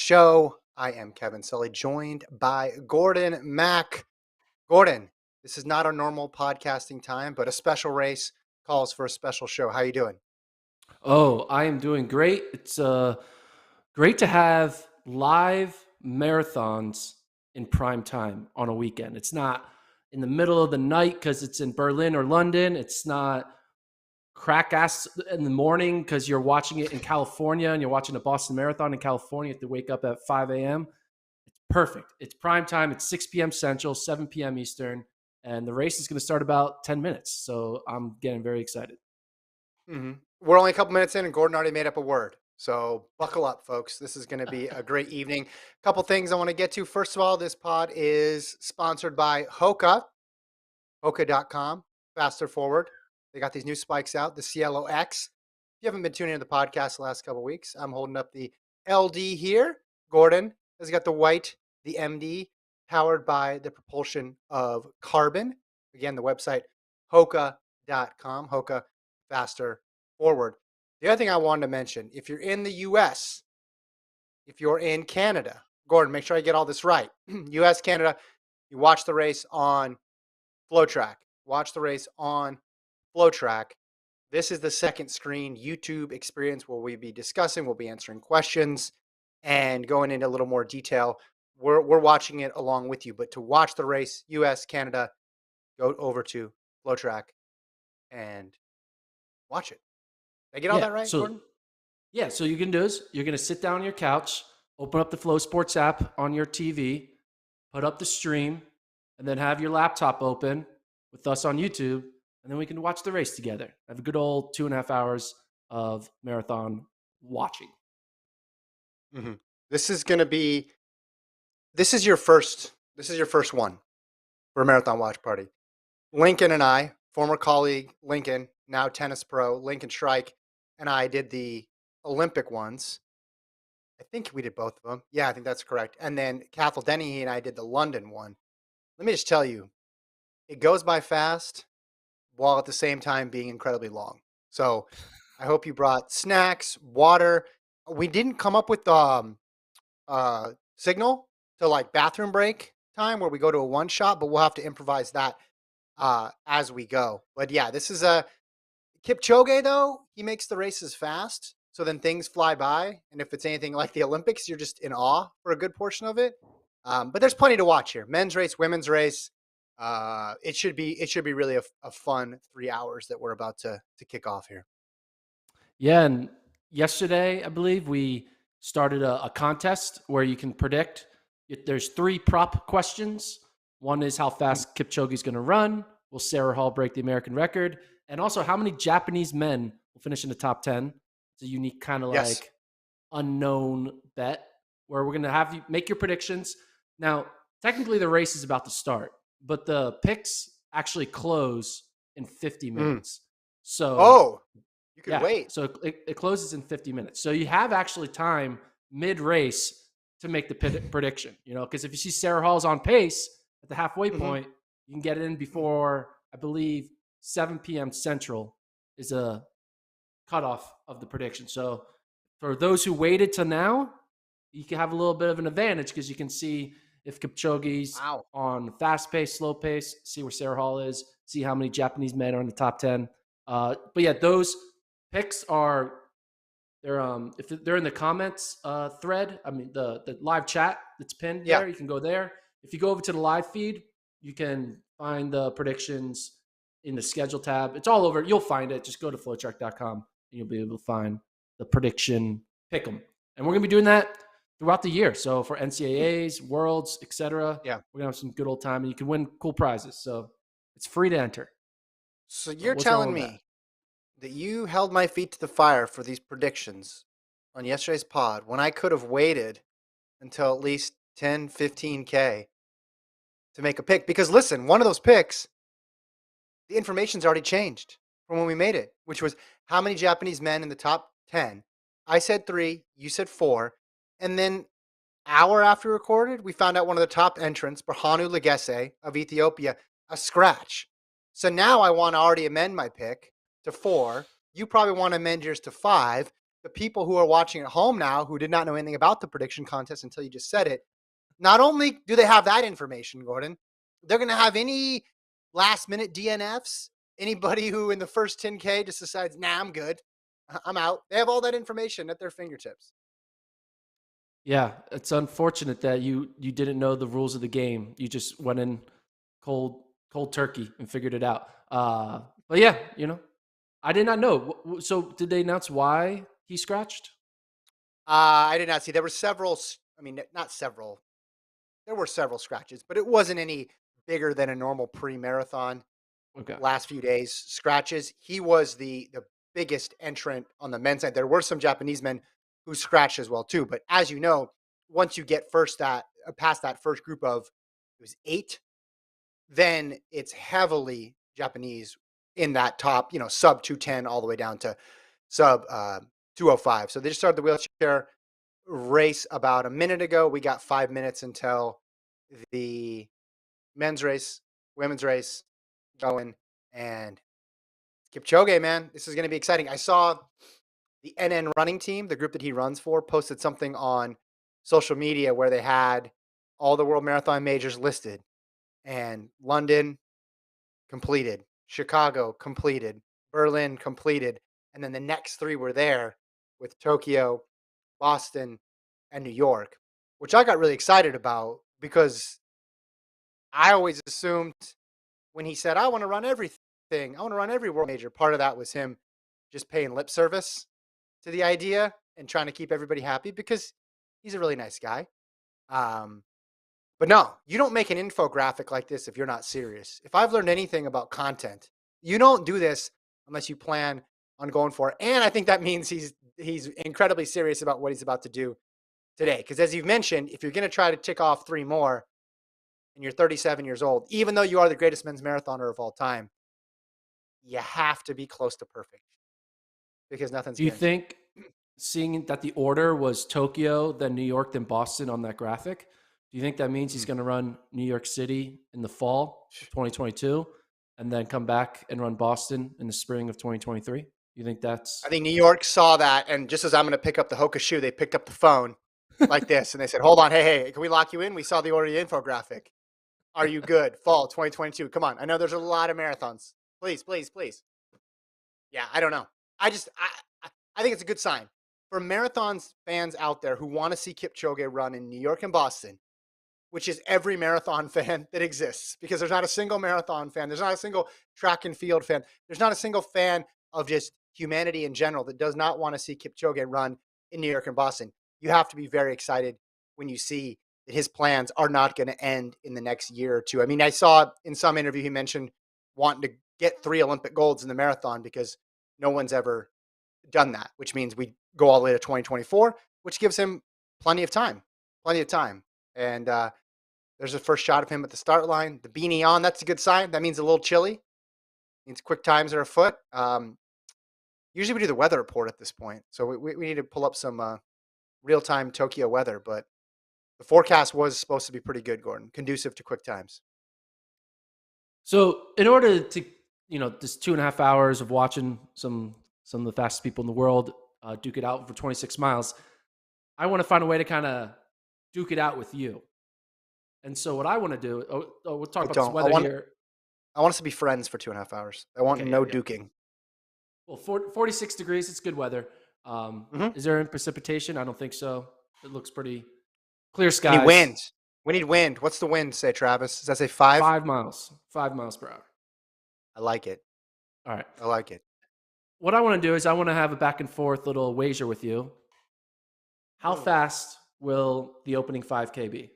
show. I am Kevin Sully, joined by Gordon Mack. Gordon, this is not our normal podcasting time, but a special race calls for a special show. How you doing? Oh, I am doing great. It's great to have live marathons in prime time on a weekend. It's not in the middle of the night because it's in Berlin or London. It's not crack ass in the morning because you're watching it in California and you're watching a Boston Marathon in California. You have to wake up at 5 a.m. It's perfect. It's prime time. It's 6 p.m. Central, 7 p.m. Eastern, and the race is going to start about 10 minutes. So I'm getting very excited. We're only a couple minutes in, and Gordon already made up a word. So buckle up, folks. This is going to be a great evening. A couple things I want to get to. First of all, this pod is sponsored by Hoka, Hoka.com, Faster Forward. They got these new spikes out, the Cielo X. If you haven't been tuning into the podcast the last couple of weeks, I'm holding up the LD here. Gordon has got the white, the MD, powered by the propulsion of carbon. Again, the website, Hoka.com, Hoka Faster Forward. The other thing I wanted to mention, if you're in the U.S., if you're in Canada, Gordon, make sure I get all this right. U.S., Canada, you watch the race on FloTrack. Watch the race on FloTrack. This is the second screen YouTube experience where we'll be answering questions and going into a little more detail. We're watching it along with you, but to watch the race, US, Canada, go over to FloTrack and watch it. Did I get all Yeah. that right, Gordon? So you can do is you're going to sit down on your couch, open up the Flow Sports app on your TV, put up the stream, and then have your laptop open with us on YouTube, and then we can watch the race together. Have a good old 2.5 hours of marathon watching. Mm-hmm. This is going to be. This is your first. This is your first one for a marathon watch party. Lincoln and I, former colleague Lincoln, now tennis pro Lincoln Shrike, and I did the Olympic ones. I think we did both of them. Yeah, I think that's correct. And then Cathal Denny and I did the London one. Let me just tell you, it goes by fast while at the same time being incredibly long. So I hope you brought snacks, water. We didn't come up with signal to like bathroom break time where we go to a one shot, but we'll have to improvise that as we go. But yeah, this is a Kipchoge though. He makes the races fast, so then things fly by. And if it's anything like the Olympics, you're just in awe for a good portion of it. But there's plenty to watch here: men's race, women's race. It should be really a fun 3 hours that we're about to kick off here. Yeah, and yesterday, I believe, we started a contest where you can predict. There's 3 prop questions. One is how fast Kipchoge is going to run. Will Sarah Hall break the American record? And also, how many Japanese men will finish in the top 10? It's a unique kind of Yes. like unknown bet where we're going to have you make your predictions. Now, technically, the race is about to start, but the picks actually close in 50 minutes. So, Oh, you could yeah, wait. so it closes in 50 minutes. So you have actually time mid-race to make the prediction, because if you see Sarah Hall's on pace at the halfway point, you can get it in before, I believe, 7 p.m. Central is a cutoff of the prediction. So for those who waited to now, you can have a little bit of an advantage because you can see if Kipchoge's Wow. on fast pace, slow pace, see where Sarah Hall is, see how many Japanese men are in the top 10. But yeah, those picks are if they're in the comments thread. I mean the live chat that's pinned Yeah. there. You can go there. If you go over to the live feed, you can find the predictions in the schedule tab. It's all over. You'll find it. Just go to FloTrack.com and you'll be able to find the prediction pick 'em. And we're gonna be doing that throughout the year. So for NCAAs, Worlds, etc., Yeah. we're gonna have some good old time, and you can win cool prizes. So it's free to enter. So So you're what's wrong telling with that? me that you held my feet to the fire for these predictions on yesterday's pod when I could have waited until at least 10, 15K to make a pick. Because listen, one of those picks, the information's already changed from when we made it, which was how many Japanese men in the top 10. I said 3, you said 4. And then hour after we recorded, we found out one of the top entrants, Berhanu Legesse of Ethiopia, a scratch. So now I want to already amend my pick to 4. You probably want to amend yours to 5. the people who are watching at home now who did not know anything about the prediction contest until you just said it, not only do they have that information, Gordon, they're going to have any last minute DNFs, anybody who in the first 10K just decides, nah, I'm good. I'm out. They have all that information at their fingertips. Yeah, it's unfortunate that you didn't know the rules of the game. You just went in cold turkey and figured it out. But yeah, I did not know. So did they announce why he scratched? I did not see. There were several. I mean, not several. There were several scratches, but it wasn't any bigger than a normal pre-marathon. Okay. Last few days scratches. He was the biggest entrant on the men's side. There were some Japanese men who scratched as well too. But as you know, once you get first that past that first group of it was 8, then it's heavily Japanese in that top, sub 210 all the way down to sub 205. So they just started the wheelchair race about a minute ago. We got 5 minutes until the men's race, women's race going, and Kipchoge, man, this is going to be exciting. I saw the NN running team, the group that he runs for, posted something on social media where they had all the world marathon majors listed, and London completed, Chicago completed, Berlin completed, and then the next 3 were there with Tokyo, Boston, and New York, which I got really excited about because I always assumed when he said, I want to run everything, I want to run every world major, part of that was him just paying lip service to the idea and trying to keep everybody happy because he's a really nice guy. Um, but no, you don't make an infographic like this if you're not serious. If I've learned anything about content, you don't do this unless you plan on going for it. And I think that means he's incredibly serious about what he's about to do today. Because as you've mentioned, if you're going to try to tick off 3 more and you're 37 years old, even though you are the greatest men's marathoner of all time, you have to be close to perfect because nothing's Do you guaranteed. think, seeing that the order was Tokyo, then New York, then Boston on that graphic, do you think that means he's Mhm. going to run New York City in the fall of 2022 and then come back and run Boston in the spring of 2023? You think I that's think New York saw that, and just as I'm going to pick up the Hoka shoe, they picked up the phone like this, and they said, "Hold on, hey, can we lock you in? We saw the order infographic. Are you good? Fall 2022. Come on. I know there's a lot of marathons. Please, please, please." Yeah, I don't know. I just I think it's a good sign for marathons fans out there who want to see Kipchoge run in New York and Boston, which is every marathon fan that exists because there's not a single marathon fan. There's not a single track and field fan. There's not a single fan of just humanity in general that does not want to see Kipchoge run in New York and Boston. You have to be very excited when you see that his plans are not going to end in the next year or two. I mean, I saw in some interview he mentioned wanting to get 3 Olympic golds in the marathon because no one's ever done that, which means we go all the way to 2024, which gives him plenty of time, plenty of time. And there's a first shot of him at the start line. The beanie on, that's a good sign. That means a little chilly. It means quick times are afoot. Usually we do the weather report at this point. So we need to pull up some real time Tokyo weather. But the forecast was supposed to be pretty good, Gordon, conducive to quick times. so? In order to, this 2.5 hours of watching some of the fastest people in the world duke it out for 26 miles, I want to find a way to kind of duke it out with you. And so what I want to do, we'll talk I about this don't. weather here. I want us to be friends for 2.5 hours. I want Okay, yeah, no yeah. duking. Well, 46 degrees, it's good weather. Hmm. Is there any precipitation? I don't think so. It looks pretty clear We need skies. wind. We need wind. What's the wind say, Travis? Does that say 5? 5 miles, 5 miles per hour. I like it. All right. I like it. What I want to do is I want to have a back and forth little wager with you. How Mm. fast will the opening 5K be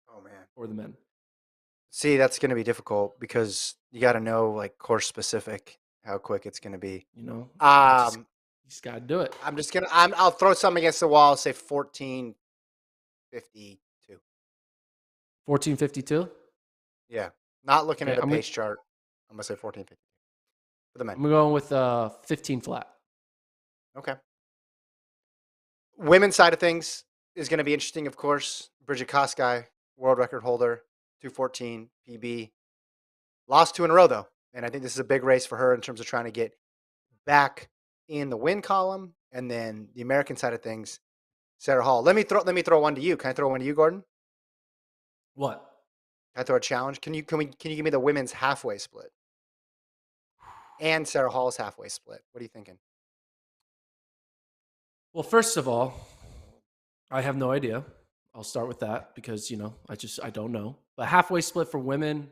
Oh man. for the men? See, that's going to be difficult because you got to know like course specific how quick it's going to be. You know, Um, you just got to do it. I'll throw something against the wall. Say 14:52. 14:52. Yeah, not looking Okay, at a pace chart. I'm gonna say 14:50 for the men. I'm going with 15 flat. Okay. Women's side of things is going to be interesting, of course. Bridget Kosgei, world record holder, 214 PB, lost 2 in a row though, and I think this is a big race for her in terms of trying to get back in the win column, and then the American side of things, Sarah Hall. Let me throw one to you. Can I throw one to you, Gordon? What? Can I throw a challenge? Can you give me the women's halfway split and Sarah Hall's halfway split? What are you thinking? Well, first of all, I have no idea. I'll start with that because I don't know. But halfway split for women,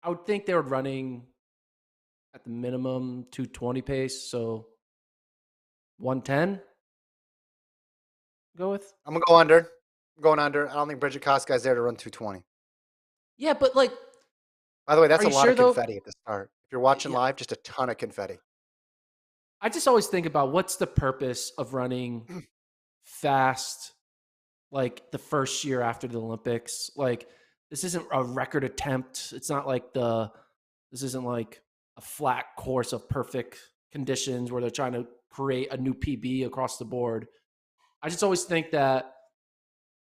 I would think they were running at the minimum 220 pace, so 110 go with. I'm gonna go under. I'm going under. I don't think Bridget Koskai's there to run 220. Yeah, but like, By the way, that's are a you lot sure of though? confetti at the start. If you're watching Yeah, live, just a ton of confetti. I just always think about what's the purpose of running fast like the first year after the Olympics. Like this isn't a record attempt. It's not like this isn't like a flat course of perfect conditions where they're trying to create a new PB across the board. I just always think that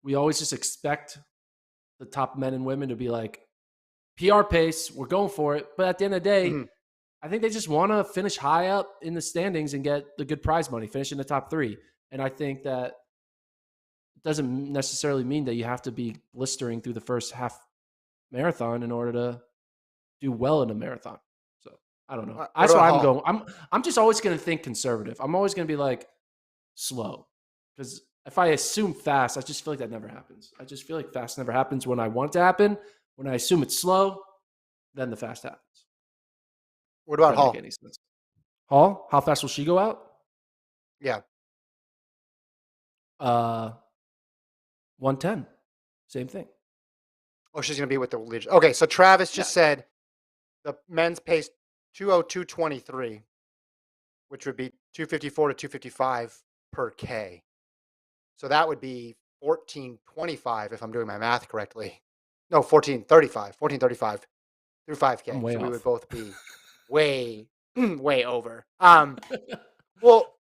we always just expect the top men and women to be like PR pace, we're going for it. But at the end of the day, Mhm. I think they just want to finish high up in the standings and get the good prize money, finish in the top three. And I think that doesn't necessarily mean that you have to be blistering through the first half marathon in order to do well in a marathon. So I don't know. What That's about why I'm Hall? going. I'm just always going to think conservative. I'm always going to be like slow because if I assume fast, I just feel like that never happens. I just feel like fast never happens when I want it to happen. When I assume it's slow, then the fast happens. What If about that make Hall? any sense. Hall, how fast will she go out? Yeah. 110. Same thing. Oh, she's gonna be with the Legion. Okay, so Travis Yeah. just said the men's pace 202.23, which would be 254 to 255 per K. So that would be 1425 if I'm doing my math correctly. No, 1435 through I'm 5K. way So we would off. both be way, way over. Well,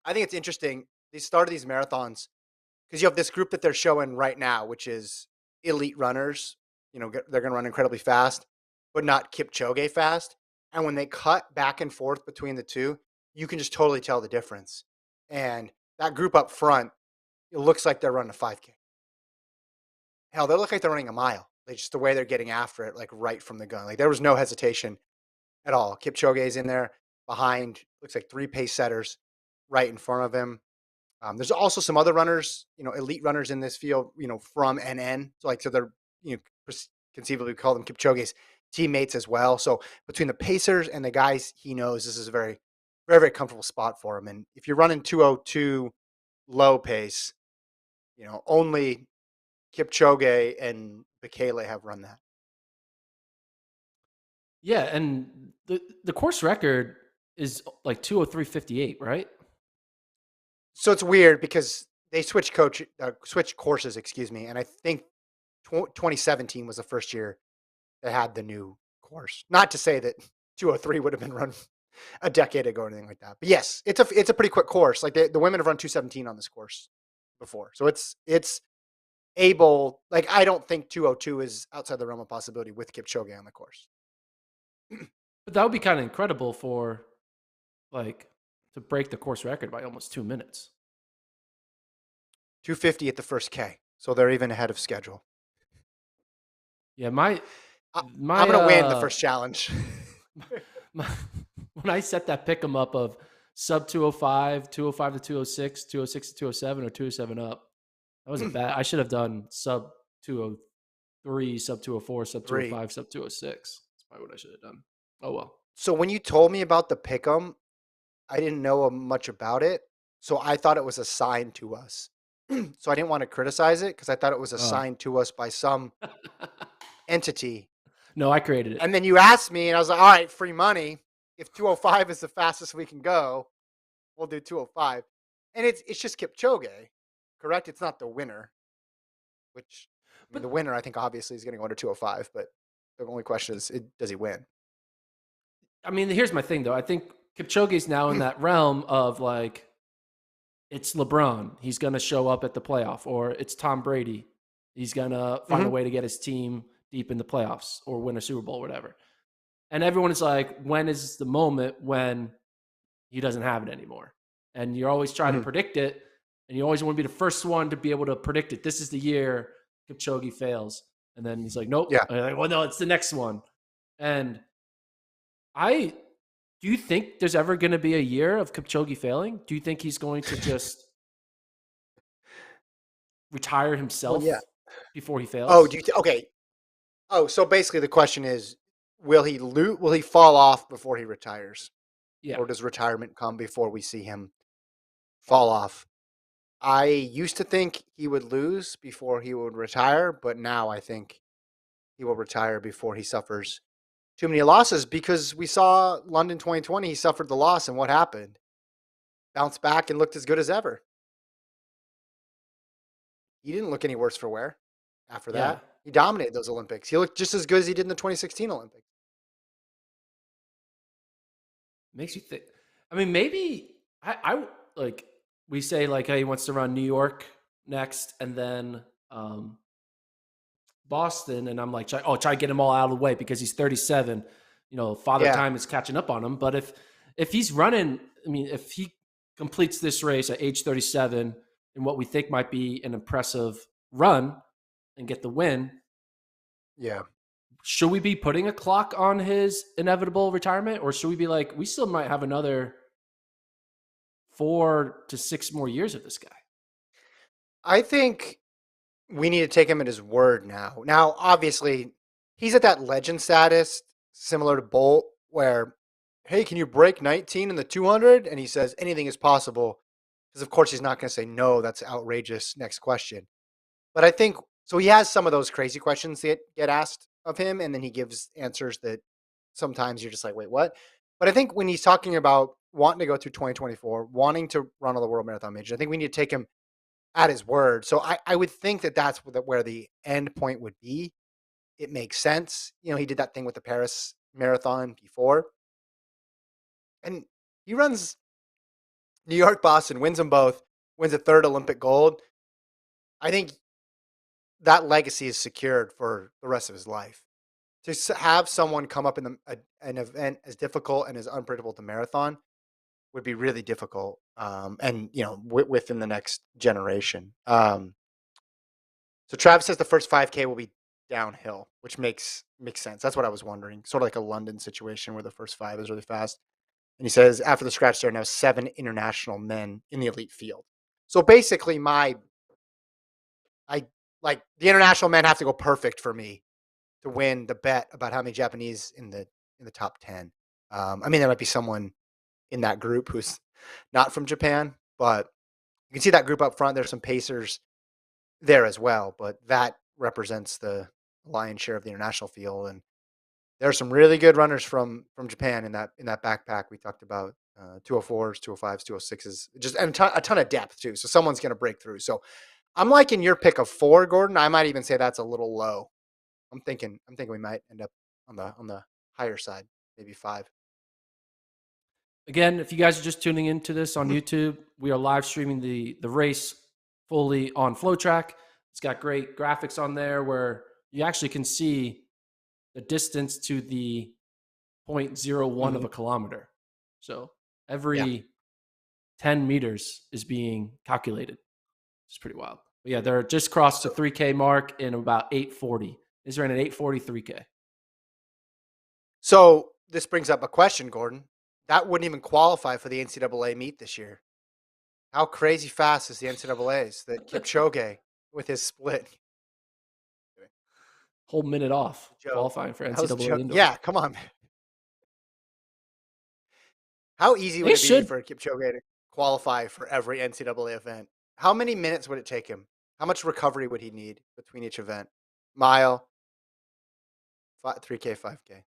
I think it's interesting. The start of these marathons, because you have this group that they're showing right now, which is elite runners. They're going to run incredibly fast, but not Kipchoge fast. And when they cut back and forth between the two, you can just totally tell the difference. And that group up front, it looks like they're running a 5K. Hell, they look like they're running a mile. Like just the way they're getting after it, like right from the gun. Like there was no hesitation at all. Kipchoge is in there behind, looks like three pace setters right in front of him. There's also some other runners, elite runners in this field, from NN. So they're, conceivably call them Kipchoge's teammates as well. So between the Pacers and the guys he knows, this is a very, very, very comfortable spot for him. And if you're running 202 low pace, only Kipchoge and Bekele have run that. Yeah, and the course record is like 203.58, right? So it's weird because they switched courses, excuse me. And I think 2017 was the first year they had the new course. Not to say that 203 would have been run a decade ago or anything like that. But yes, it's a pretty quick course. Like the women have run 217 on this course before. So it's able, like I don't think 202 is outside the realm of possibility with Kipchoge on the course. But that would be kind of incredible for like to break the course record by almost 2 minutes. 250 at the first K. So they're even ahead of schedule. Yeah, my I, I'm my going to win the first challenge. my, when I set that pick 'em up of sub 205, 205 to 206, 206 to 207, or 207 up, that was a bad. I should have done sub 203, sub 204, sub Three. 205, sub 206. That's probably what I should have done. Oh well. So when you told me about the pick'em, I didn't know much about it. So I thought it was assigned to us. So I didn't want to criticize it because I thought it was Oh. assigned to us by some entity. No, I created it. And then you asked me, and I was like, all right, free money. If 205 is the fastest we can go, we'll do 205. And it's just Kipchoge, correct? It's not the winner, which I mean But the winner I think obviously is going to go under 205, but the only question is does he win? I mean, here's my thing though. I think Kipchoge's now in that realm of like it's LeBron. He's going to show up at the playoff, or it's Tom Brady. He's going to find a Mhm. way to get his team deep in the playoffs or win a Super Bowl, or whatever. And everyone is like, when is the moment when he doesn't have it anymore? And you're always trying to Mhm. predict it, and you always want to be the first one to be able to predict it. This is the year Kipchoge fails. And then he's like, nope. Yeah. And I'm like, well, no, it's the next one. And I do you think there's ever going to be a year of Kipchoge failing? Do you think he's going to just retire Well, yeah. himself before he Oh, fails? okay. Oh, so basically the question is, will he fall off before he retires? Yeah. Or does retirement come before we see him fall off? I used to think he would lose before he would retire, but now I think he will retire before he suffers too many losses because we saw London 2020, he suffered the loss, and what happened? Bounced back and looked as good as ever. He didn't look any worse for wear after Yeah. that. He dominated those Olympics. He looked just as good as he did in the 2016 Olympics. Makes you think. I mean, maybe I like we say like, hey, he wants to run New York next, and then Boston, and I'm like, try to get him all out of the way because he's 37. You know, father Yeah, time is catching up on him. But if he's running, I mean, if he completes this race at age 37 in what we think might be an impressive run and get the win, yeah. should we be putting a clock on his inevitable retirement, or should we be like, we still might have another 4 to 6 more years of this guy? I think we need to take him at his word now. Now, obviously, he's at that legend status, similar to Bolt, where, hey, can you break 19 in the 200? And he says anything is possible. Because, of course, he's not going to say, no, that's outrageous. Next question. But I think so. He has some of those crazy questions that get asked of him, and then he gives answers that sometimes you're just like, wait, what? But I think when he's talking about wanting to go through 2024, wanting to run all the World Marathon Majors, I think we need to take him at his word. So I would think that that's where the end point would be. It makes sense. You know, he did that thing with the Paris Marathon before, and he runs New York, Boston, wins them both, wins a third Olympic gold. I think that legacy is secured for the rest of his life. To have someone come up in an event as difficult and as unpredictable to marathon would be really difficult, and within the next generation. So Travis says the first 5K will be downhill, which makes sense. That's what I was wondering. Sort of like a London situation where the first five is really fast. And he says after the scratch, there are now 7 international men in the elite field. So basically, I like the international men have to go perfect for me to win the bet about how many Japanese in the top 10. I mean, there might be someone in that group who's not from Japan, but you can see that group up front. There's some pacers there as well, but that represents the lion's share of the international field. And there are some really good runners from Japan in that backpack we talked about. 204s, 205s, 206s, just and a ton of depth too. So someone's going to break through. So I'm liking your pick of 4, Gordon. I might even say that's a little low. I'm thinking we might end up on the higher side, maybe 5. Again, if you guys are just tuning into this on Mhm. YouTube, we are live streaming the race fully on FloTrack. It's got great graphics on there where you actually can see the distance to the zero point zero 0.01 of Mhm. a kilometer. So Yeah. every 10 meters is being calculated. It's pretty wild. But yeah, they're just crossed the So 3K mark in about 8:40. Is there an 8:40 3K? so this brings up a question, Gordon. That wouldn't even qualify for the NCAA meet this year. How crazy fast is the NCAA's that Kipchoge with his split? Whole minute off Joke. qualifying for That was a NCAA joke. indoor. Yeah, come on. How easy would They it be should. for Kipchoge to qualify for every NCAA event? How many minutes would it take him? How much recovery would he need between each event? Mile, 3K, 5K.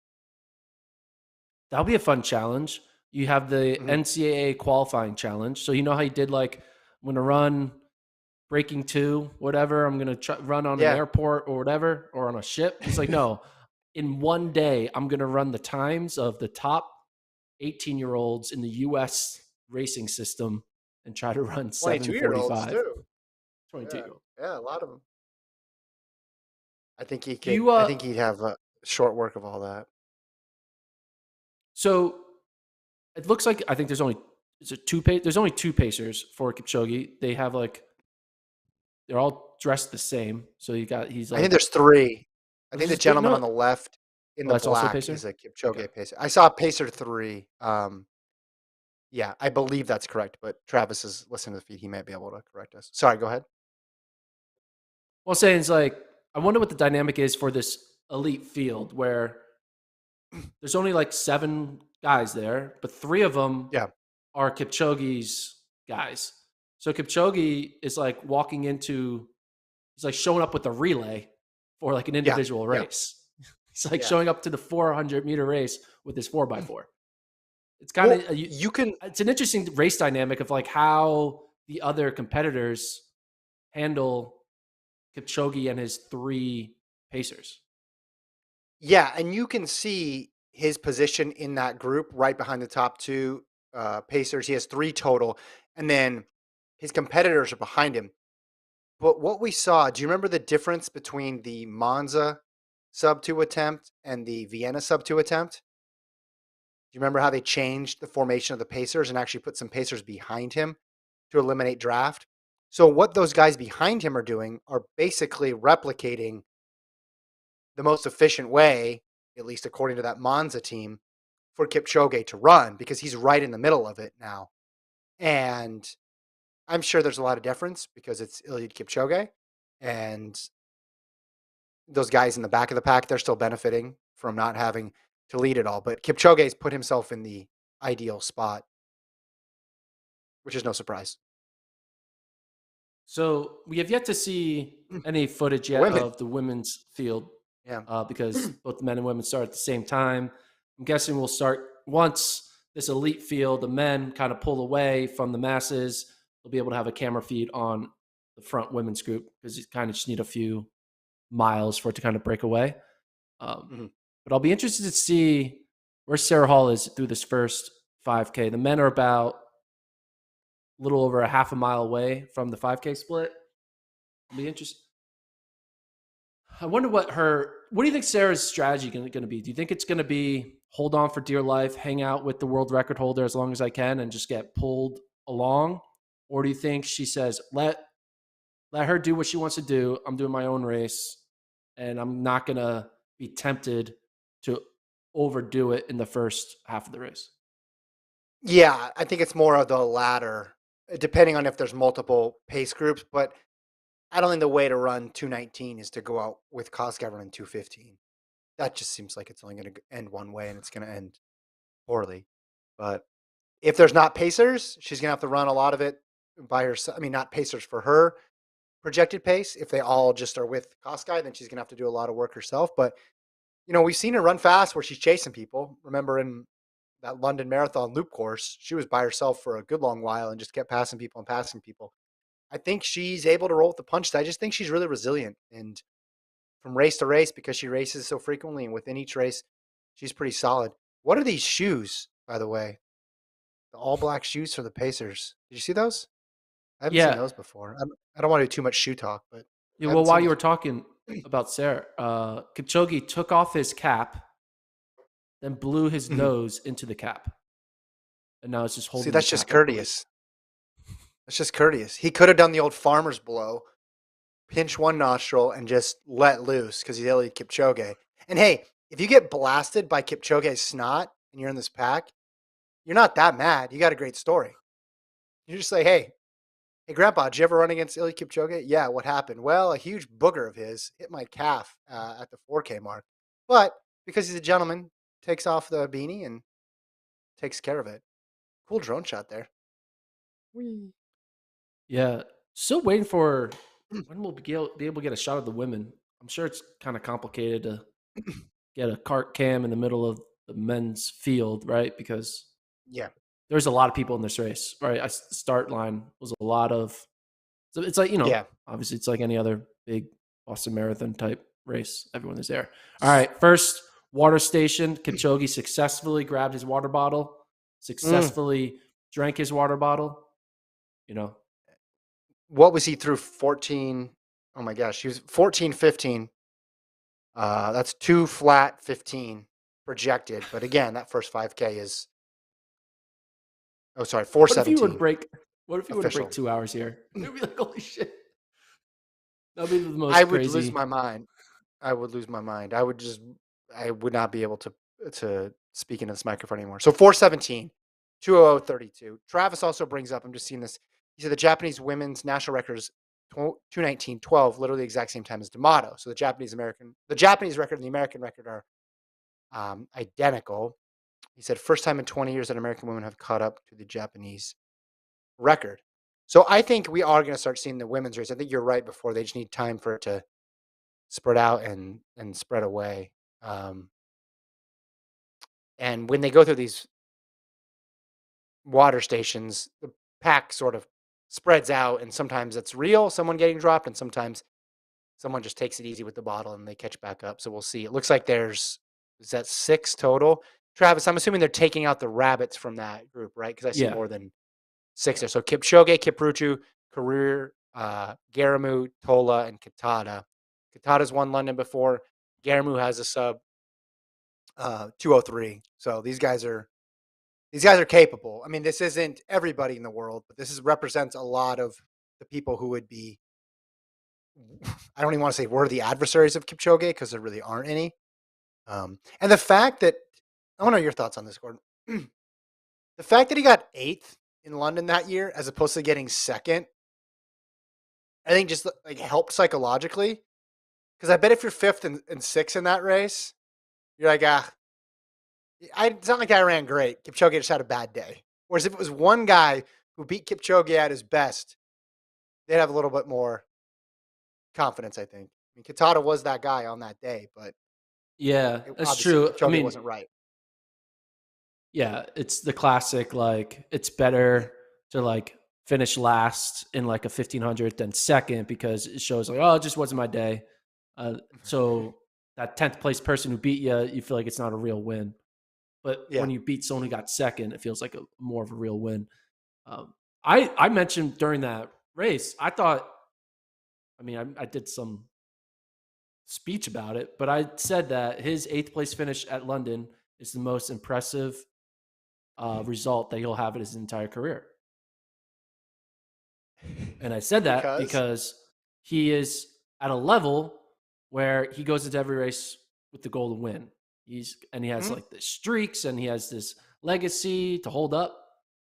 That'll be a fun challenge. You have the Mhm. NCAA qualifying challenge. So you know how you did like I'm gonna run breaking two, whatever. I'm gonna run on an Yeah, airport or whatever, or on a ship. He's like, no, in one day, I'm gonna run the times of the top 18-year-olds in the U.S. racing system and try to run 22-year-olds 7:45. too. 22 Yeah, year old. yeah, a lot of them. I think he Do could. you I think he'd have short work of all that. So it looks like I think there's only is it there's only two pacers for Kipchoge. They have like they're all dressed the same. So he's I think like there's 3. I there's think the this big gentleman on no. the left in Oh, the that's also a black pacer. is a Okay. Kipchoge pacer. I saw pacer 3. Yeah, I believe that's correct, but Travis is listening to the feed. He might be able to correct us. Sorry, go ahead. Well, saying is like I wonder what the dynamic is for this elite field where there's only like 7 guys there, but 3 of them Yeah, are Kipchoge's guys. So Kipchoge is like walking into, he's like showing up with a relay for like an yeah, individual yeah, race. He's like yeah. showing up to the 400-meter race with his 4x4. It's kind Well, of, you can it's an interesting race dynamic of like how the other competitors handle Kipchoge and his 3 pacers. yeah, and you can see his position in that group right behind the top 2 pacers. He has 3 total, and then his competitors are behind him. But what we saw, do you remember the difference between the Monza sub 2 attempt and the Vienna sub 2 attempt? Do you remember how they changed the formation of the Pacers and actually put some Pacers behind him to eliminate draft? So what those guys behind him are doing are basically replicating the most efficient way, at least according to that Monza team, for Kipchoge to run because he's right in the middle of it now. And I'm sure there's a lot of difference because it's Eliud Kipchoge and those guys in the back of the pack, they're still benefiting from not having to lead it all. But Kipchoge's put himself in the ideal spot, which is no surprise. So we have yet to see any footage The yet women, of the women's field yeah. because both the men and women start at the same time. I'm guessing we'll start once this elite field, the men kind of pull away from the masses. They'll be able to have a camera feed on the front women's group because you kind of just need a few miles for it to kind of break away. Um, Mhm. but I'll be interested to see where Sarah Hall is through this first 5K. The men are about a little over a half a mile away from the 5K split. I'll be interested. I wonder what do you think Sarah's strategy going to be? Do you think it's going to be hold on for dear life, hang out with the world record holder as long as I can and just get pulled along? Or do you think she says, let her do what she wants to do. I'm doing my own race and I'm not going to be tempted to overdo it in the first half of the race? Yeah, I think it's more of the latter, depending on if there's multiple pace groups. But I don't think the way to run 219 is to go out with Koskei running 215. That just seems like it's only going to end one way and it's going to end poorly. But if there's not pacers, she's going to have to run a lot of it by herself. I mean, not pacers for her projected pace. If they all just are with Koskei, then she's going to have to do a lot of work herself. But, we've seen her run fast where she's chasing people. Remember in that London Marathon loop course, she was by herself for a good long while and just kept passing people and passing people. I think she's able to roll with the punches. I just think she's really resilient. And from race to race, because she races so frequently and within each race, she's pretty solid. What are these shoes, by the way? The all black shoes for the Pacers. Did you see those? I haven't seen Yeah. those before. I don't want to do too much shoe talk, but Yeah. I Well, haven't while seen you those were before. talking about Sarah, Kipchoge took off his cap, then blew his Mhm. nose into the cap. And now it's just See, holding the that's just cap upright. courteous. That's just courteous. He could have done the old farmer's blow, pinch one nostril, and just let loose because he's Eliud Kipchoge. And hey, if you get blasted by Kipchoge's snot and you're in this pack, you're not that mad. You got a great story. You just say, hey, Grandpa, did you ever run against Eliud Kipchoge? Yeah, what happened? Well, a huge booger of his hit my calf at the 4K mark. But because he's a gentleman, takes off the beanie and takes care of it. Cool drone shot there. Whee. Yeah. Still waiting for when we'll be able to get a shot of the women. I'm sure it's kind of complicated to get a cart cam in the middle of the men's field, right? Because Yeah, there's a lot of people in this race, right? The start line was a lot of, so it's like, yeah. obviously it's like any other big Boston Marathon type race. Everyone is there. All right. First water station. Kipchoge successfully grabbed his water bottle, Mm. successfully drank his water bottle, you know, What was he through 14? Oh my gosh, he was 14, 15. That's two flat 15. projected. But again, that first 5K is, oh, sorry, What if you would 4:17 break? What if you would break official. 2 hours here? It'd be like, holy shit. That'd be the I most would lose crazy. my mind. I would lose my mind. I would not be able to speak into this microphone anymore. So 4:17, 2:00:32. Travis also brings up, I'm just seeing this. He said the Japanese women's national record is 2:19:12, literally the exact same time as D'Amato. So the Japanese record and the American record are identical. He said first time in 20 years that American women have caught up to the Japanese record. So I think we are going to start seeing the women's race. I think you're right before they just need time for it to spread out and spread away. Um, and when they go through these water stations, the pack sort of spreads out, and sometimes it's real, someone getting dropped, and sometimes someone just takes it easy with the bottle and they catch back up. So we'll see. It looks like there's is that 6 total? Travis, I'm assuming they're taking out the rabbits from that group, right? Because I see Yeah. more than 6 there. So Kipchoge, Kipruchu, Career, Garamu, Tola, and Katada. Katada's won London before. Garamu has a sub 203. So these guys are capable. I mean, this isn't everybody in the world, but this is represents a lot of the people who would be I don't even want to say worthy adversaries of Kipchoge because there really aren't any. And the fact that I want to know your thoughts on this, Gordon. The fact that he got eighth in London that year as opposed to getting second, I think just like helped psychologically. Because I bet if you're fifth and sixth in that race, you're like, it's not like I ran great. Kipchoge just had a bad day. Whereas if it was one guy who beat Kipchoge at his best, they'd have a little bit more confidence, I think. I mean, Katada was that guy on that day, but Yeah, that's obviously true. I Kipchoge mean, wasn't right. yeah, it's the classic, like, it's better to, like, finish last in, like, a 1,500 than second because it shows, like, "Oh, it just wasn't my day." So that 10th place person who beat you feel like it's not a real win. But Yeah. when you beat someone who got second, it feels like a more of a real win. I mentioned during that race, I thought, I mean, I did some speech about it, but I said that his 8th place finish at London is the most impressive result that he'll have in his entire career. And I said that Because because he is at a level where he goes into every race with the goal to win. He has mhm, like the streaks and he has this legacy to hold up.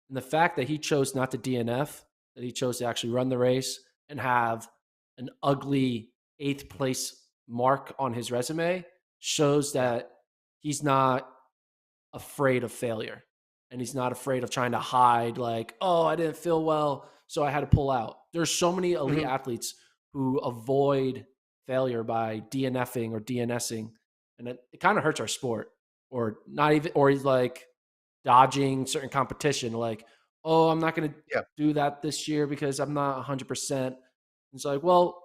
And the fact that he chose not to DNF, that he chose to actually run the race and have an ugly 8th place mark on his resume shows yeah. that he's not afraid of failure and he's not afraid of trying to hide like, oh, I didn't feel well, so I had to pull out. There's so many elite Mhm, athletes who avoid failure by DNFing or DNSing, and it kind of hurts our sport. Or not even, or he's like dodging certain competition, like, oh, I'm not going to yeah. do that this year because I'm not 100%. It's like, well,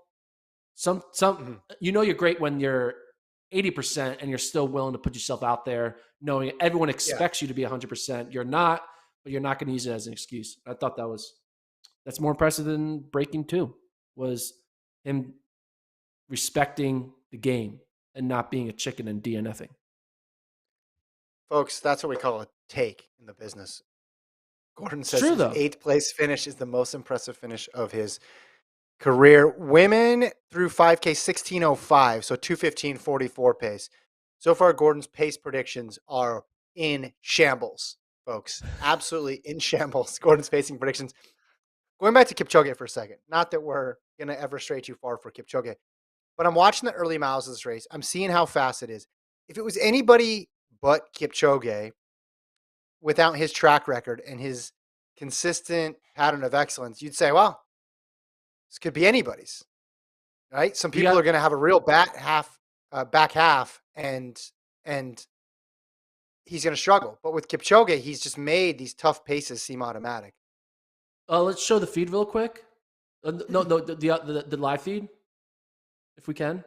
some Mhm, you're great when you're 80% and you're still willing to put yourself out there, knowing everyone yeah. expects you to be 100%. You're not, but you're not going to use it as an excuse. I thought that's more impressive than breaking two, was him respecting the game and not being a chicken and DNFing. Folks, that's what we call a take in the business. Gordon It's says true his though. eighth place finish is the most impressive finish of his career. Women through 5K 16:05, so 2:15:44 pace. So far, Gordon's pace predictions are in shambles, folks. Absolutely in shambles. Gordon's pacing predictions. Going back to Kipchoge for a second. Not that we're gonna ever stray too far for Kipchoge, but I'm watching the early miles of this race. I'm seeing how fast it is. If it was anybody but Kipchoge, without his track record and his consistent pattern of excellence, you'd say, well, this could be anybody's, right? Some We people are got going to have a real back half, and he's going to struggle. But with Kipchoge, he's just made these tough paces seem automatic. let's show the feed real quick. No, the live feed if we can.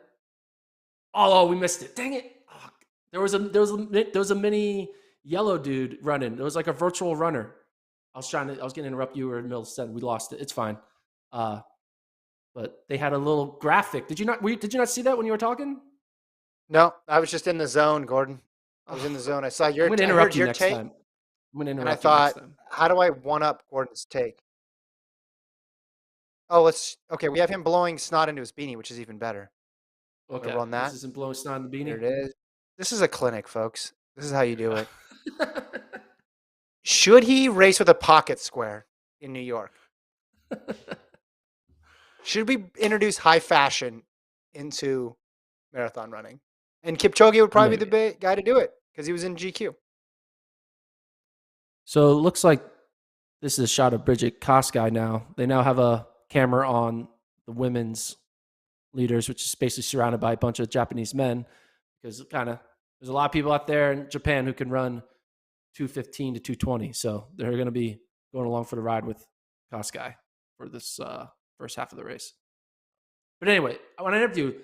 Oh, we missed it. Dang it. Oh, there was a mini yellow dude running. It was like a virtual runner. I was going to interrupt you or in the middle of the we lost it. It's fine. Uh, but they had a little graphic. Did you not see that when you were talking? No, I was just in the zone, Gordon. I was in the Ugh, zone. I saw I'm your. gonna I heard interrupt you your next take, time. I'm gonna and I interrupt you next thought, time. how do I one up Gordon's take? Oh, let's. Okay, we have him blowing snot into his beanie, which is even better. I'm gonna Okay, run this that. isn't blowing snot in the Here beanie. it is. This is a clinic, folks. This is how you do Yeah. it. Should he race with a pocket square in New York? Should we introduce high fashion into marathon running? And Kipchoge would probably be Maybe. the guy to do it because he was in GQ. So it looks like this is a shot of Bridget Kosgei now. They now have a camera on the women's leaders, which is basically surrounded by a bunch of Japanese men because there's a lot of people out there in Japan who can run 215 to 220. So they're going to be going along for the ride with Kosgei for this first half of the race. But anyway, I want to interview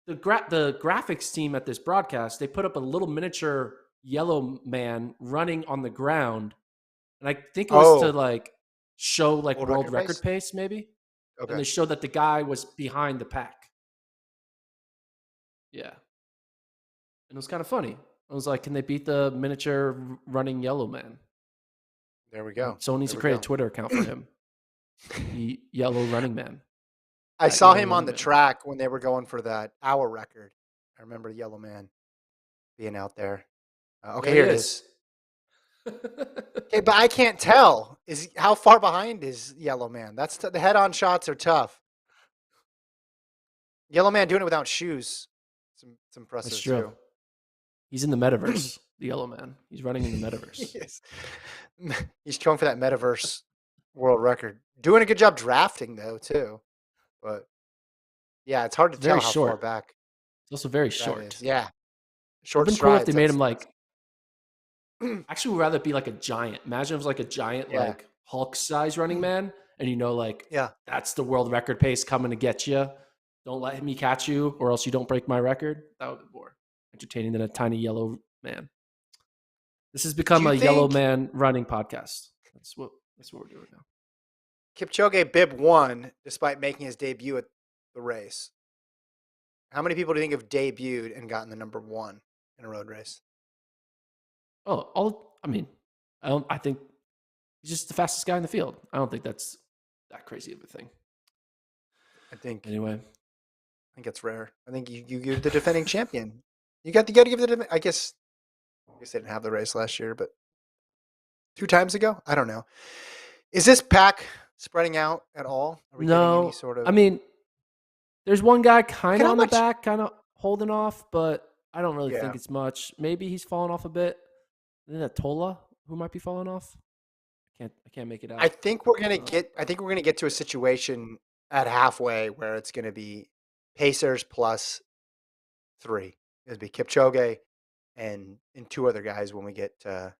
the graphics team at this broadcast. They put up a little miniature yellow man running on the ground, and I think it was to Oh, like show like world world record record pace? pace, maybe. And Okay. they showed that the guy was behind the pack. Yeah, and it was kind of funny. I was like, can they beat the miniature running yellow man? There we And go. someone needs There to we create a go. Twitter account for him, the yellow running man, I at saw yellow him on running the man. track when they were going for that hour record. I remember Yellow Man being out there. Okay, There he here it is. is. Okay, but I can't tell. Is how far behind is Yellow Man? The head-on shots are tough. Yellow Man doing it without shoes. It's That's impressive true. too. He's in the metaverse, the yellow man. He's running in the metaverse. Yes. He's going for that metaverse world record. Doing a good job drafting though too. But yeah, it's hard to It's very tell how far short. back It's also very that short. is. Yeah, It would short have been cool if they strides. made him That's like actually would rather it be like a giant. Imagine if it was like a giant yeah, like Hulk size running man, and like yeah. that's the world record pace coming to get you. Don't let me catch you, or else you don't break my record. That would be more entertaining than a tiny yellow man. This has Do become you a yellow think man running podcast. That's what we're doing now. Kipchoge bib won despite making his debut at the race? How many people do you think have debuted and gotten the number one in a road race? Oh, all I mean, I don't. I think he's just the fastest guy in the field. I don't think that's that crazy of a thing. I think Anyway, I think it's rare. I think you're the defending champion. You got to give the. I guess they didn't have the race last year, but 2 times ago, I don't know. Is this pack spreading out at all? Are we getting any no, sort I of mean, there's one guy look kind at of how on the much? back, kind of holding off, but I don't really think Yeah, it's much. Maybe he's falling off a bit. Isn't that Tola who might be falling off? I can't make it out. I think we're gonna get to a situation at halfway where it's gonna be Pacers plus three. It'll be Kipchoge and two other guys when we get to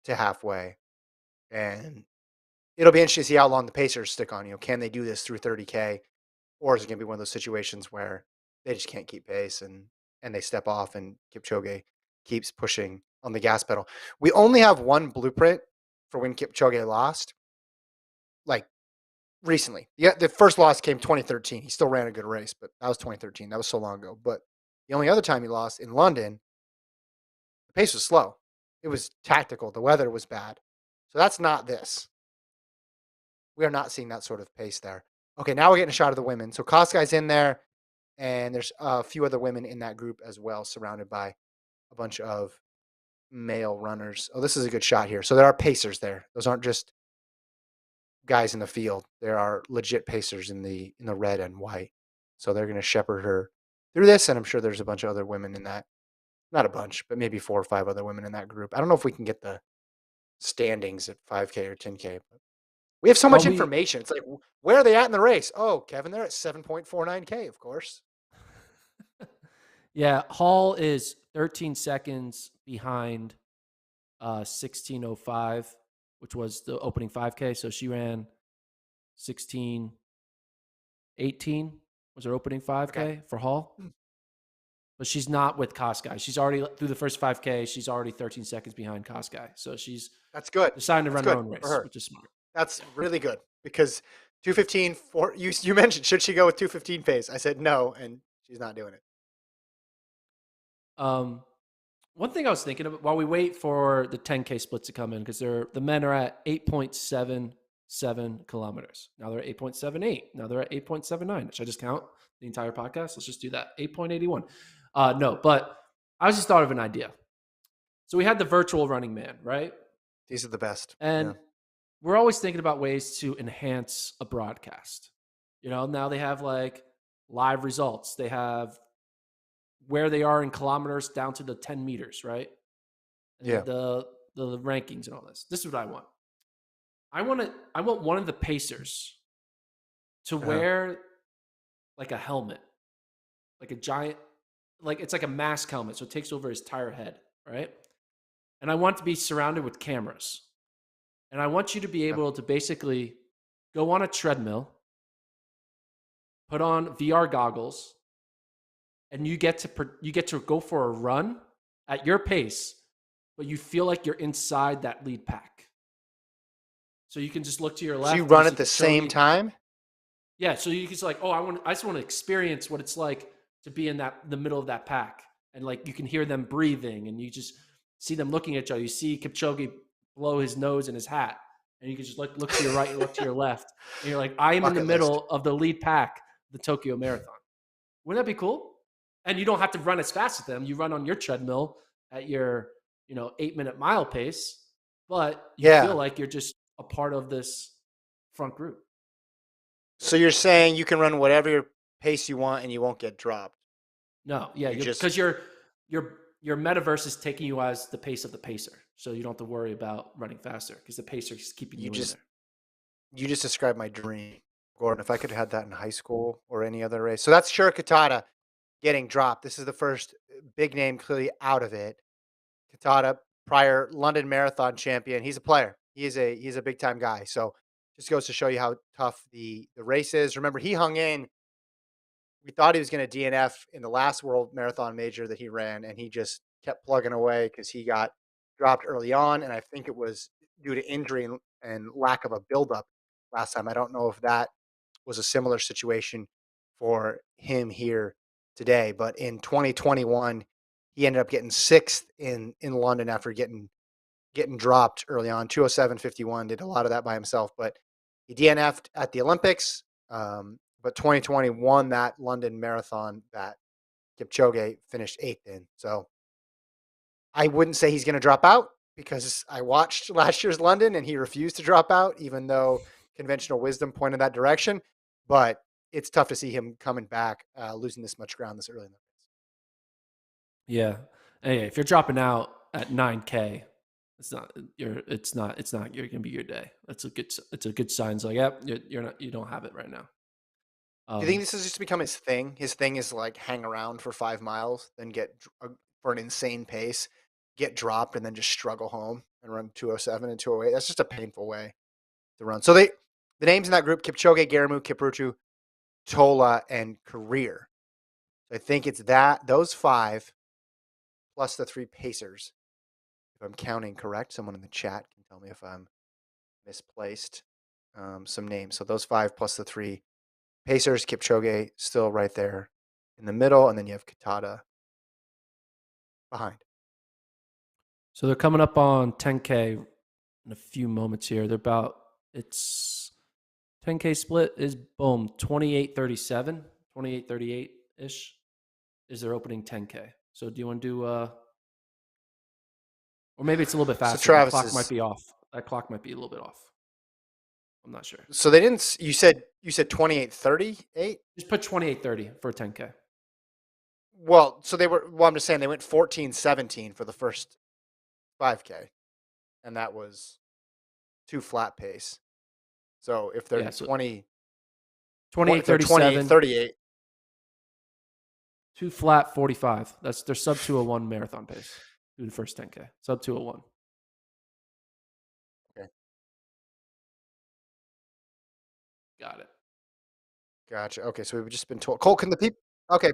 halfway, and it'll be interesting to see how long the Pacers stick on. Can they do this through 30K, or is it gonna be one of those situations where they just can't keep pace and they step off and Kipchoge keeps pushing on the gas pedal? We only have one blueprint for when Kipchoge lost, like recently. Yeah, the first loss came 2013. He still ran a good race, but that was 2013. That was so long ago. But the only other time he lost in London, the pace was slow. It was tactical. The weather was bad. So that's not this. We are not seeing that sort of pace there. Okay, now we're getting a shot of the women. So Koskai's in there, and there's a few other women in that group as well, surrounded by a bunch of male runners. Oh, this is a good shot here. So there are pacers there. Those aren't just guys in the field. There are legit pacers in the red and white. So they're going to shepherd her through this, and I'm sure there's a bunch of other women in that. Not a bunch, but maybe 4 or 5 other women in that group. I don't know if we can get the standings at 5K or 10K. But we have so While much we, information. It's like, where are they at in the race? Oh, Kevin, they're at 7.49K, of course. yeah, Hall is 13 seconds behind 16:05, which was the opening 5K. So she ran 16:18 was her opening Okay. 5K for Hall. But she's not with Koskai. She's already through the first 5K. She's already 13 seconds behind Koskai. So she's That's good. deciding to That's run her good own for race, her. which is smart. That's Yeah. really good because 215 for you mentioned should she go with 215 pace? I said no, and she's not doing it. Um, one thing I was thinking of while we wait for the 10K splits to come in, because the men are at 8.77 kilometers. Now they're at 8.78. Now they're at 8.79. Should I just count the entire podcast? Let's just do that. 8.81. No, but I just thought of an idea. So we had the virtual running man, right? These are the best. And Yeah. we're always thinking about ways to enhance a broadcast. Now they have like live results. They have where they are in kilometers down to the 10 meters, right? And Yeah. the rankings and all this. This is what I want. I want one of the pacers to Uh-huh. wear like a helmet, like a giant, like it's like a mask helmet, so it takes over his entire head, right? And I want to be surrounded with cameras. And I want you to be Okay. able to basically go on a treadmill, put on VR goggles, and you get to go for a run at your pace, but you feel like you're inside that lead pack. So you can just look to your So you left and you run see at the same Kipchoge. time? Yeah, so you can just like, oh, I just want to experience what it's like to be in the middle of that pack, and like you can hear them breathing, and you just see them looking at each other. You see Kipchoge blow his nose in his hat, and you can just look to your right and look to your left, and you're like, I am in the Bucket list. middle of the lead pack, the Tokyo Marathon. Wouldn't that be cool? And you don't have to run as fast as them. You run on your treadmill at your 8-minute mile pace, but you feel Yeah. like you're just a part of this front group. So you're saying you can run whatever pace you want and you won't get dropped. No, yeah, You just because your metaverse is taking you as the pace of the pacer, so you don't have to worry about running faster because the pacer is keeping you you in just there. you just described my dream, Gordon. If I could have had that in high school or any other race. So that's Shura Katada getting dropped. This is the first big name clearly out of it. Katada, prior London Marathon champion. He's a player. He's a big time guy. So just goes to show you how tough the race is. Remember, he hung in. We thought he was going to DNF in the last World Marathon major that he ran, and he just kept plugging away because he got dropped early on, and I think it was due to injury and lack of a buildup last time. I don't know if that was a similar situation for him here today, but in 2021, he ended up getting sixth in London after getting dropped early on. 207.51 did a lot of that by himself, but he DNF'd at the Olympics. But 2020 won that London marathon that Kipchoge finished eighth in. So I wouldn't say he's going to drop out because I watched last year's London and he refused to drop out, even though conventional wisdom pointed that direction. But it's tough to see him coming back, losing this much ground this early in the race. Yeah, and yeah, if you're dropping out at 9K, it's not you're gonna be your day. It's a good sign. So like, yep, you're not you don't have it right now. Do you think Um, this has just become his thing? His thing is like hang around for 5 miles, then for an insane pace, get dropped, and then just struggle home and run 207 and 208. That's just a painful way to run. So the names in that group: Kipchoge, Garamu, Kipruchu, Tola, and Career. So I think it's those five plus the three pacers. If I'm counting correct, someone in the chat can tell me if I'm misplaced some names. So those five plus the three pacers, Kipchoge still right there in the middle, and then you have Katada behind. so they're coming up on 10K in a few moments here. It's 10K split is boom 28:37, 28:38 ish is their opening 10K. So do you want to do or maybe it's a little bit So faster. That Travis clock might is be off. That clock might be a little bit off. I'm not sure. so they didn't. You said 28:38. Just put 28:30 for a 10K. Well, so they were. Well, I'm just saying they went 14:17 for the first 5K, and that was two flat pace. So if they're Yeah, so 20 if they're 28:37, 28:38, two flat 45. That's their sub 201 marathon pace. Do the first 10K. Sub 201. okay, Got it. gotcha. Okay, so we've just been told. Colt, can the people? Okay,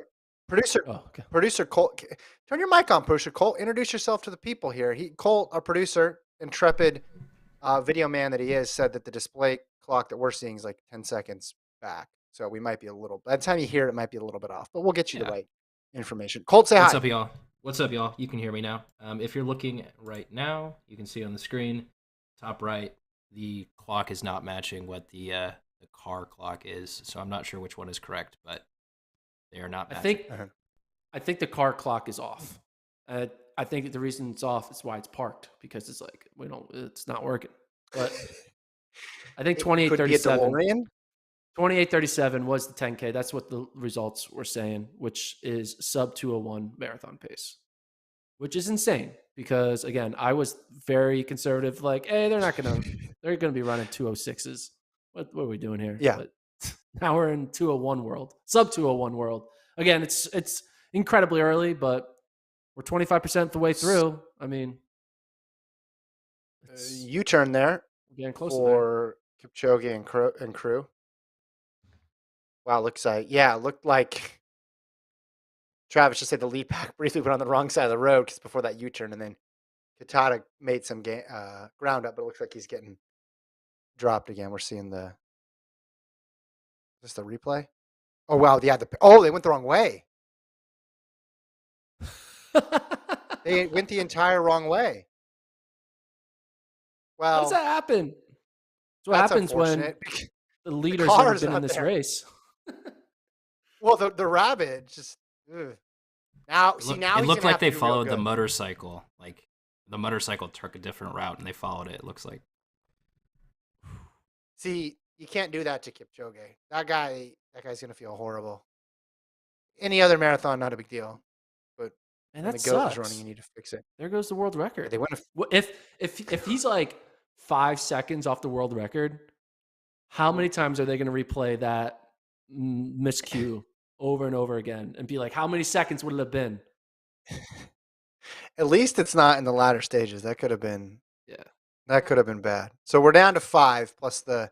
producer, Oh, okay. producer Colt, turn your mic on, producer Colt. Introduce yourself to the people here. Colt, our producer, intrepid video man that he is, said that the display clock that we're seeing is like 10 seconds back. So we might be a little. By the time you hear it, it might be a little bit off, but we'll get you the Yeah. right information. Colt, say What's hi. up, y'all? What's up, y'all? You can hear me now. If you're looking right now, you can see on the screen, top right, the clock is not matching what the car clock is. So I'm not sure which one is correct, but they are not I matching. think Uh-huh. I think the car clock is off. I think the reason it's off is why it's parked because it's like it's not working. But I think It could be a 28:37 DeLorean. 28:37 was the 10K. That's what the results were saying, which is sub 201 marathon pace, which is insane because again, I was very conservative. Like, hey, they're gonna be running 206s. What are we doing here? Yeah. But now we're in 201 world, sub 201 world. Again, it's incredibly early, but we're 25% the way through. I mean, it's U-turn there getting close to there. for Kipchoge and crew. Wow, looks like it looked like Travis just said the lead pack briefly went on the wrong side of the road because before that U-turn, and then Katada made some ground up, but it looks like he's getting dropped again. We're seeing is this the replay? Oh wow, yeah. They went the wrong way. They went the entire wrong way. How does Well, that happen? That's what that's happens when unfortunate. the The leader's never car's been in not this there. race. Well, the rabbit just ugh. Now It see looked now it he's looked gonna like have to they do real followed the good. motorcycle. Like the motorcycle took a different route and they followed it. It looks like See, you can't do that to Kipchoge. That guy's gonna feel horrible. Any other marathon, not a big deal. But And when the that goat is running, you sucks. need to fix it. There goes the world Yeah, record. they wouldn't have. If he's like 5 seconds off the world record, how many times are they going to replay that miscue over and over again and be like, how many seconds would it have been? At least it's not in the latter stages. That could have been. Yeah. That could have been bad. So we're down to 5 plus the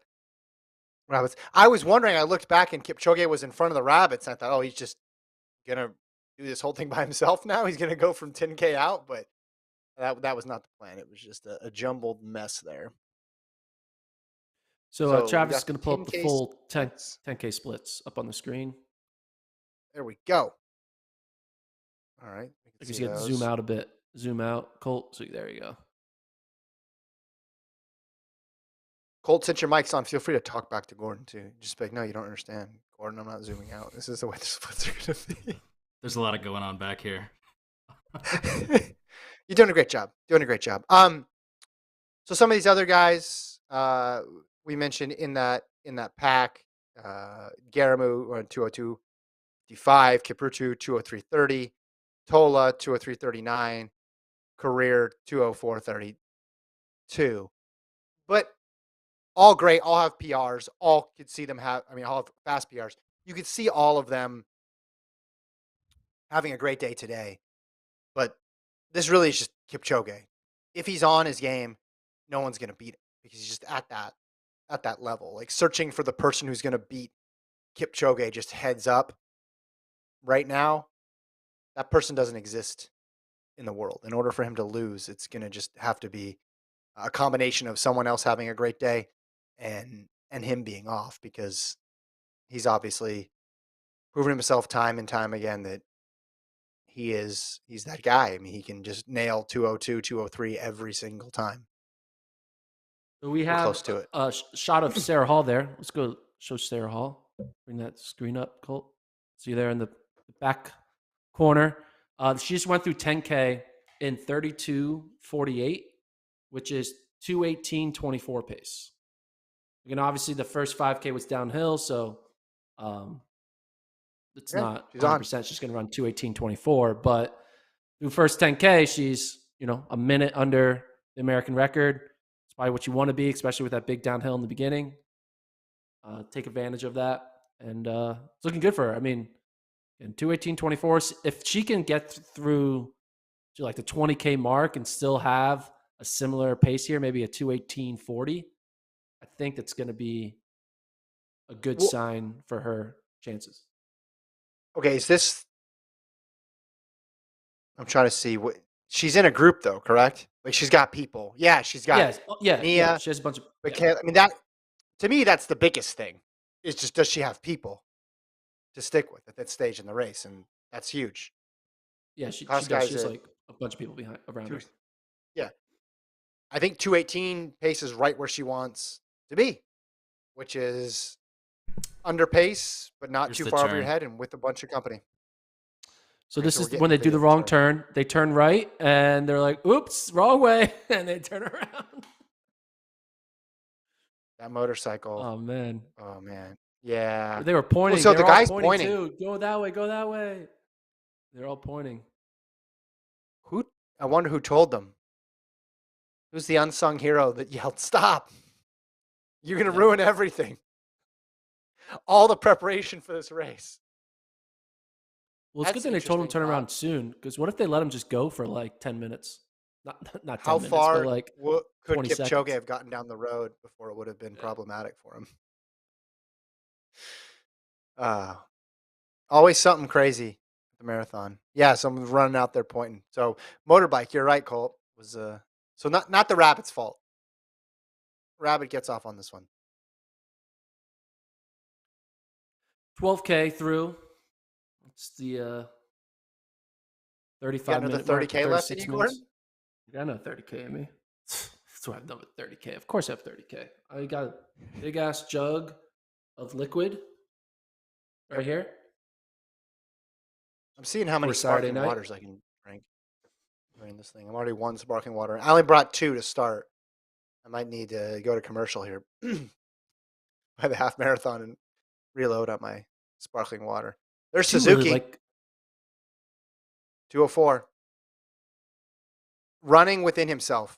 rabbits. I was wondering. I looked back and Kipchoge was in front of the rabbits. And I thought, oh, he's just gonna do this whole thing by himself now. He's gonna go from 10K out, but that was not the plan. It was just a jumbled mess there. So So we Travis is got the going to pull up the 10K full splits. 10K splits up on the screen. There we go. All right, we can I guess see you got to zoom those. out a bit. Zoom out, Colt. So there you go. Colt, since your mic's on, feel free to talk back to Gordon too. Just be like, no, you don't understand, Gordon. I'm not zooming out. This is the way the splits are gonna there's a lot of going on back here. be. You're doing a great job. Doing a great job. So some of these other guys we mentioned in that pack, Garamu on 202.55, Kiprutu 203.30, Tola 203.39, Career 204.32. But all great, all have PRs, all could see them have. I mean, all have fast PRs. You could see all of them having a great day today. But this really is just Kipchoge. If he's on his game, no one's gonna beat him because he's just at that level. Like searching for the person who's gonna beat Kipchoge just heads up right now, that person doesn't exist in the world. In order for him to lose, it's gonna just have to be a combination of someone else having a great day and him being off because he's obviously proven himself time and time again that he's that guy. I mean, he can just nail 202, 203 every single time So we or have close to it. a shot of Sarah Hall there. Let's go show Sarah Hall. Bring that screen up, Colt. See you there in the back corner. She just went through 10K in 32:48, which is 2:18:24 pace. Again, obviously the first 5K was downhill, so um, it's Yeah, not she's on. 100%. She's going to run 2:18:24, but through first 10K, she's a minute under the American record. It's probably what you want to be, especially with that big downhill in the beginning. Take advantage of that, and it's looking good for her. I mean, in 2:18:24, if she can get through to like the 20K mark and still have a similar pace here, maybe a 2:18:40, I think that's going to be a good Well, sign for her chances. okay, is this I'm trying to see what she's in a group though, correct? Like she's got people. Yeah, she's got Yes, yeah. Nia, She has a bunch of yeah. I mean that to me that's the biggest thing. Is just does she have people to stick with at that stage in the race and that's huge. Yeah, she Cost does. She guys has at like a bunch of people behind around two. her. Yeah, I think 218 pace is right where she wants to be, which is under pace, but not Here's too the far over your turn. head and with a bunch of company. So Okay, this so we're is getting when the they do video the of the wrong turn. turn. They turn right and they're like, "Oops, wrong way," and they turn around. That motorcycle. Oh man, Oh man. Yeah. they were Well, pointing. so They the were all guy's pointing pointing. too. Go that way. Go that way. They're all pointing. Who? I wonder who told them. Who's the unsung hero that yelled, "Stop! You're gonna Yep. ruin everything." All the preparation for this race. Well, it's good That's thing they told him to interesting. turn around soon. Because what if they let him just go for like 10 minutes? Not How 10 minutes, but far like could 20 Kipchoge seconds. have gotten down the road before it would have been Yeah. problematic for him? Uh, Always something crazy at the marathon. Yeah, someone's running out there pointing. So motorbike, you're right, Colt. Was so not the rabbit's fault. Rabbit gets off on this one. 12K through. It's the You got 35 another minute mark or 30K left in 36 you, minutes. Gordon? I got another 30K in me. That's what I've done with 30K. Of course, I have 30K. I got a big ass jug of liquid right Yep. here I'm seeing how many for Saturday sparkling night. waters I can drink during this thing. I'm already one sparkling water. I only brought two to start. I might need to go to commercial here by the half marathon and reload on my sparkling water. I There's do really Suzuki, like. 204, running within himself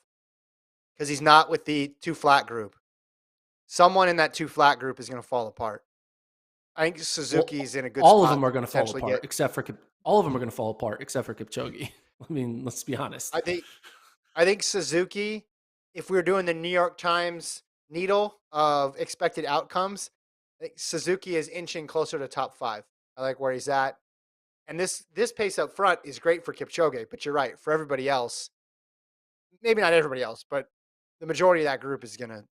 because he's not with the two flat group. Someone in that two flat group is going to fall apart. I think Well, Suzuki's in a good all of spot them are to going to fall potentially apart get. except for all of them are going to fall apart except for Kipchoge. I mean, let's be honest. I think I think Suzuki, if we were doing the New York Times needle of expected outcomes, I think Suzuki is inching closer to top five. I like where he's at. And this pace up front is great for Kipchoge, but you're right. For everybody else, maybe not everybody else, but the majority of that group is going to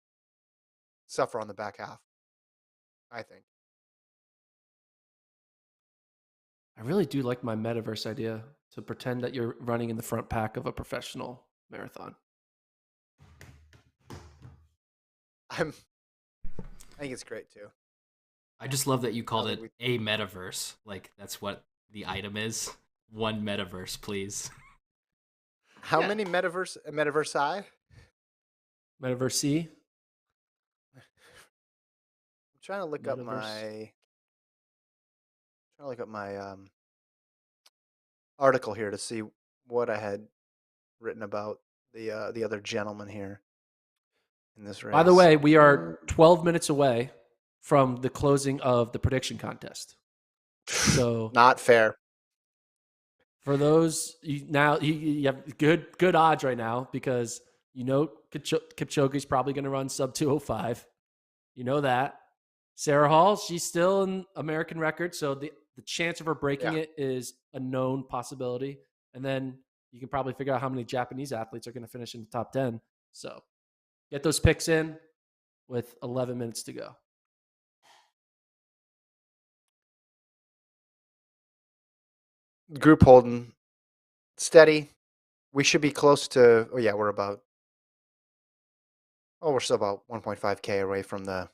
suffer on the back half, I think. I really do like my metaverse idea to pretend that you're running in the front pack of a professional marathon. I'm I think it's great too. I just love that you Now called that it we a metaverse. Like that's what the item is. One metaverse, please. How Yeah. many metaverse I? Metaverse C, I'm trying to look up metaverse. my article here to see what I had written about the other gentleman here in this By the race. way, we are 12 minutes away from the closing of the prediction contest. So Not fair. for those you have good odds right now because Kipchoge is probably going to run sub 205. You know that. Sarah Hall, she's still in American record, so the chance of her breaking Yeah. it is a known possibility. And then you can probably figure out how many Japanese athletes are going to finish in the top 10. So get those picks in with 11 minutes to go. Group holding steady. We should be close to. Oh yeah, we're still about 1.5K away from the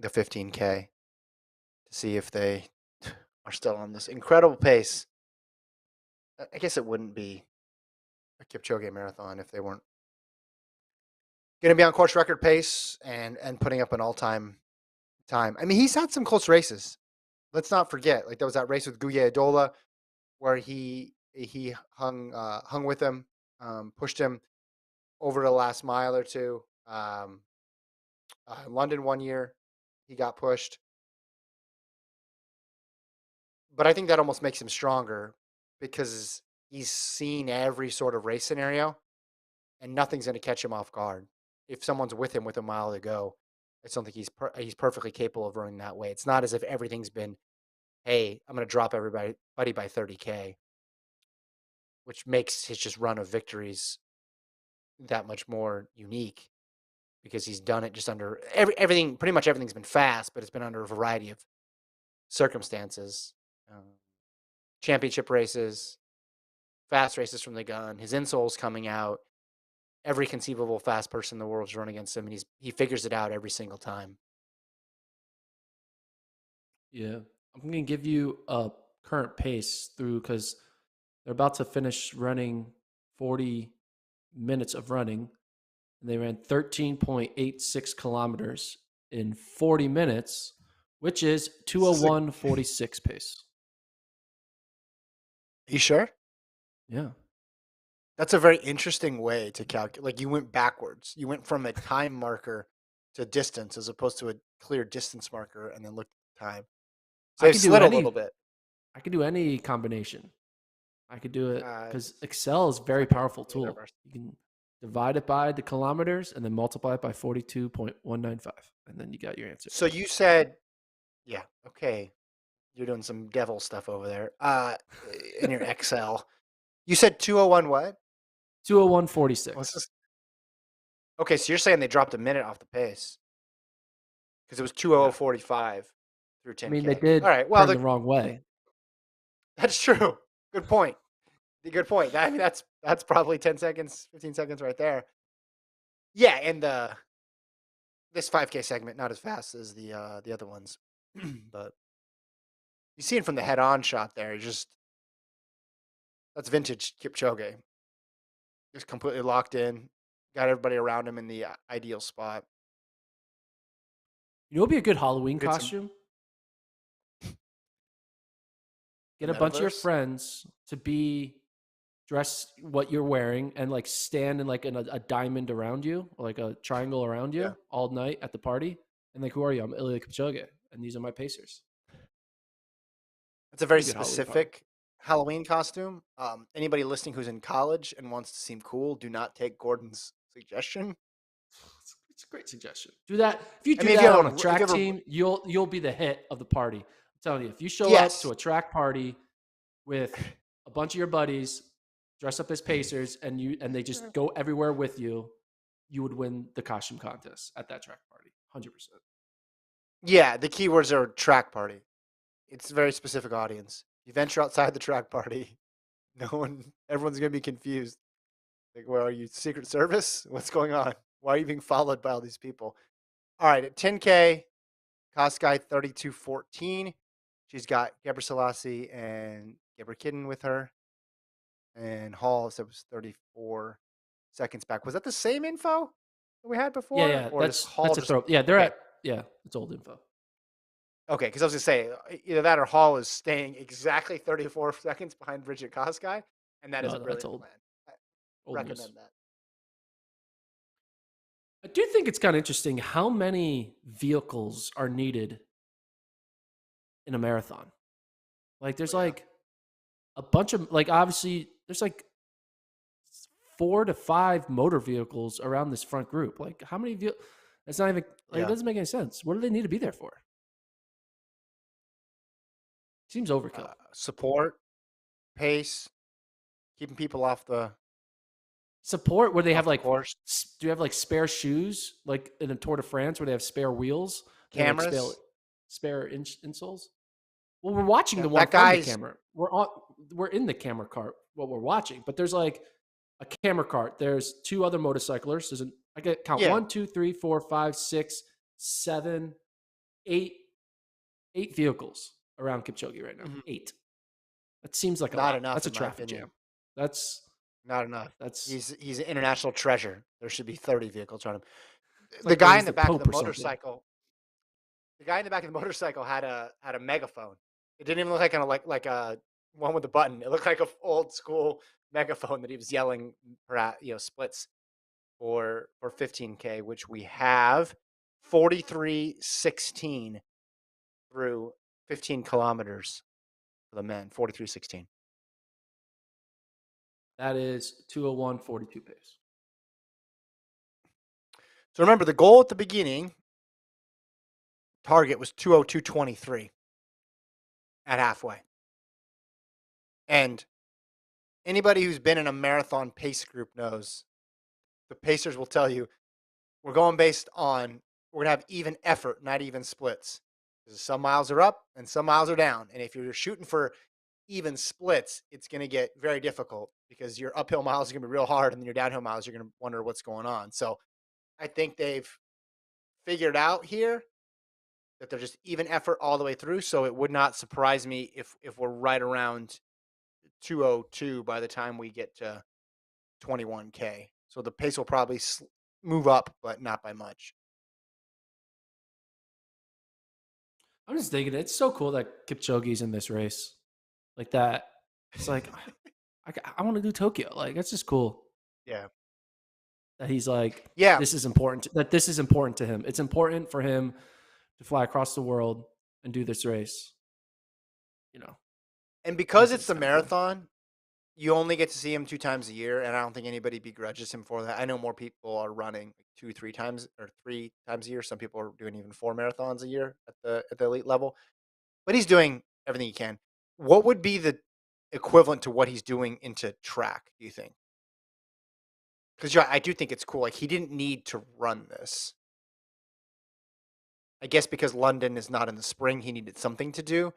15K to see if they are still on this incredible pace. I guess it wouldn't be a Kipchoge marathon if they weren't going to be on course record pace and putting up an all time. I mean, he's had some close races. Let's not forget, like there was that race with Guye Adola where he hung with him, pushed him over the last mile or two. London one year, he got pushed, but I think that almost makes him stronger because he's seen every sort of race scenario, and nothing's going to catch him off guard. If someone's with him with a mile to go, I still think he's perfectly capable of running that way. It's not as if everything's been, hey, I'm going to drop everybody by 30K, which makes his just run of victories that much more unique because he's done it just under everything. Pretty much everything's been fast, but it's been under a variety of circumstances. Championship races, fast races from the gun. His insole's coming out. Every conceivable fast person in the world is running against him, and he figures it out every single time. Yeah. I'm going to give you a current pace through because they're about to finish running 40 minutes of running. And they ran 13.86 kilometers in 40 minutes, which is This is a. 201.46 pace. You sure? Yeah. That's a very interesting way to calculate. Like you went backwards. You went from a time marker to distance as opposed to a clear distance marker, and then looked at the time. So I they've could do slid a little any bit. I could do any combination. I could do it because It's Excel is a very like a powerful tool. universe. You can divide it by the kilometers and then multiply it by 42.195. And then you got your answer. So you said, yeah, okay. You're doing some devil stuff over there. In your Excel. You said 201 what? 201.46. What's this? Okay, so you're saying they dropped a minute off the pace because it was Yeah. 200.45 through I mean, they 10K. All did right, well, turn the wrong way. that's true. Good point. Good point. I mean, that's probably 10 seconds, 15 seconds right there. Yeah, and this 5K segment not as fast as the other ones, but you see it from the head-on shot there. That's vintage Kipchoge. Just completely locked in, got everybody around him in the ideal spot. You know what would be a good Halloween We did some costume? the Get a bunch of your metaverse. friends to be dress what you're wearing and like stand in like a diamond around you or like a triangle around Yeah, you all night at the party. And like, who are you? I'm Ilya Kipchoge, and these are my pacers. it's a very Be a good Halloween party. specific Halloween costume. Anybody listening who's in college and wants to seem cool, do not take Gordon's suggestion. It's a great suggestion. Do that. If you I do mean, that on a if you track ever, team, you'll be the hit of the party. I'm telling you, if you show up to yes, a track party with a bunch of your buddies, dress up as pacers, and they just go everywhere with you, you would win the costume contest at that track party. 100%. yeah, the keywords are track party. It's a very specific audience. You venture outside the track party, everyone's gonna be confused. Like, well, are you Secret Service? What's going on? Why are you being followed by all these people? All right, at 10K, Koskai 32:14. She's got Gebre Selassie and Gebre Kidden with her. And Hall said was 34 seconds back. Was that the same info that we had Yeah, before? yeah. Or does Hall That's a just throw. Yeah, they're okay. at yeah, it's old info. Okay, because I was gonna say either that or Hall is staying exactly 34 seconds behind Bridget Koskai, and that is a No, that's brilliant old. plan. I Old news. recommend that. I do think it's kind of interesting how many vehicles are needed in a marathon. Like Oh there's yeah. like a bunch of like obviously there's like 4 to 5 motor vehicles around this front group. Like how many vehicles? It's not even like it Yeah. doesn't make any sense. What do they need to be there for? Seems overkill. Support, pace, keeping people Support where they have off the like course. do you have like spare shoes like in a Tour de France where they have spare wheels? They have like Cameras. spare insoles. Well, we're watching Yeah, the one that from the guy's camera. We're in the camera cart. What we're watching, but there's like a camera cart. There's 2 other motorcyclists. I get count yeah. 1, 2, 3, 4, 5, 6, 7, 8 vehicles around Kipchoge right now. Mhm. 8. That seems like a Not lot. enough That's a in my traffic opinion. jam. That's Not enough. that's He's an international treasure. There should be 30 vehicles around him. it's The like guy he's in the the back of the Pope or something. motorcycle. The guy in the back of the motorcycle had a megaphone. It didn't even look like like a one with a button. It looked like a old school megaphone that he was yelling splits for 15K, which we have 43:16 through 15 kilometers for the men. 43:16. That is 201.42 pace. So remember the goal at the beginning target was 202:23 at halfway. And anybody who's been in a marathon pace group knows the pacers will tell you we're going based on we're gonna have even effort, not even splits. Because some miles are up and some miles are down. And if you're shooting for even splits, it's going to get very difficult because your uphill miles are going to be real hard, and then your downhill miles, you're going to wonder what's going on. So I think they've figured out here that they're just even effort all the way through. So it would not surprise me if we're right around 202 by the time we get to 21K. So the pace will probably move up, but not by much. I'm just thinking it's so cool that Kipchoge's in this race like that. It's like I want to do Tokyo. Like that's just cool Yeah. that he's like Yeah. this is important. That this is important to him. It's important for him to fly across the world and do this race. You know, And I because just think it's it's the kind of cool. marathon, you only get to see him 2 times a year, and I don't think anybody begrudges him for that. I know more people are running like 2, 3 times or 3 times a year. Some people are doing even 4 marathons a year at the elite level. But he's doing everything he can. What would be the equivalent to what he's doing into track? Do you think? Because I do think it's cool. Like he didn't need to run this. I guess because London is not in the spring, he needed something to do.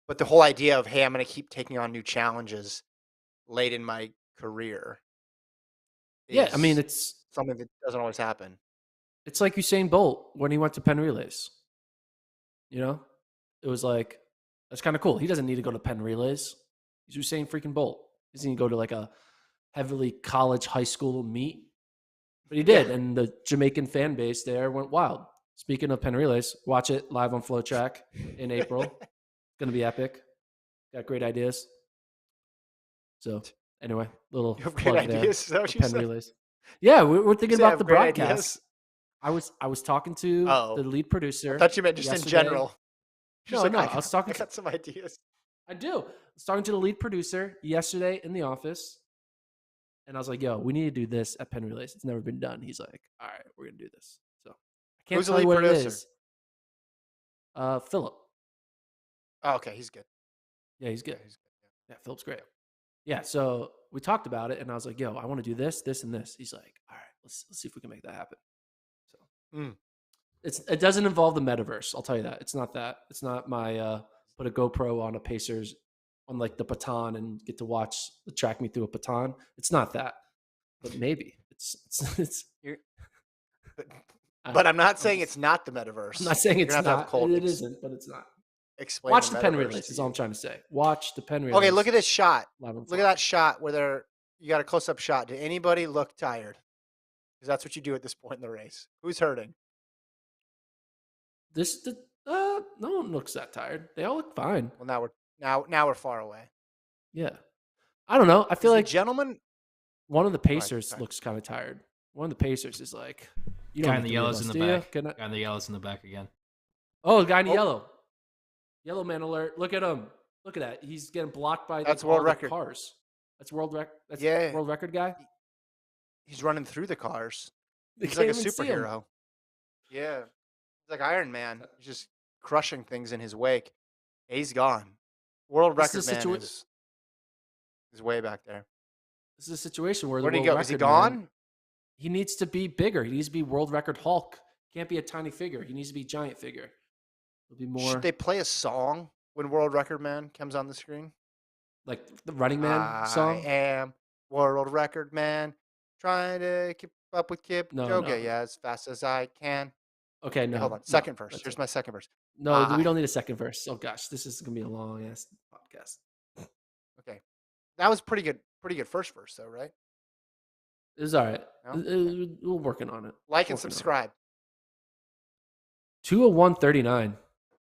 But the whole idea of hey, I'm going to keep taking on new challenges late in my career Yeah, I mean is it's something that doesn't always happen. it's like Usain Bolt when he went to Penn Relays. You know, it was like that's kind of cool. He doesn't need to go to Penn Relays. He's Usain freaking Bolt. He doesn't need to go to like a heavily college, high school meet, but he Yeah. did, and the Jamaican fan base there went wild. Speaking of Penn Relays, watch it live on FloTrack in April. It's gonna be epic. Got great ideas. So anyway, little You have great plug there ideas. Is that for what you Penn said? Relays. Yeah, we're You thinking say I about have the great broadcast. ideas? I was talking to the Oh, lead I producer thought you meant just in yesterday. general. She's No, like, no, I was I talking to got some ideas. I do. I was talking to the lead producer yesterday in the office, and I was like, "Yo, we need to do this at Penn Relays. It's never been done." He's like, "All right, we're gonna do this." So I can't Who's the tell you lead what it producer? is. Philip. Oh, okay, he's good. Yeah, he's Yeah, good. he's good. Yeah, Philip's great. Yeah. Yeah, so we talked about it, and I was like, "Yo, I want to do this, this, and this." He's like, "All right, let's see if we can make that happen." So Mm. it doesn't involve the metaverse. I'll tell you that. It's not that. It's not my put a GoPro on a Pacers on like the baton and get to watch the track me through a baton. It's not that, but maybe it's You're, but, I don't but know. I'm not I'm saying just it's not the I'm metaverse. not saying You're it's gonna have not. Colt It isn't, but it's not. explain the Watch the Penn metaverse relays. to Is all I'm you. trying to say. Watch the Penn Okay, look relays at this shot. live on Look at Flow. that shot where you got a close up shot. Did anybody look tired? Because that's what you do at this point in the race. Who's hurting? No one looks that tired. They all look fine. Well, now we're far away. Yeah. I don't know. I feel Is the like gentleman? one of the Go ahead. Pacers Go ahead. looks kind of tired. One of the Pacers is like, you don't Guy in need the three of yellows us, in the do you? back. Guy in the yellows in the back again. Oh, the guy in the Oh, yellow. Yellow man alert. Look at him. Look at that. He's getting blocked by that's like world all the record. cars. That's That's Yeah, world record guy. he's running through the cars. They He's like can't a even see him. superhero. Yeah, he's like Iron Man. He's just crushing things in his wake. He's gone. World This is record a man situation. is way back there. This is a situation where the Where'd he world go? Is he record man, gone? he needs to be bigger. He needs to be world record Hulk. Can't be a tiny figure. He needs to be giant figure. It'll be Should more they play a song when World Record Man comes on the screen? like the Running Man I song. am World Record Man, trying to keep up with No, Kipchoge, no. yeah, as fast as I can. Okay, Okay, hold no, on. no. Second verse. That's Here's it. my second verse. No, we don't need a second verse. Oh gosh, this is gonna be a long ass podcast. Okay, that was pretty good. Pretty good first verse, though, right? It's all right. No. Okay. We're working on it. Like and Working on it. subscribe. 201.39.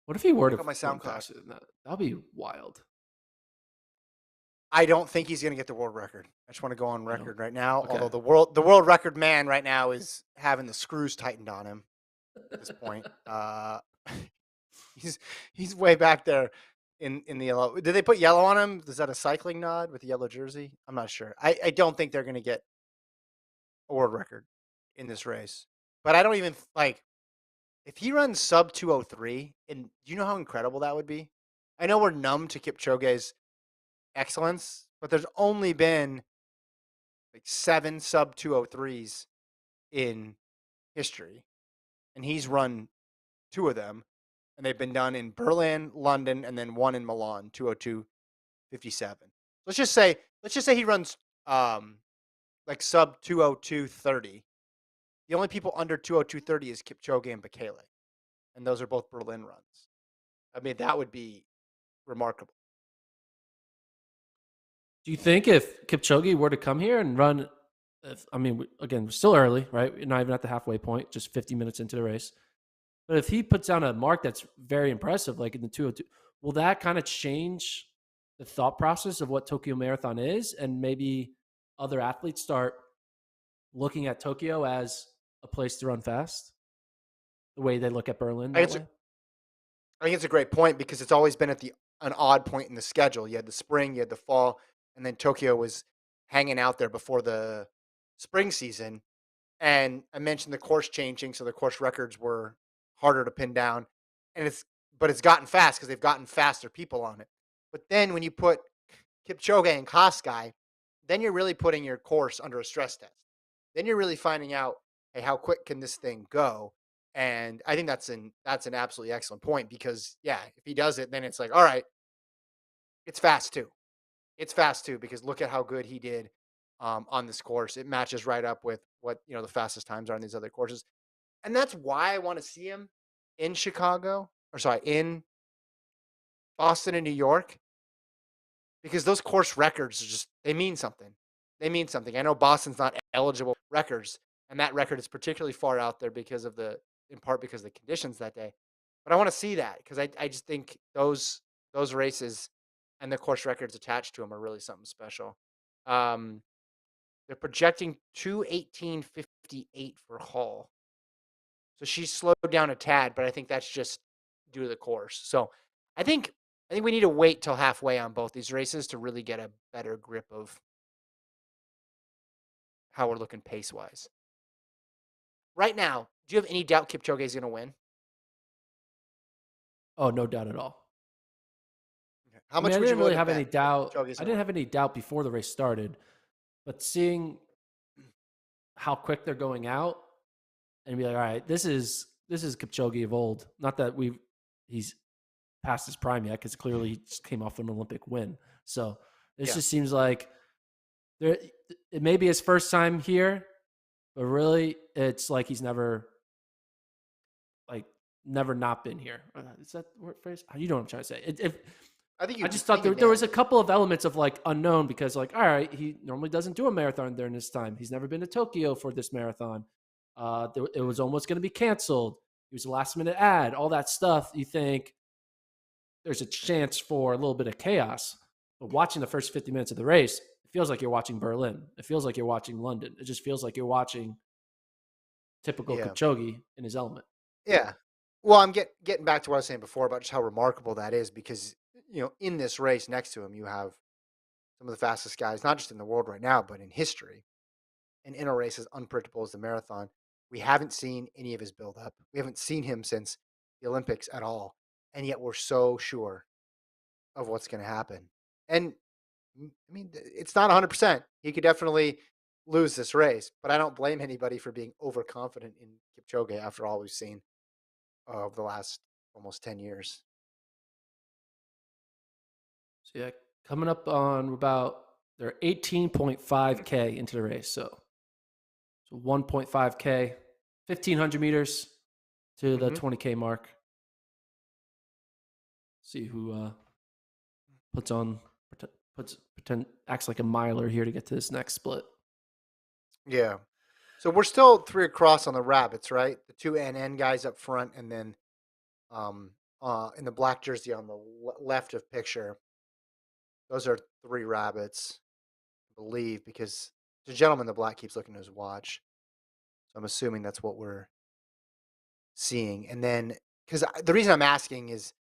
What if he were Check to out my run SoundCloud. faster than that? That'd be wild. I don't think he's going to get the world record. I just want to go on You know? record right now. Okay. Although the world record man right now is having the screws tightened on him at this point. He's way back there in the yellow. Did they put yellow on him? Is that a cycling nod with the yellow jersey? I'm not sure. I don't think they're going to get a world record in this race. But I don't even like if he runs sub 203. And do you know how incredible that would be? I know we're numb to Kipchoge's excellence, but there's only been like 7 sub 203s in history, and he's run 2 of them, and they've been done in Berlin, London, and then one in Milan, 202.59. 57. Let's just say he runs like sub 202.30. The only people under 202.30 is Kipchoge and Bekele, and those are both Berlin runs. I mean, that would be remarkable. Do you think if Kipchoge were to come here and run, I mean, again, we're still early, right? We're not even at the halfway point, just 50 minutes into the race. But if he puts down a mark that's very impressive, like in the 202, will that kind of change the thought process of what Tokyo Marathon is? And maybe other athletes start looking at Tokyo as a place to run fast, the way they look at Berlin I that think it's way? I think it's a great point because it's always been at the an odd point in the schedule. You had the spring, you had the fall, and then Tokyo was hanging out there before the spring season. And I mentioned the course changing, so the course records were harder to pin down. And it's gotten fast because they've gotten faster people on it. But then when you put Kipchoge and Koskai, then you're really putting your course under a stress test. Then you're really finding out, hey, how quick can this thing go? And I think that's an absolutely excellent point because yeah, if he does it, then it's like, all right, it's fast too. It's fast too because look at how good he did on this course. It matches right up with what the fastest times are on these other courses, and that's why I want to see him in Chicago or sorry in Boston and New York because those course records are just they mean something. They mean something. I know Boston's not eligible for records, and that record is particularly far out there because of the in part because of the conditions that day. But I want to see that because I just think those races and the course records attached to them are really something special. Um, they're projecting 2:18:58 for Hall, so she's slowed down a tad, but I think that's just due to the course. So I think I think we need to wait till halfway on both these races to really get a better grip of how we're looking pace wise. Right now, do you have any doubt Kipchoge is going to win? Oh, no doubt at all. Okay. How I mean, much I would you didn't really willing to have bet any that doubt. Kipchoge is I going to didn't win? have any doubt before the race started, but seeing how quick they're going out and be like, all right, this is Kipchoge of old. Not that he's past his prime yet, because clearly he just came off an Olympic win. So this Yeah, just seems like there. It may be his first time here, but really, it's like he's like never not been here. Is that the word phrase? You know what I'm trying to say? I just I thought think you there was nailed a it. couple of elements of like unknown because like, all right, he normally doesn't do a marathon during this time. He's never been to Tokyo for this marathon. It was almost going to be canceled. He was a last minute ad, all that stuff. You think there's a chance for a little bit of chaos. But watching the first 50 minutes of the race, it feels like you're watching Berlin. It feels like you're watching London. It just feels like you're watching typical Yeah, Kipchoge in his element. yeah. Well, I'm getting back to what I was saying before about just how remarkable that is because in this race next to him you have some of the fastest guys, not just in the world right now, but in history. And in a race as unpredictable as the marathon, we haven't seen any of his build up. We haven't seen him since the Olympics at all. And yet we're so sure of what's going to happen. And I mean, it's not 100%. He could definitely lose this race, but I don't blame anybody for being overconfident in Kipchoge after all we've seen of the last almost 10 years. So yeah, coming up on about they're 18.5K into the race. So 1.5K, 1,500 meters to the Hmm. 20K mark. See who puts on pretend acts like a miler here to get to this next split. Yeah. So we're still three across on the rabbits, right? The two NN guys up front, and then um, in the black jersey on the left of picture. Those are three rabbits, I believe, because the gentleman in the black keeps looking at his watch. So I'm assuming that's what we're seeing. And then, because the reason I'm asking is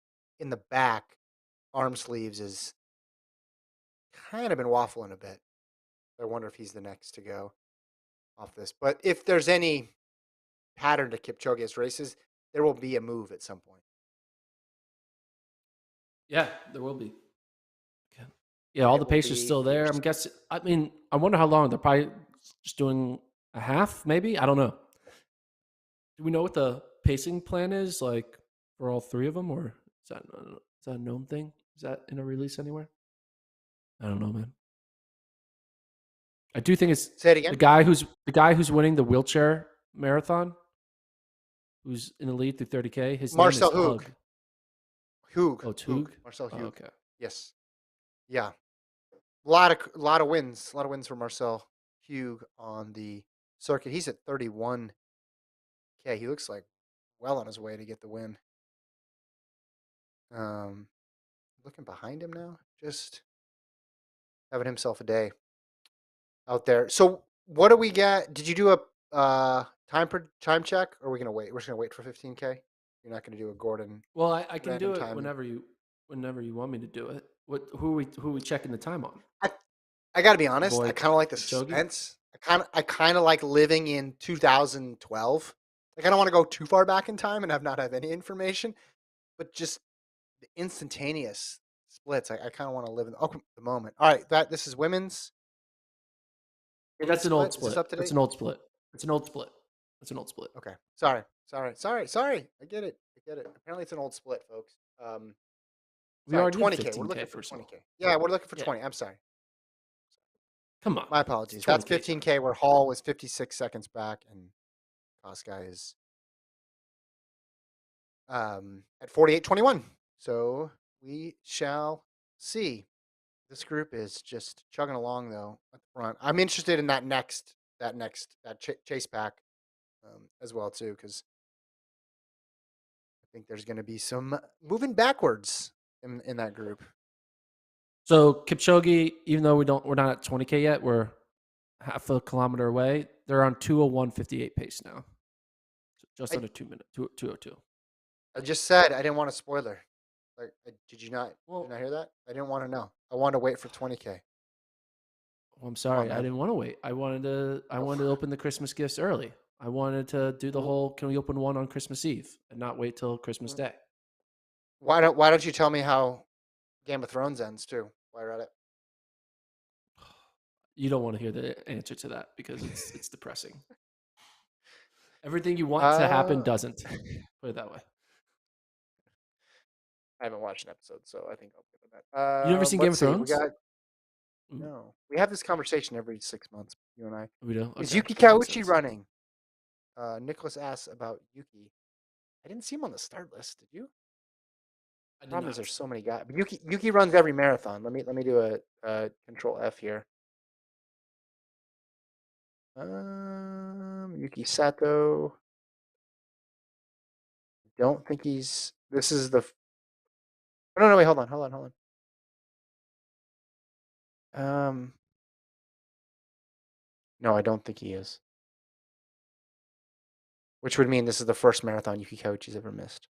in the back, arm sleeves is kind of been waffling a bit. I wonder if he's the next to go off this. But if there's any pattern to Kipchoge's races, there will be a move at some point. Yeah, there will be. Okay. Yeah, all It the will pace is be still there. I'm fierce. guessing. I mean, I wonder how long they're probably just doing a half, maybe. I don't know. Do we know what the pacing plan is like for all three of them, or is that a known thing? Is that in a release anywhere? I don't know, man. I do think it's Say it again. the guy who's winning the wheelchair marathon, who's in the lead through 30K. His name is Marcel Hug. Hug. Hug. Oh, it's Hug. Hug. Marcel Oh, Hug. okay. Yes. Yeah. Lot of wins. A lot of wins for Marcel Hug on the circuit. He's at 31K. He looks like well on his way to get the win. Um, looking behind him now, just having himself a day out there. So what do we get? Did you do a time check, or are we gonna wait? We're just gonna wait for 15K. You're not gonna do a Gordon Well, I can random do it time. whenever you want me to do it. Who are we checking the time on? I, I gotta be Your honest. I boy kind of like the Kipchoge? suspense. I kind of like living in 2012. Like I don't want to go too far back in time and not have any information, but just the instantaneous splits. I kind of want to live in the moment. All right, this is Yeah, women's that's an old split. Is this split. up to That's date? an old split. That's an old split. That's an old split. Okay. Sorry. I get it. Apparently, it's an old split, folks. We Sorry, already did 20K. We're 15K looking for first of all. 20K. Yeah, we're looking for Yeah, 20. I'm sorry. come on. My It's apologies. That's 20K time. 15K where Hall was 56 seconds back and Koska is at 48:21. So we shall see. This group is just chugging along though at the front. I'm interested in that chase pack as well too because I think there's going to be some moving backwards in that group. So Kipchoge, even though we're not at 20K yet, we're half a kilometer away. They're on 2:01:58 pace now. So just I under 2 minutes, 2:02. I just said I didn't want a spoiler. Like, did you not? Did you Well, not hear that? I didn't want to know. I wanted to wait for 20K. I'm Come on, sorry. I man. didn't want to wait. I Oh, wanted to open the Christmas gifts early. I wanted to do the w- whole can we open one on Christmas Eve and not wait till Christmas Day. why don't you tell me how Game of Thrones ends too? Why read it? You don't want to hear the answer to that because it's depressing. Everything you want to happen Uh, doesn't. Put it that way. I haven't watched an episode, so I think I'll give it that. You never seen Game Let's of see. We Thrones? got Mm, no. We have this conversation every 6 months. You and I. we do. Is Okay, Yuki that makes Kauchi sense. running? Nicholas asks about Yuki. I didn't see him on the start list. Did you? I did Problem is, not. there's so many guys. But Yuki runs every marathon. Let me do a control F here. Yuki Sato. Don't think he's. This is the. Oh, no, wait, hold on. No, I don't think he is. Which would mean this is the first marathon Yuki Kauchi's ever missed.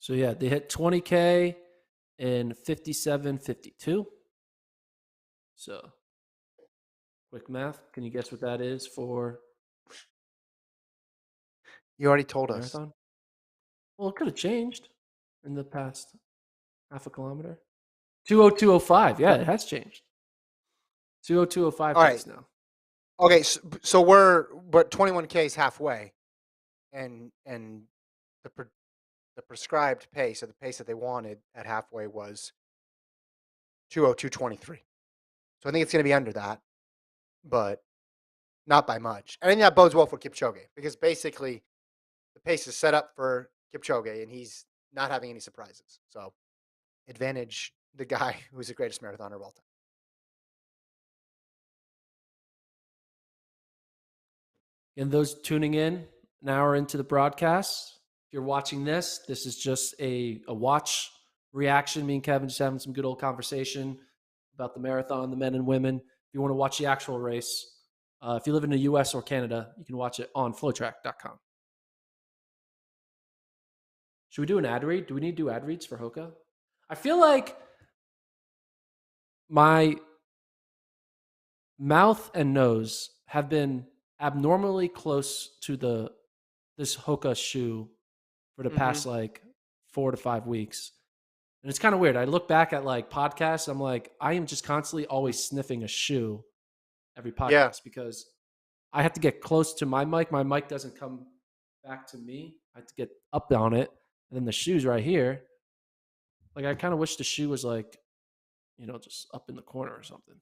So yeah, they hit 20K in 57:52. So quick math. Can you guess what that is for You already told us. marathon? Well, it could have changed in the past half a kilometer. 2:02:05. Yeah, What? it has changed. 2:02:05 All right. pace now. Okay. So but 21K is halfway, and the prescribed pace, or the pace that they wanted at halfway, was 2:02:23. So I think it's going to be under that, but not by much. And I think that bodes well for Kipchoge because basically the pace is set up for Kipchoge, and he's not having any surprises. So advantage the guy who's the greatest marathoner of all time. And those tuning in an hour into the broadcast, if you're watching this is just a watch reaction. Me and Kevin just having some good old conversation about the marathon, the men and women. If you want to watch the actual race, if you live in the US or Canada, you can watch it on FloTrack.com. Should we do an ad read? Do we need to do ad reads for Hoka? I feel like my mouth and nose have been abnormally close to this Hoka shoe for the Mm-hmm. past like 4 to 5 weeks. And it's kind of weird. I look back at like podcasts, I'm like, I am just constantly always sniffing a shoe every Yeah. podcast because I have to get close to my mic. My mic doesn't come back to me. I have to get up on it. And then the shoe's right here. Like I kind of wish the shoe was like just up in the corner or something.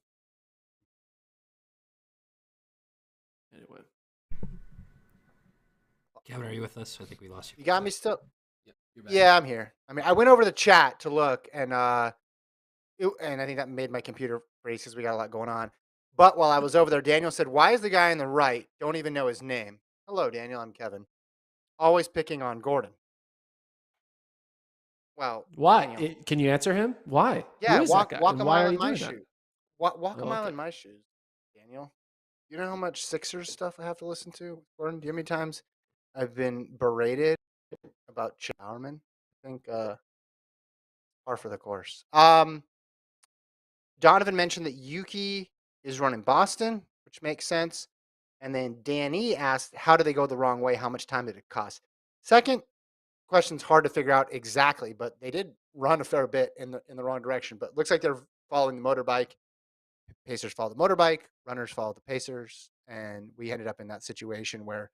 Anyway. Kevin, are you with us? I think we lost you. You got me still? Yep, you're back. Yeah, I'm here. I mean, I went over the chat to look, and and I think that made my computer freeze because we got a lot going on. But while I was over there, Daniel said, "Why is the guy on the right? Don't even know his name." Hello, Daniel. I'm Kevin. Always picking on Gordon. Well, Why? Daniel. Can you answer him? Why? Who Yeah, is that guy? walk And a why mile are in you my doing that? shoes. Walk a Oh, mile okay. in my shoes, Daniel. You know how much Sixers stuff I have to listen to, Gordon? Do you know how many times I've been berated about Bowerman? I think par for the course. Donovan mentioned that Yuki is running Boston, which makes sense. And then Danny asked, how did they go the wrong way? How much time did it cost? Second question's hard to figure out exactly, but they did run a fair bit in the wrong direction. But looks like they're following the motorbike. Pacers follow the motorbike, runners follow the Pacers, and we ended up in that situation where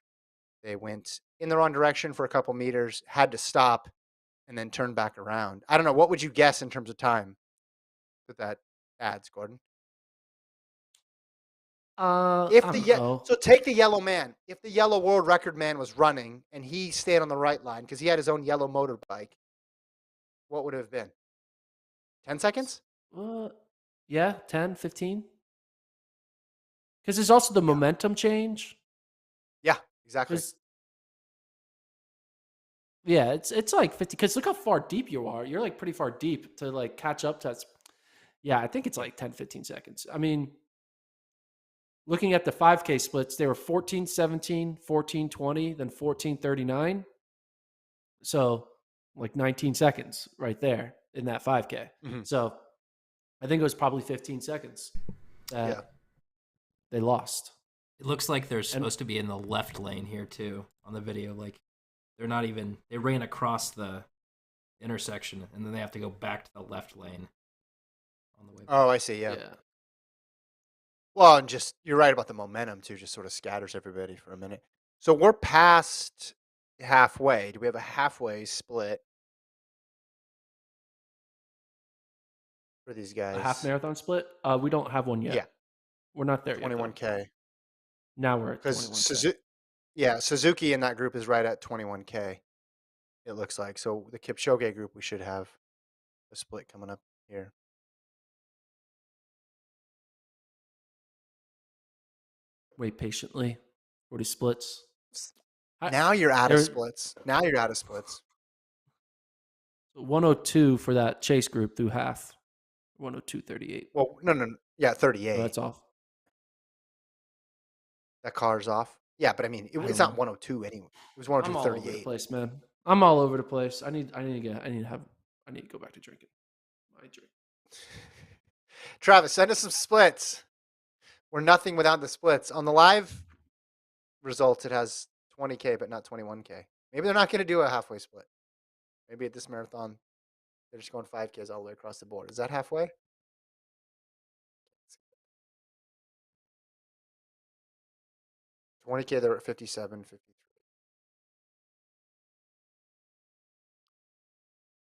they went in the wrong direction for a couple meters, had to stop, and then turn back around. I don't know. What would you guess in terms of time that adds, Gordon? If I the don't know. so take the yellow man. If the yellow world record man was running and he stayed on the right line because he had his own yellow motorbike, what would it have been? 10 seconds? Uh, yeah, 10, 15. Because there's also the Yeah. momentum change. Yeah, exactly. Because yeah, it's like 50. Because look how far deep you are. You're like pretty far deep to like catch up to us. Yeah, I think it's like 10, 15 seconds. I mean, looking at the 5K splits, they were 14, 17, 14, 20, then 14, 39. So like 19 seconds right there in that 5K. Mhm. So I think it was probably 15 seconds that Yeah. they lost. It looks like they're And supposed to be in the left lane here too on the video. Like they're not even. They ran across the intersection and then they have to go back to the left lane on the way back. Oh, I see. Yeah. yeah. Well, and just you're right about the momentum too. Just sort of scatters everybody for a minute. So we're past halfway. Do we have a halfway split for these A half guys? marathon split? We don't have one yet. Yeah, We're not there yet, though. 21K. Now we're at Because 21K. Suzuki in that group is right at 21K. It looks like. So the Kipchoge group, we should have a split coming up here. Wait patiently. 40 splits. Now you're out of There- splits. Now you're out of splits. 102 for that chase group through half. 102.38. Well, no. Yeah, So 38. that's off. That car's off. Yeah, but I mean, I it's don't not know. 102 anyway. It was I'm all over the 102.38. place, man. I'm all over the place. I need to go back to drinking. My drink. Travis, send us some splits. We're nothing without the splits. On the live results, it has 20K, but not 21K. Maybe they're not going to do a halfway split. Maybe at this marathon, they're just going 5Ks all the way across the board. Is that halfway? 20K, they're at 57, 53.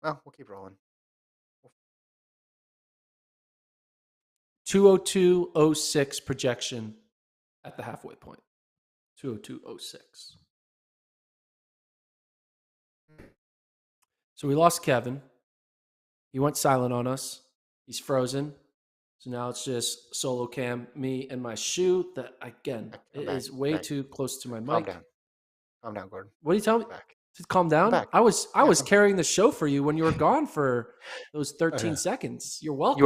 Well, we'll keep rolling. 202.06 projection at the halfway point. 202.06. So we lost Kevin. He went silent on us. He's frozen. So now it's just solo cam, me and my shoe that, again, I'm it back. is way Back. too close to my Calm mic. down. Calm down, Gordon. What are you telling me? Back. To calm down? back. I was Yeah, I'm- carrying the show for you when you were gone for those 13 seconds. You're welcome. You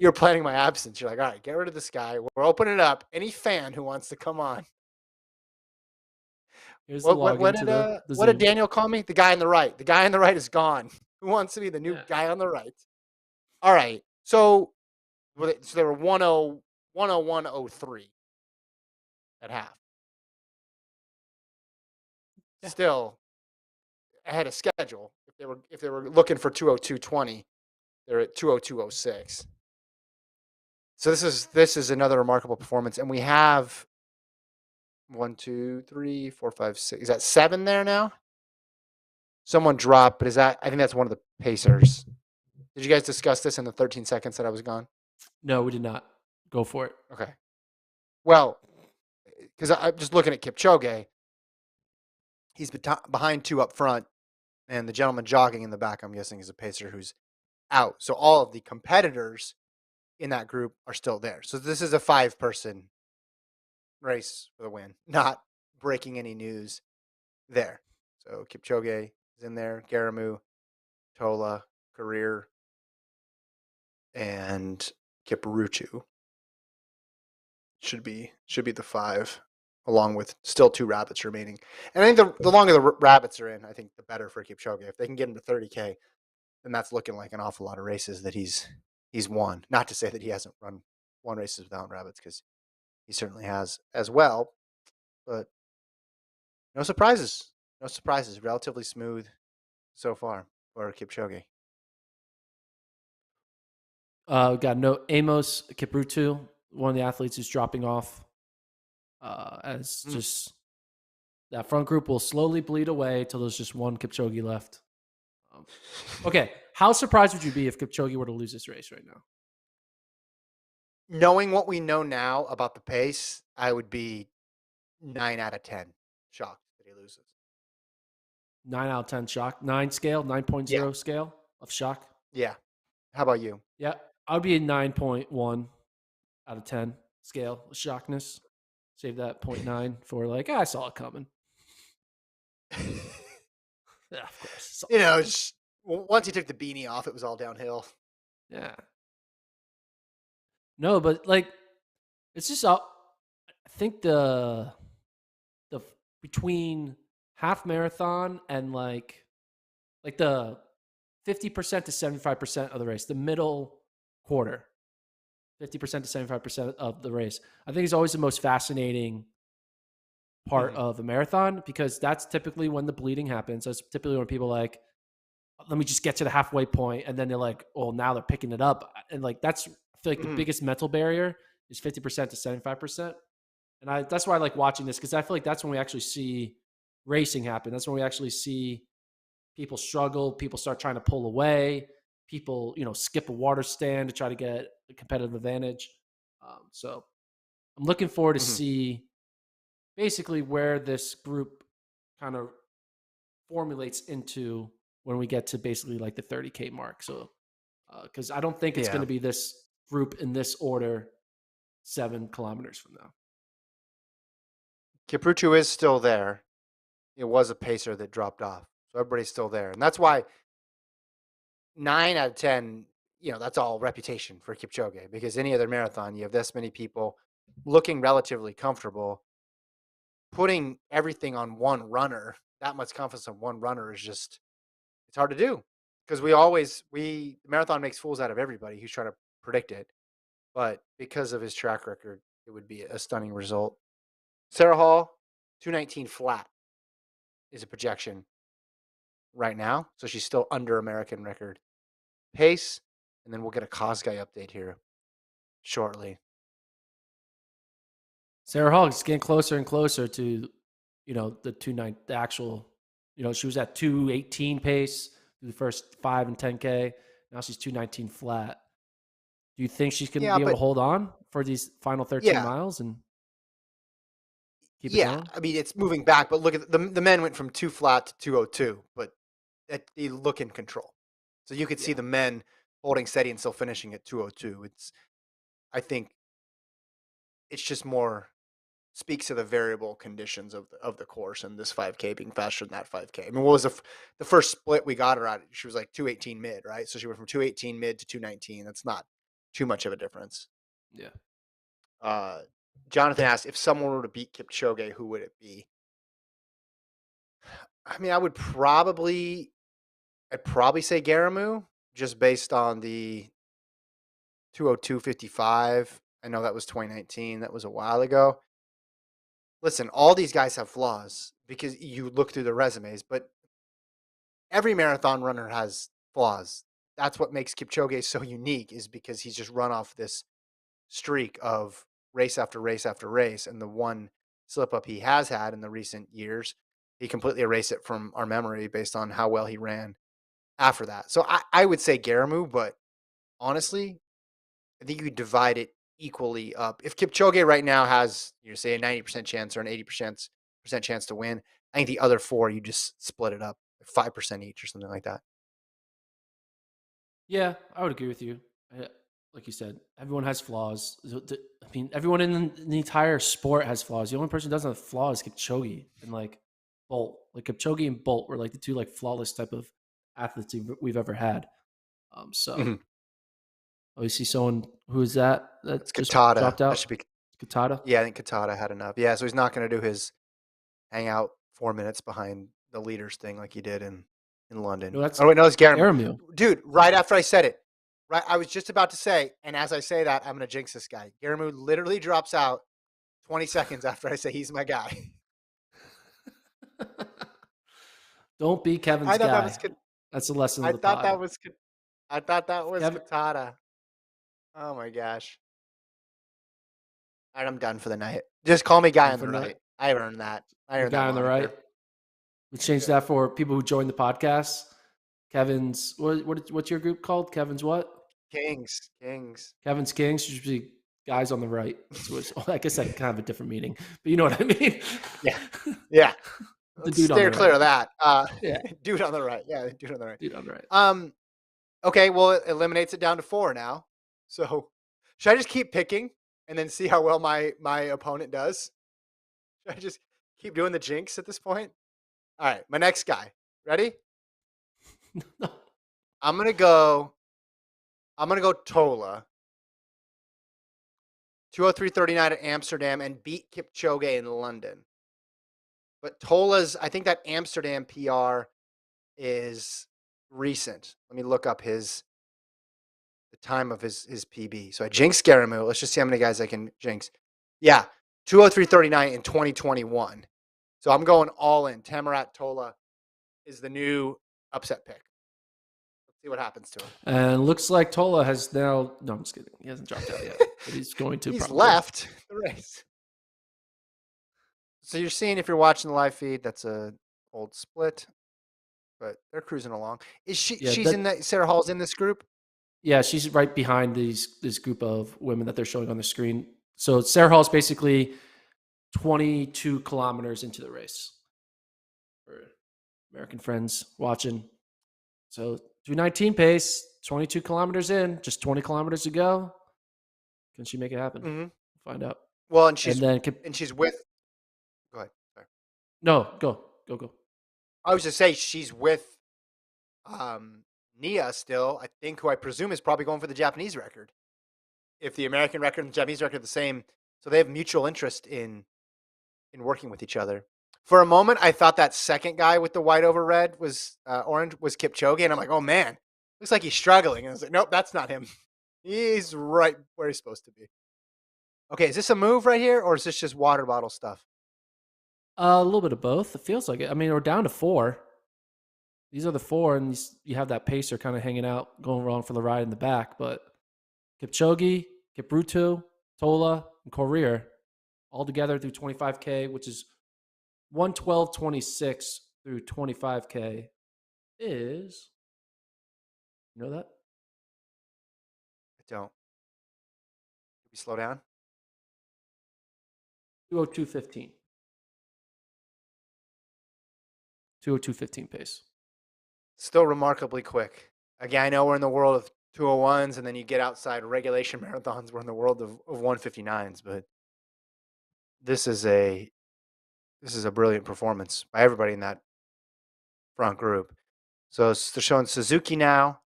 were planning my absence. You're like, all right, get rid of this guy. We're opening it up. Any fan who wants to come on. Here's the What login to the did Zoom. Daniel call me? The guy on the right. The guy on the right is gone. Who wants to be the new Yeah. guy on the right? All right. So they were 101.03 at half. Yeah. Still ahead of schedule. If they were looking for 202.20, they're at 202.06. So this is another remarkable performance, and we have 1, 2, 3, 4, 5, 6. Is that 7 there now? Someone dropped, but I think that's one of the Pacers. Did you guys discuss this in the 13 seconds that I was gone? No, we did not. Go for it. Okay. Well, because I'm just looking at Kipchoge, he's behind two up front, and the gentleman jogging in the back, I'm guessing, is a pacer who's out. So all of the competitors in that group are still there. So this is a 5-person race for the win, not breaking any news there. So Kipchoge is in there, Garamu, Tola, Career, and Kipruchu should be the 5, along with still 2 rabbits remaining. And I think the longer the rabbits are in, I think the better for Kipchoge. If they can get him to 30K, then that's looking like an awful lot of races that he's won. Not to say that he hasn't won races without rabbits, because he certainly has as well. But no surprises. No surprises. Relatively smooth so far for Kipchoge. We got no Amos Kiprutu, one of the athletes who's dropping off. As just that front group will slowly bleed away till there's just one Kipchoge left. Okay, how surprised would you be if Kipchoge were to lose this race right now? Knowing what we know now about the pace, I would be 9 out of 10 shocked that he loses. 9 out of 10 shock. 9.0 Yeah. scale of shock. Yeah. How about you? Yeah, I would be a 9.1 out of 10 scale of shockness. Save that 0.9 for like, I saw it coming. Yeah, of course. Just, once he took the beanie off, it was all downhill. Yeah. No, but like, it's just, I think the between half marathon and like the 50% to 75% of the race, the middle quarter, 50% to 75% of the race, I think is always the most fascinating part of a marathon, because that's typically when the bleeding happens. That's typically when people are like, let me just get to the halfway point, and then they're like, oh, now they're picking it up, and like that's, I feel like the biggest mental barrier is 50% to 75%, and that's why I like watching this, because I feel like that's when we actually see racing happen. That's when we actually see people struggle, people start trying to pull away, people skip a water stand to try to get a competitive advantage. So I'm looking forward to see basically where this group kind of formulates into when we get to basically like the 30K mark. So, because I don't think it's going to be this group in this order 7 kilometers from now. Kipruchu is still there. It was a pacer that dropped off. So everybody's still there. And that's why 9 out of 10, that's all reputation for Kipchoge, because any other marathon, you have this many people looking relatively comfortable. Putting everything on one runner, that much confidence on one runner is just, it's hard to do, because the marathon makes fools out of everybody who's trying to predict it. But because of his track record, it would be a stunning result. Sarah Hall, 219 flat is a projection right now. So she's still under American record pace. And then we'll get a Kosgei update here shortly. Sarah Hall is getting closer and closer to, the actual, she was at 218 pace through the first 5 and 10K. Now she's 219 flat. Do you think she's going to be able to hold on for these final 13 miles and keep it going? I mean, it's moving back, but look at the men went from 2 flat to 202, but they look in control. So you could see the men holding steady and still finishing at 202. I think it's just more speaks to the variable conditions of the course, and this 5K being faster than that 5K. I mean, what was the first split we got her at? She was like 218 mid, right? So she went from 218 mid to 219. That's not too much of a difference. Yeah. Jonathan asked, if someone were to beat Kipchoge, who would it be? I mean, I'd probably say Garamu, just based on the 202.55. I know that was 2019. That was a while ago. Listen, all these guys have flaws because you look through the resumes, but every marathon runner has flaws. That's what makes Kipchoge so unique, is because he's just run off this streak of race after race after race. And the one slip up he has had in the recent years, he completely erased it from our memory based on how well he ran after that. So I would say Garamu, but honestly, I think you could divide it equally up. If Kipchoge right now has, say, a 90% chance or an 80% chance to win, I think the other four, you just split it up 5% each or something like that. Yeah, I would agree with you. Like you said, everyone has flaws. I mean, everyone in the entire sport has flaws. The only person who doesn't have flaws is Kipchoge and like Bolt. Like Kipchoge and Bolt were like the two like flawless type of athletes we've ever had. So Mhm. oh, you see someone who is that It's just Katada. dropped That out? should be, Katada. yeah, I think Katada had enough. Yeah, so he's not going to do his hang out 4 minutes behind the leaders thing like he did in London. No, that's Oh, wait, no, it's Garamu. Garamil. Dude, right after I said it, right, I was just about to say, and as I say that, I'm going to jinx this guy. Garamu literally drops out 20 seconds after I say he's my guy. Don't be I Kevin's thought that was guy. good. That's the lesson of I the thought pod. that was good. I thought that was Kevin, Katada. Oh my gosh. All right, I'm done for the night. Just call me guy done on for the the night. right. I earned that. I Your earned that guy on the right. moniker. We I'm changed good. that for people who join the podcast. Kevin's what's your group called? Kevin's what? Kings. Kings. Kevin's Kings should be guys on the right. That's what I guess that kind of a different meaning, but you know what I mean. Yeah. Yeah. The Let's dude on steer the clear right. of that. Yeah, Dude on the right. Yeah, dude on the right. dude on the right. Um, okay, well, it eliminates it down to 4 now. So should I just keep picking and then see how well my opponent does? Should I just keep doing the jinx at this point? All right, my next guy. Ready? I'm gonna go. I'm gonna go Tola. 2:03:39 at Amsterdam and beat Kipchoge in London. But Tola's, I think that Amsterdam PR is recent. Let me look up the time of his PB. So I jinxed Garamu. Let's just see how many guys I can jinx. Yeah, 2:03:39 in 2021. So I'm going all in. Tamarat Tola is the new upset pick. Let's see what happens to him. And looks like Tola has now. No, I'm just kidding. He hasn't dropped out yet, but he's going to. He's Probably. left the race. So you're seeing, if you're watching the live feed, that's a old split, but they're cruising along. Is she? Yeah, She's in that. Sarah Hall's in this group. yeah, she's right behind this group of women that they're showing on the screen. So Sarah Hall's basically 22 kilometers into the race. For American friends watching. So 2:19 pace, 22 kilometers in, just 20 kilometers to go. Can she make it happen? Mm-hmm. Find out. Well, and And then she's with. Go ahead. Sorry. no, go. I was just say she's with Nia still. I think, who I presume is probably going for the Japanese record. If the American record and the Japanese record are the same, so they have mutual interest in working with each other. For a moment, I thought that second guy with the white over red was orange was Kipchoge, and I'm like, oh man, looks like he's struggling. And I was like, nope, that's not him. He's right where he's supposed to be. Okay, is this a move right here, or is this just water bottle stuff? A little bit of both. It feels like it. I mean, we're down to 4. These are the 4, and you have that pacer kind of hanging out, going wrong for the ride in the back. But Kipchoge, Kipruto, Tola, and Corrier all together through 25K, which is 1:12:26 through 25K is, you know that? I don't. Did we slow down? 2:02:15. 2:02:15 pace. Still remarkably quick. Again, I know we're in the world of 201s, and then you get outside regulation marathons. We're in the world of 159s, but this is a brilliant performance by everybody in that front group. So they're showing Suzuki now,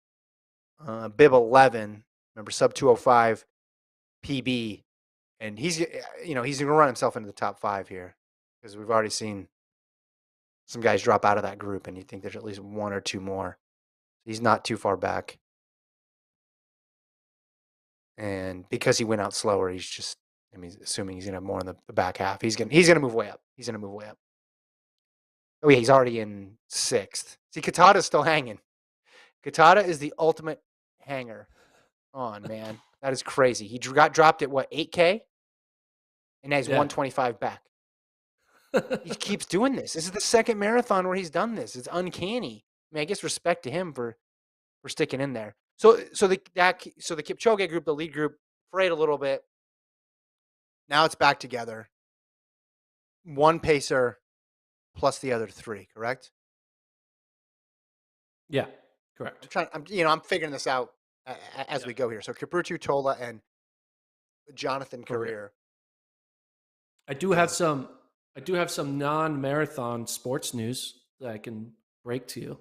bib 11, remember sub 205 PB, and he's going to run himself into the top 5 here, because we've already seen some guys drop out of that group, and you think there's at least 1 or 2 more. He's not too far back. And because he went out slower, he's just, assuming he's going to have more in the back half. He's going to move way up. He's going to move way up. Oh, yeah, he's already in 6th. See, Katada's still hanging. Katada is the ultimate hanger on, man. That is crazy. He got dropped at, 8K? And now he's 125 back. He keeps doing this. This is the second marathon where he's done this. It's uncanny. I mean, I guess respect to him for sticking in there. So the Kipchoge group, the lead group, frayed a little bit. Now it's back together. One pacer plus the other three, correct? Yeah, correct. I'm figuring this out as Yeah, we go here. So Kiprutu, Tola, and Jonathan career. Career. I do have Yeah. some. I do have some non-marathon sports news that I can break to you.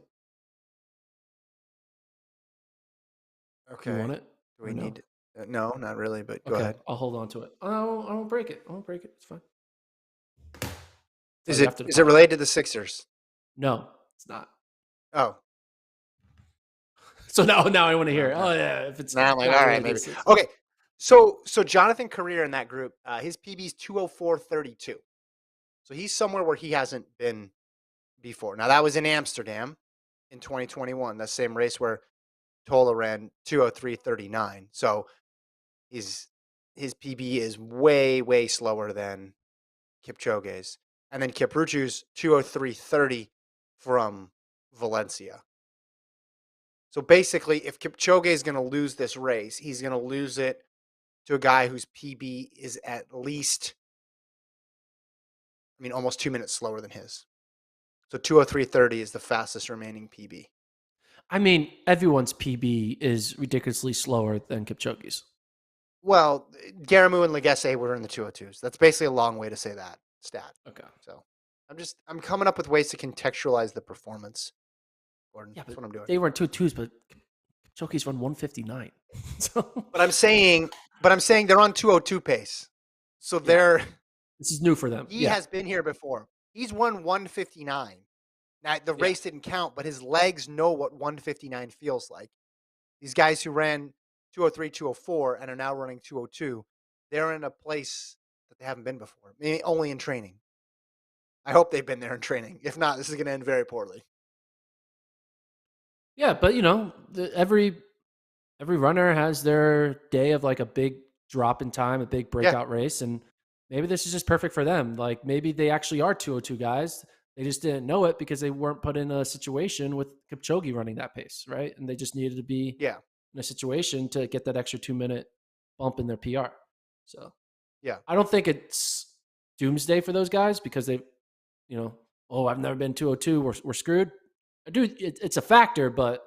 Do you want Okay. it Do or we no? need? No, not really. But go Okay, ahead. I'll hold on to it. I won't break it. I won't break it. It's fine. Tell Is you it after the is it pod. related to the Sixers? No, it's not. Oh, So now I want to hear it. okay. Oh yeah, if it's Now I'm like, not all right, related to the maybe. Sixers. Okay. So Jonathan Career in that group, his PB is 204.32. So he's somewhere where he hasn't been before. Now that was in Amsterdam in 2021, that same race where Tola ran 203.39. So his his PB is way slower than Kipchoge's. And then Kipruchu's 203.30 from Valencia. So basically, if Kipchoge is going to lose this race, he's going to lose it to a guy whose PB is at least, I mean, almost 2 minutes slower than his. So 203.30 is the fastest remaining PB. I mean, everyone's PB is ridiculously slower than Kipchoge's. Well, Garamu and Legasse were in the 202s. That's basically a long way to say that stat. Okay. So I'm coming up with ways to contextualize the performance, Gordon. Yeah, That's but what I'm doing. they were 2.2s, but Kipchoge's run 159. So But I'm saying they're on 202 pace. So yeah, they're this is new for them. he Yeah, has been here before. He's won 159. Now the yeah. race didn't count, but his legs know what 159 feels like. These guys who ran 203, 204 and are now running 202, they're in a place that they haven't been before. Maybe only in training. I hope they've been there in training. If not, this is going to end very poorly. Yeah, but every runner has their day of like a big drop in time, a big Yeah, breakout race, and maybe this is just perfect for them. Like maybe they actually are 202 guys. They just didn't know it because they weren't put in a situation with Kipchoge running that pace, right? And they just needed to be yeah, in a situation to get that extra 2 minute bump in their PR. So yeah, I don't think it's doomsday for those guys because they, oh, I've never been 202. We're screwed. Dude, it's a factor, but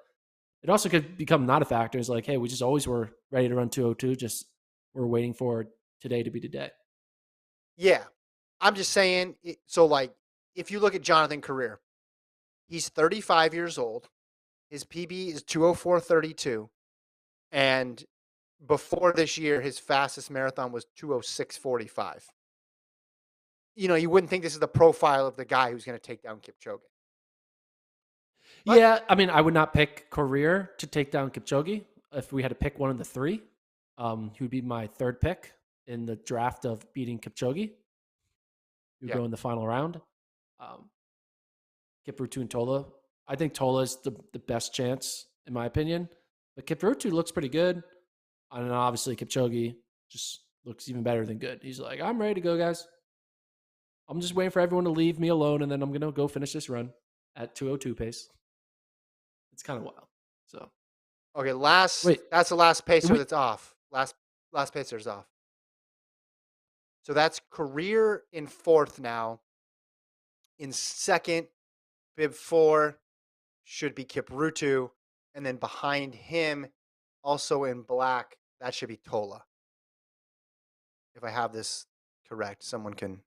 it also could become not a factor. It's like, hey, we just always were ready to run 202. Just we're waiting for today to be today. yeah. I'm just saying. So, like, if you look at Jonathan Career, he's 35 years old. His PB is 204.32. And before this year, his fastest marathon was 206.45. You wouldn't think this is the profile of the guy who's going to take down Kipchoge. But Yeah, I mean, I would not pick Career to take down Kipchoge. If we had to pick one of the three, he would be my third pick in the draft of beating Kipchoge. You yeah, go in the final round. Um, Kiprutu and Tola. I think Tola is the best chance, in my opinion. But Kiprutu looks pretty good. And obviously, Kipchoge just looks even better than good. He's like, I'm ready to go, guys. I'm just waiting for everyone to leave me alone, and then I'm going to go finish this run at 202 pace. It's kind of wild. So, okay, wait, that's the last did pacer we? that's off. Last pacer's off. So that's Career in fourth now. In second, bib 4 should be Kiprutu, and then behind him, also in black, that should be Tola. If I have this correct, someone can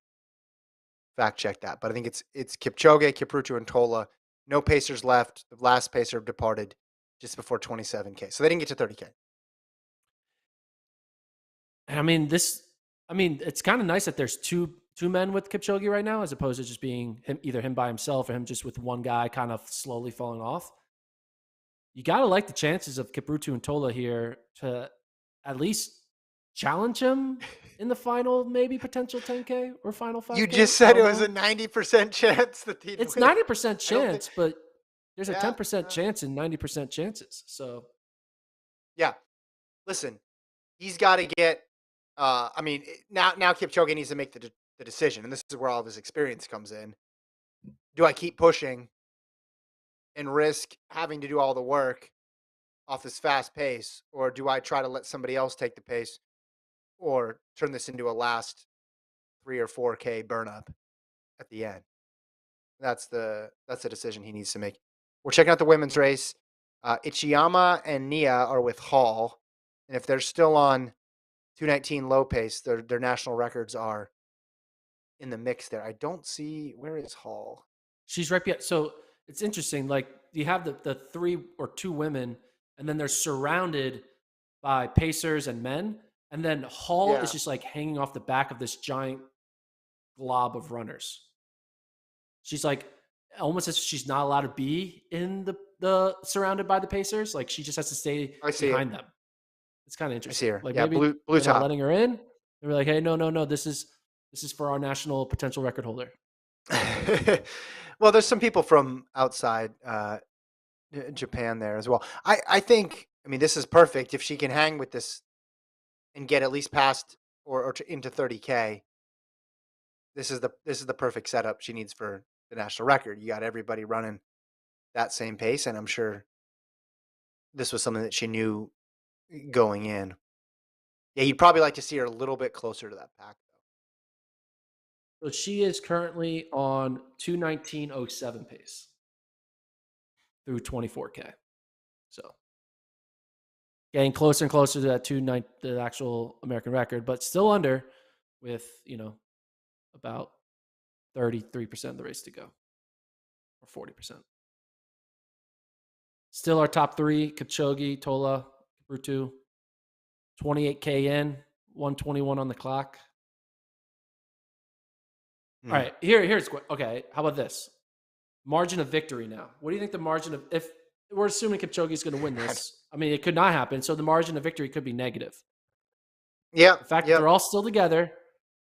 fact check that. But I think it's Kipchoge, Kiprutu, and Tola. No pacers left. The last pacer departed just before 27K. So they didn't get to 30K. I mean, this. I mean, it's kind of nice that there's two men with Kipchoge right now, as opposed to just being either him by himself or him just with one guy kind of slowly falling off. You got to like the chances of Kiprutu and Tola here to at least challenge him in the final, maybe potential 10K or final You 5K. just I said it don't was a know. 90% chance that he'd It's win. 90% I don't think. chance, but there's a Yeah. 10% chance in 90% chances. So Yeah. Listen, he's got to get. I mean, now Kipchoge needs to make the decision, and this is where all of his experience comes in. Do I keep pushing and risk having to do all the work off this fast pace, or do I try to let somebody else take the pace or turn this into a last 3 or 4K burn up at the end? That's the decision he needs to make. We're checking out the women's race. Ichiyama and Nia are with Hall, and if they're still on 219 low pace, their national records are in the mix there. I don't see where is Hall. She's right behind. So it's interesting. Like you have the three or two women, and then they're surrounded by pacers and men, and then Hall is Yeah, just like hanging off the back of this giant glob of runners. She's like almost as if she's not allowed to be in the surrounded by the pacers. Like she just has to stay I see it. behind them. It's kind of I see interesting. her. Like Yeah, maybe blue they're not top. letting her in. They're like, hey, no, no, no, this is for our national potential record holder. Well, there's some people from outside Japan there as well. I think. I mean, this is perfect if she can hang with this and get at least past or into 30K. This is the perfect setup she needs for the national record. You got everybody running that same pace, and I'm sure this was something that she knew going in. Yeah, you'd probably like to see her a little bit closer to that pack, So she is currently on 219.07 pace through 24K. So getting closer and closer to that 29, the actual American record, but still under with, about 33% of the race to go or 40%. Still our top three, Kipchoge, Tola, Kiprutu, 28K in, 121 on the clock. though. All right, here's okay. How about this margin of victory? Now, what do you think the margin of if we're assuming Kipchoge is going to win this? I mean, it could not happen, so the margin of victory could be negative. Yep, The fact that they're yep, all still together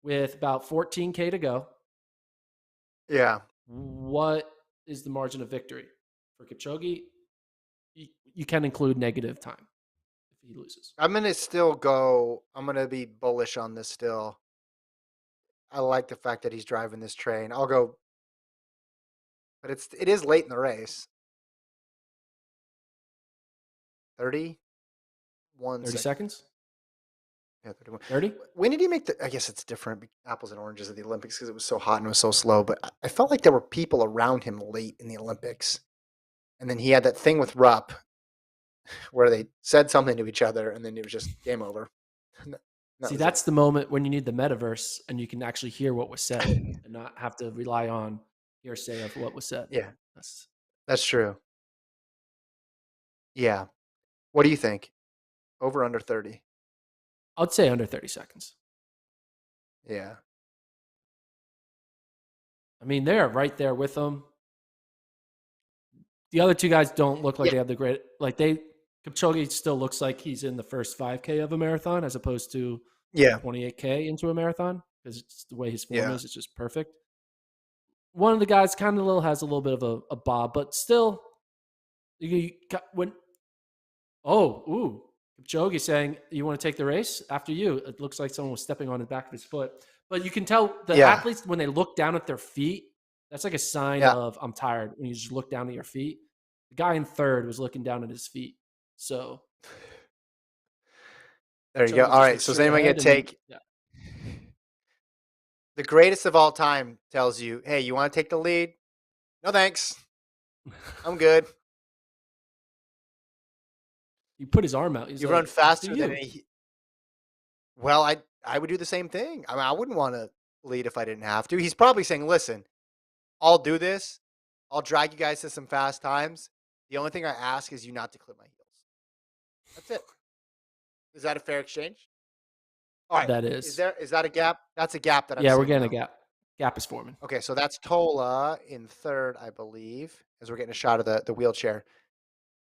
with about 14K to go, yeah. what is the margin of victory for Kipchoge? You can include negative time if he loses. I'm gonna still go. I'm gonna be bullish on this still. I like the fact that he's driving this train. I'll go, but it is late in the race. 31 30 seconds. seconds? Yeah, 31. 30? When did he make the? I guess it's different. Apples and oranges at the Olympics because it was so hot and it was so slow. But I felt like there were people around him late in the Olympics, and then he had that thing with Rupp where they said something to each other, and then it was just game over. That See, was it. that's the moment when you need the metaverse and you can actually hear what was said and not have to rely on hearsay of what was said. Yeah, That's, that's true. Yeah. What do you think? Over under 30? I'd say under 30 seconds. Yeah. I mean, they're right there with them. The other two guys don't look like Yeah. they have the great, Kipchoge still looks like he's in the first 5K of a marathon as opposed to Yeah. 28K into a marathon because it's the way his form Yeah. is. It's just perfect. One of the guys kind of has a little bit of a bob, but still, you got, when ooh, Kipchoge saying you want to take the race after you. It looks like someone was stepping on the back of his foot, but you can tell the Yeah. athletes when they look down at their feet. That's like a sign Yeah. of I'm tired. When you just look down at your feet, the guy in third was looking down at his feet. So There you go. Kipchoge All just right. looks So is straight anyone going ahead, to and take yeah, the greatest of all time tells you, hey, you want to take the lead? No, thanks. I'm good. he put his arm out. He's You run like, "Let's do faster than you." any. Well, I would do the same thing. I mean, I wouldn't want to lead if I didn't have to. He's probably saying, listen, I'll do this. I'll drag you guys to some fast times. The only thing I ask is you not to clip my heels. That's it. Is that a fair exchange? All right. That Is is, there is that a gap? That's a gap that I'm yeah, we're seeing getting a now. gap. Gap is forming. Okay, so that's Tola in third, I believe, as we're getting a shot of the wheelchair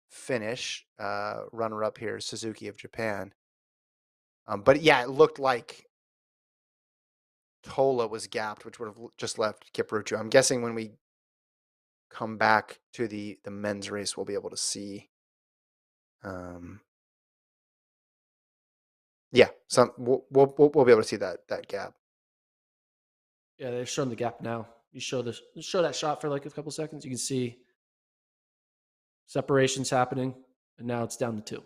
finish. Runner up here, Suzuki of Japan. But yeah, it looked like Tola was gapped, which would have just left Kiprutu. I'm guessing when we come back to the men's race, we'll be able to see. Um, yeah, we'll be able to see that gap. Yeah, they're showing the gap now. You show that shot for like a couple seconds. You can see separations happening, and now it's down to 2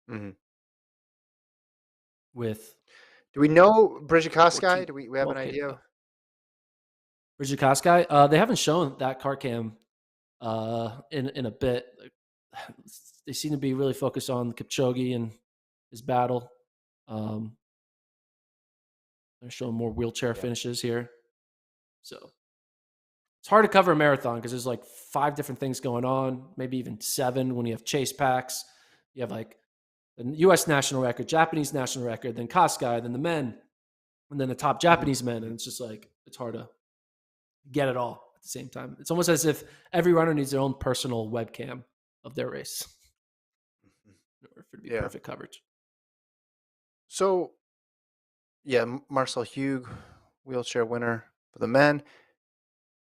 Mhm. with Do we know Brzezikowski? 14 Do we have an 12K to idea? go. Brzezikowski, they haven't shown that car cam in a bit. They seem to be really focused on Kipchoge and his battle. Um, they're showing more wheelchair Yeah. finishes here, so it's hard to cover a marathon because there's like 5 different things going on, maybe even 7 when you have chase packs. You have like the U.S. national record, Japanese national record, then Koskai, then the men, and then the top Mhm. Japanese men, and it's just like it's hard to get it all at the same time. It's almost as if every runner needs their own personal webcam of their race in order for it to be Yeah. perfect coverage. So, yeah, Marcel Hugh, wheelchair winner for the men.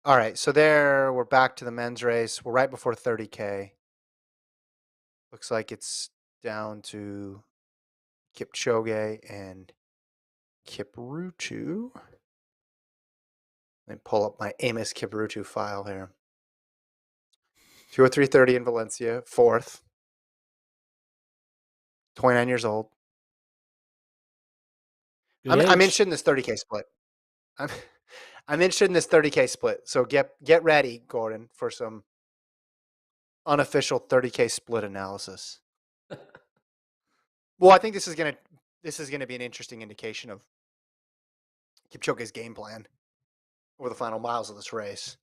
All right, so there we're back to the men's race. We're right before 30K. Looks like it's down to Kipchoge and Kiprutu. Let me pull up my Amos Kiprutu file here. 2:03:30 in Valencia, fourth. 29 years old. Good I'm age. interested in this 30K split. I'm I'm interested in this 30K split. So get ready, Gordon, for some unofficial 30K split analysis. Well, I think this is gonna be an interesting indication of Kipchoge's game plan over the final miles of this race.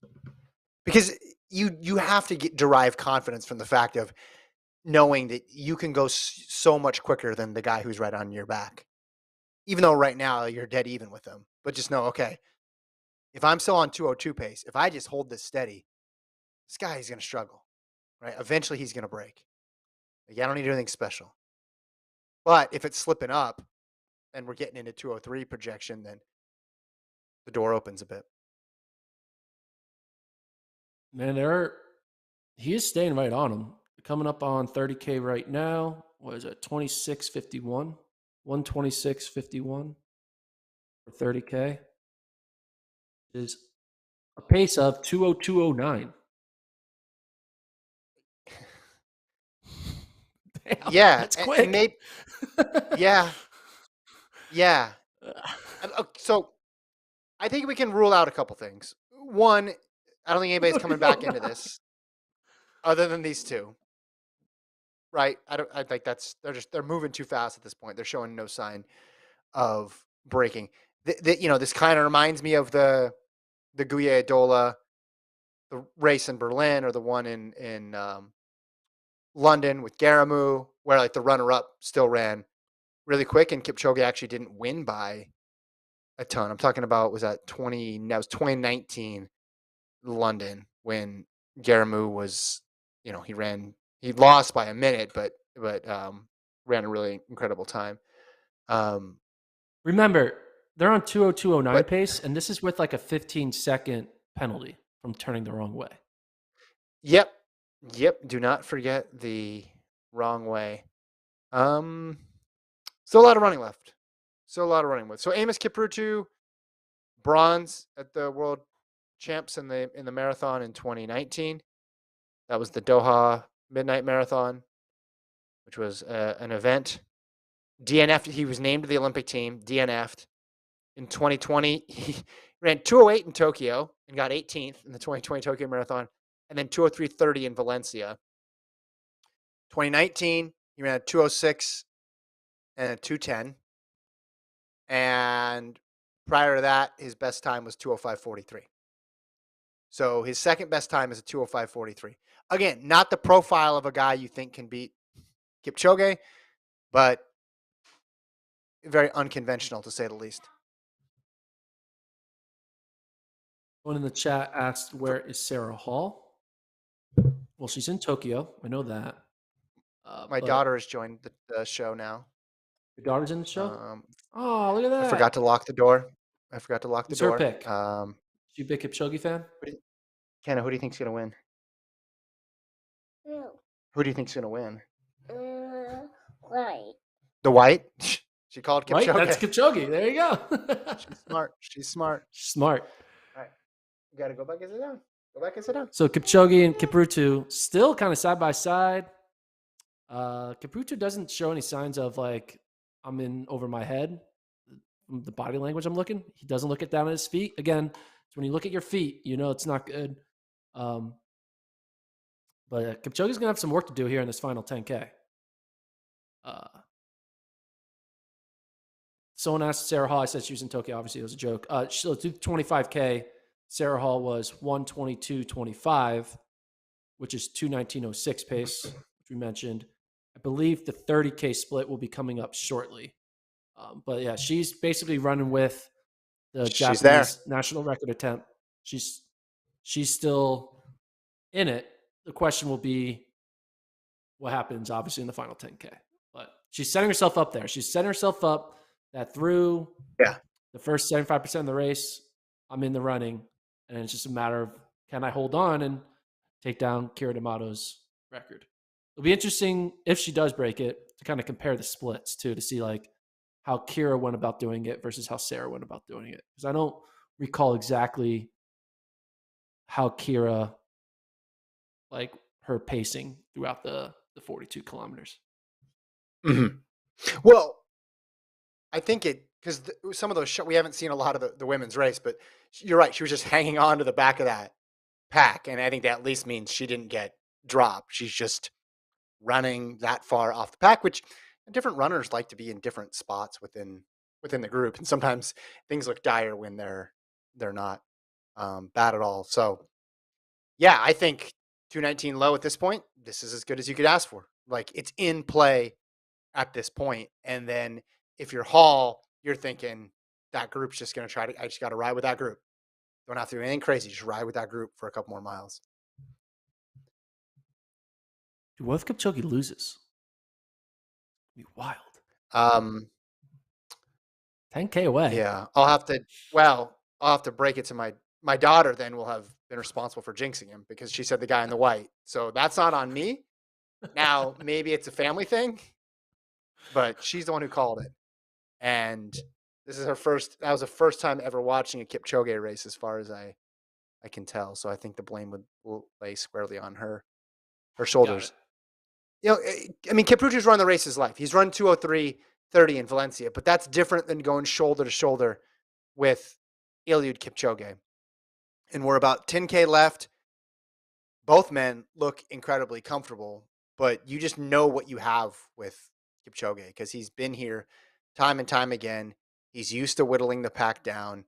Because you have to derive confidence from the fact of knowing that you can go so much quicker than the guy who's right on your back. Even though right now you're dead even with them. But just know, okay, if I'm still on 202 pace, if I just hold this steady, this guy is going to struggle, right? Eventually he's going to break. Like, I don't need to do anything special. But if it's slipping up and we're getting into 203 projection, then the door opens a bit. Man, he is staying right on him. Coming up on 30K right now. What is it? 26:51, 126:51 for 30K is a pace of 202:09. Damn, Yeah, that's and quick. maybe yeah, yeah. So I think we can rule out a couple things. One, I don't think anybody's coming back into this other than these two, right? I think they're moving too fast at this point. They're showing no sign of breaking. This kind of reminds me of the Guye Dola, the race in Berlin, or the one in London with Garamu, where like the runner up still ran really quick, and Kipchoge actually didn't win by a ton. I'm talking about that was 2019 London when Garamu was, he lost by a minute, but ran a really incredible time. Um, Remember, they're on 202:09 but pace, and this is with like a 15-second penalty from turning the wrong way. yep, yep. Do not forget the wrong way. Um, Still a lot of running left. Still a lot of running left. So Amos Kiprutu, bronze at the world champs in the marathon in 2019. That was the Doha Midnight Marathon, which was an event. DNF. He was named to the Olympic team. DNF'd in 2020. He ran 2:08 in Tokyo and got 18th in the 2020 Tokyo Marathon, and then 2:03:30 in Valencia. 2019, he ran a 2:06 and a 2:10, and prior to that, his best time was 2:05:43. So his second best time is a 2:05:43. Again, not the profile of a guy you think can beat Kipchoge, but very unconventional to say the least. One in the chat asked, "Where is Sarah Hall?" Well, she's in Tokyo. I know that. My But daughter has joined the show now. your daughter's in the show. Um, Oh, look at I forgot that. to lock the door. I forgot to lock the Who's her door. pick? She a big Kipchoge fan? Kenna, who do you think's gonna win? No. Who do you think's gonna win? Right. The white? She called Right? That's Kipchoge. Kipchoge. There you go. She's smart. She's smart. Smart. All right, we gotta go back and sit down. Go back and sit down. So Kipchoge and Kipruto still kind of side by side. Kipruto doesn't show any signs of like I'm in over my head. From the body language I'm looking, he doesn't look it down at his feet. Again, it's when you look at your feet, you know it's not good. Um, but Kipchoge's gonna have some work to do here in this final 10K. Uh, Someone asked Sarah Hall. I said she was in Tokyo. Obviously, it was a joke. So do 25K. Sarah Hall was 122.25, which is 219.06 pace, which we mentioned. I believe the 30K split will be coming up shortly. But yeah, she's basically running with the She's there. Japanese national record attempt. She's still in it. The question will be what happens, obviously, in the final 10K. But she's setting herself up there. She's setting herself up that through Yeah. the first 75% of the race, I'm in the running. And it's just a matter of can I hold on and take down Kira D'Amato's record. It'll be interesting if she does break it to kind of compare the splits too, to see like how Kira went about doing it versus how Sarah went about doing it. Because I don't recall exactly how Kira, like her pacing throughout the 42 kilometers. Mm-hmm. Well, I think it because some of those we haven't seen a lot of the women's race, but you're right. She was just hanging on to the back of that pack, and I think that at least means she didn't get dropped. She's just running that far off the pack, which different runners like to be in different spots within the group, and sometimes things look dire when they're not bad at all. So yeah, I think 219 low at this point. This is as good as you could ask for. Like it's in play at this point. And then if you're Hall, you're thinking that group's just going to try to, I just got to ride with that group. Don't have to do anything crazy. Just ride with that group for a couple more miles. Dude, what if Kipchoge loses? It'd be wild. Um, 10K away. yeah, I'll have to break it to my daughter. Then will have been responsible for jinxing him because she said the guy in the white. So that's not on me. Now, maybe it's a family thing, but she's the one who called it. And this is that was the first time ever watching a Kipchoge race as far as I can tell. So I think the blame will lay squarely on her Got shoulders. it. You know, I mean, Kipruto's run the race his life. He's run 2:03:30 in Valencia, but that's different than going shoulder to shoulder with Eliud Kipchoge. And we're about 10K left. Both men look incredibly comfortable, but you just know what you have with Kipchoge because he's been here time and time again. He's used to whittling the pack down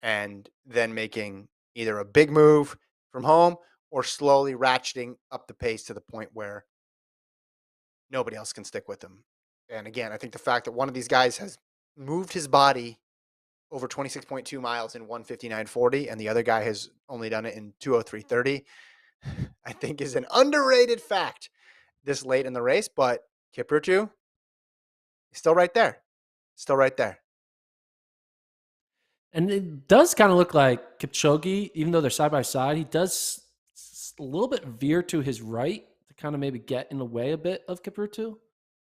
and then making either a big move from home or slowly ratcheting up the pace to the point where nobody else can stick with him. And again, I think the fact that one of these guys has moved his body over 26.2 miles in 1:59:40 and the other guy has only done it in 2:03:30, I think is an underrated fact this late in the race. But Kipruto is still right there. Still right there. And it does kind of look like Kipchoge, even though they're side by side, he does a little bit veer to his right to kind of maybe get in the way a bit of Kipruto.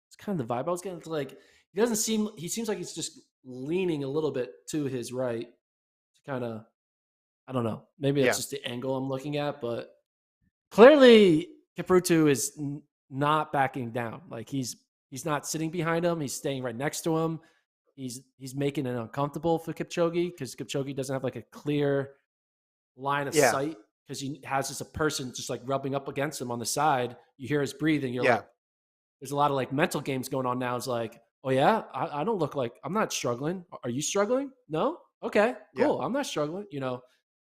It's kind of the vibe I was getting. It's like he seems like he's just leaning a little bit to his right to kind of, I don't know. Maybe that's Yeah. just the angle I'm looking at, but clearly Kipruto is not backing down. Like he's not sitting behind him. He's staying right next to him. He's making it uncomfortable for Kipchoge because Kipchoge doesn't have like a clear line of Yeah. sight because he has just a person just like rubbing up against him on the side. You hear his breathing. You're Yeah. like, there's a lot of like mental games going on now. It's like, oh yeah, I don't look like I'm not struggling. Are you struggling? No. Okay, Yeah. cool. I'm not struggling.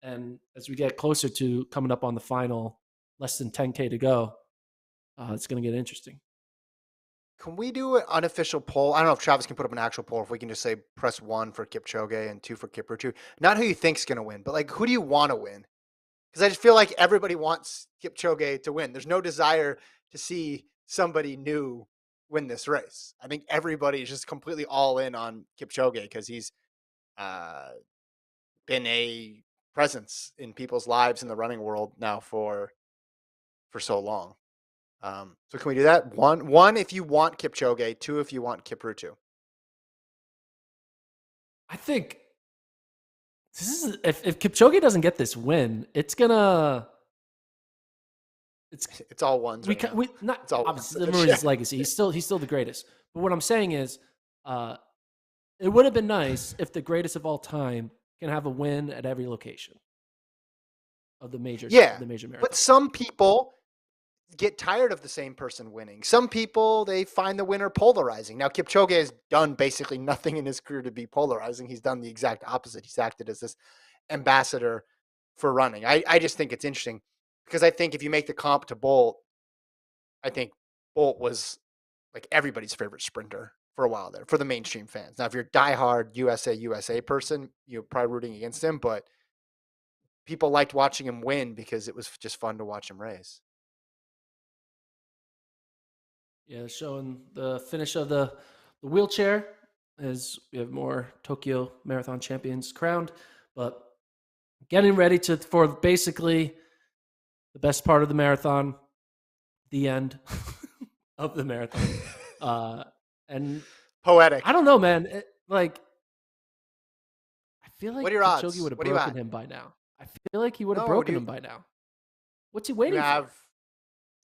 And as we get closer to coming up on the final, less than 10K to go, it's going to get interesting. Can we do an unofficial poll? I don't know if Travis can put up an actual poll. If we can just say press 1 for Kipchoge and 2 for Kipruto. Not who you think's going to win, but like who do you want to win? Because I just feel like everybody wants Kipchoge to win. There's no desire to see somebody new win this race. I think everybody is just completely all in on Kipchoge because he's uh, been a presence in people's lives in the running world now for so long. So can we do that? One if you want Kipchoge, 2 if you want Kipruto. I think This is if Kipchoge doesn't get this win, it's gonna it's It's all ones right now. we not It's all ones obviously at remember this. Yeah. his legacy. He's still the greatest. But what I'm saying is, uh, it would have been nice if the greatest of all time can have a win at every location of Yeah. the major But marathon. some people get tired of the same person winning. Some people, they find the winner polarizing. Now, Kipchoge has done basically nothing in his career to be polarizing. He's done the exact opposite. He's acted as this ambassador for running. I just think it's interesting because I think if you make the comp to Bolt, I think Bolt was like everybody's favorite sprinter for a while there for the mainstream fans. Now, if you're a diehard USA person, you're probably rooting against him, but people liked watching him win because it was just fun to watch him race. Yeah, showing the finish of the wheelchair as we have more Tokyo Marathon champions crowned, but getting ready for basically the best part of the marathon, the end of the marathon. And Poetic. I don't know, man. Like, I feel What like are your Kipchoge odds? would have What are you broken at? him by now. I feel like he would have No, broken dude. him by now. What's he You waiting have for?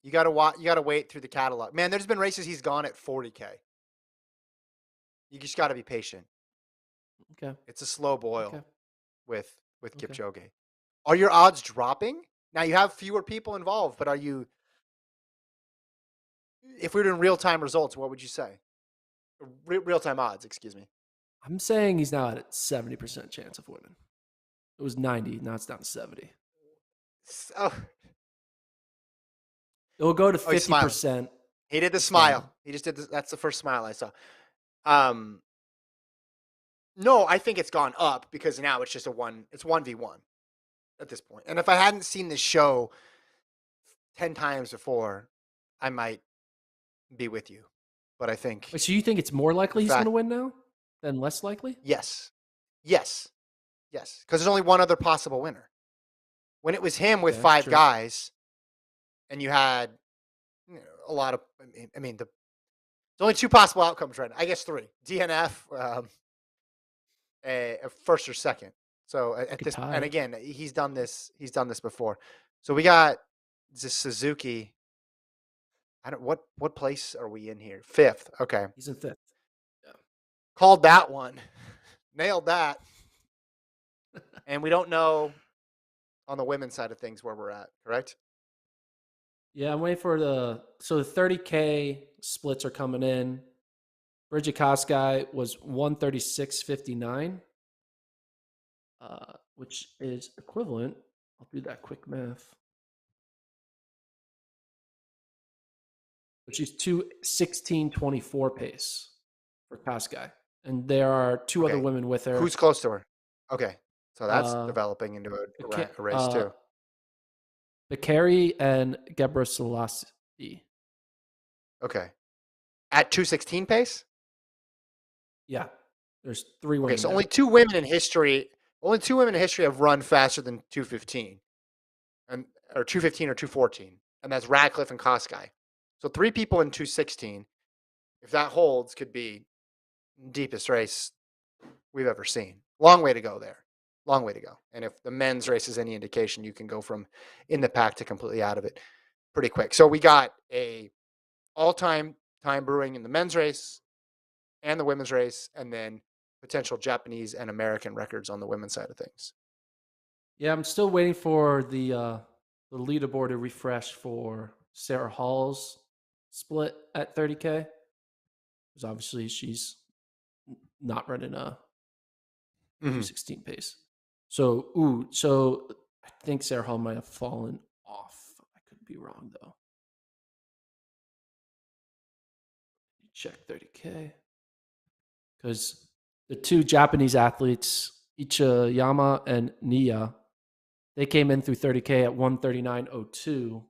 you got to watch. You got to wait through the catalog. Man, there's been races he's gone at 40K. You just got to be patient. Okay. It's a slow Okay. boil with Okay. Kipchoge. Are your odds dropping? Now you have fewer people involved, but are you? If we were doing real time results, what would you say? Real time odds, excuse me. I'm saying he's now at a 70% chance of winning. It was 90, now it's down to 70. Oh, It will go to oh, he's smiling. 50%. He did the It's down. smile. He just did. That's the first smile I saw. Um, no, I think it's gone up because now it's just a one. It's 1v1 at this point. And if I hadn't seen this show 10 times before, I might be with you. But I think Wait, so you think it's more the likely he's going to fact, win now than less likely? yes, yes, yes, because there's only one other possible winner. When it was him with Okay, five true. guys, and you had a lot of, there's only two possible outcomes right now. I guess three: DNF, a first or second. So You at could this, and tie. again, he's done this. He's done this before. So we got this Suzuki. I don't what place are we in here? Fifth. Okay, He's in fifth. Yeah. called that one, nailed that, and we don't know on the women's side of things where we're at. Correct? Yeah, I'm waiting for the 30K splits are coming in. Bridget Kosgei was 136.59, which is equivalent. I'll do that quick math. But she's 2:16.24 pace for Kosgei. And there are two other Okay. women with her. Who's close to her? Okay, so that's Uh, developing into Baka- a race uh, too. Bakary and Gebrselassie. Okay, at 216 pace. Yeah, there's three Okay, women so there. only two women in history. Only two women in history have run faster than 215, and or 215 or 214, and that's Radcliffe and Kosgei. So three people in 216. If that holds, could be deepest race we've ever seen. Long way to go there. Long way to go. And if the men's race is any indication, you can go from in the pack to completely out of it pretty quick. So we got a all-time time brewing in the men's race and the women's race, and then potential Japanese and American records on the women's side of things. Yeah, I'm still waiting for the leaderboard to refresh for Sarah Hall's split at 30K. Because obviously she's not running a Mm-hmm. 2:16 pace. So I think Sarah Hall might have fallen off. I could be wrong though. Check 30K. Because the two Japanese athletes, Ichiyama and Nia, they came in through 30K at 139.02,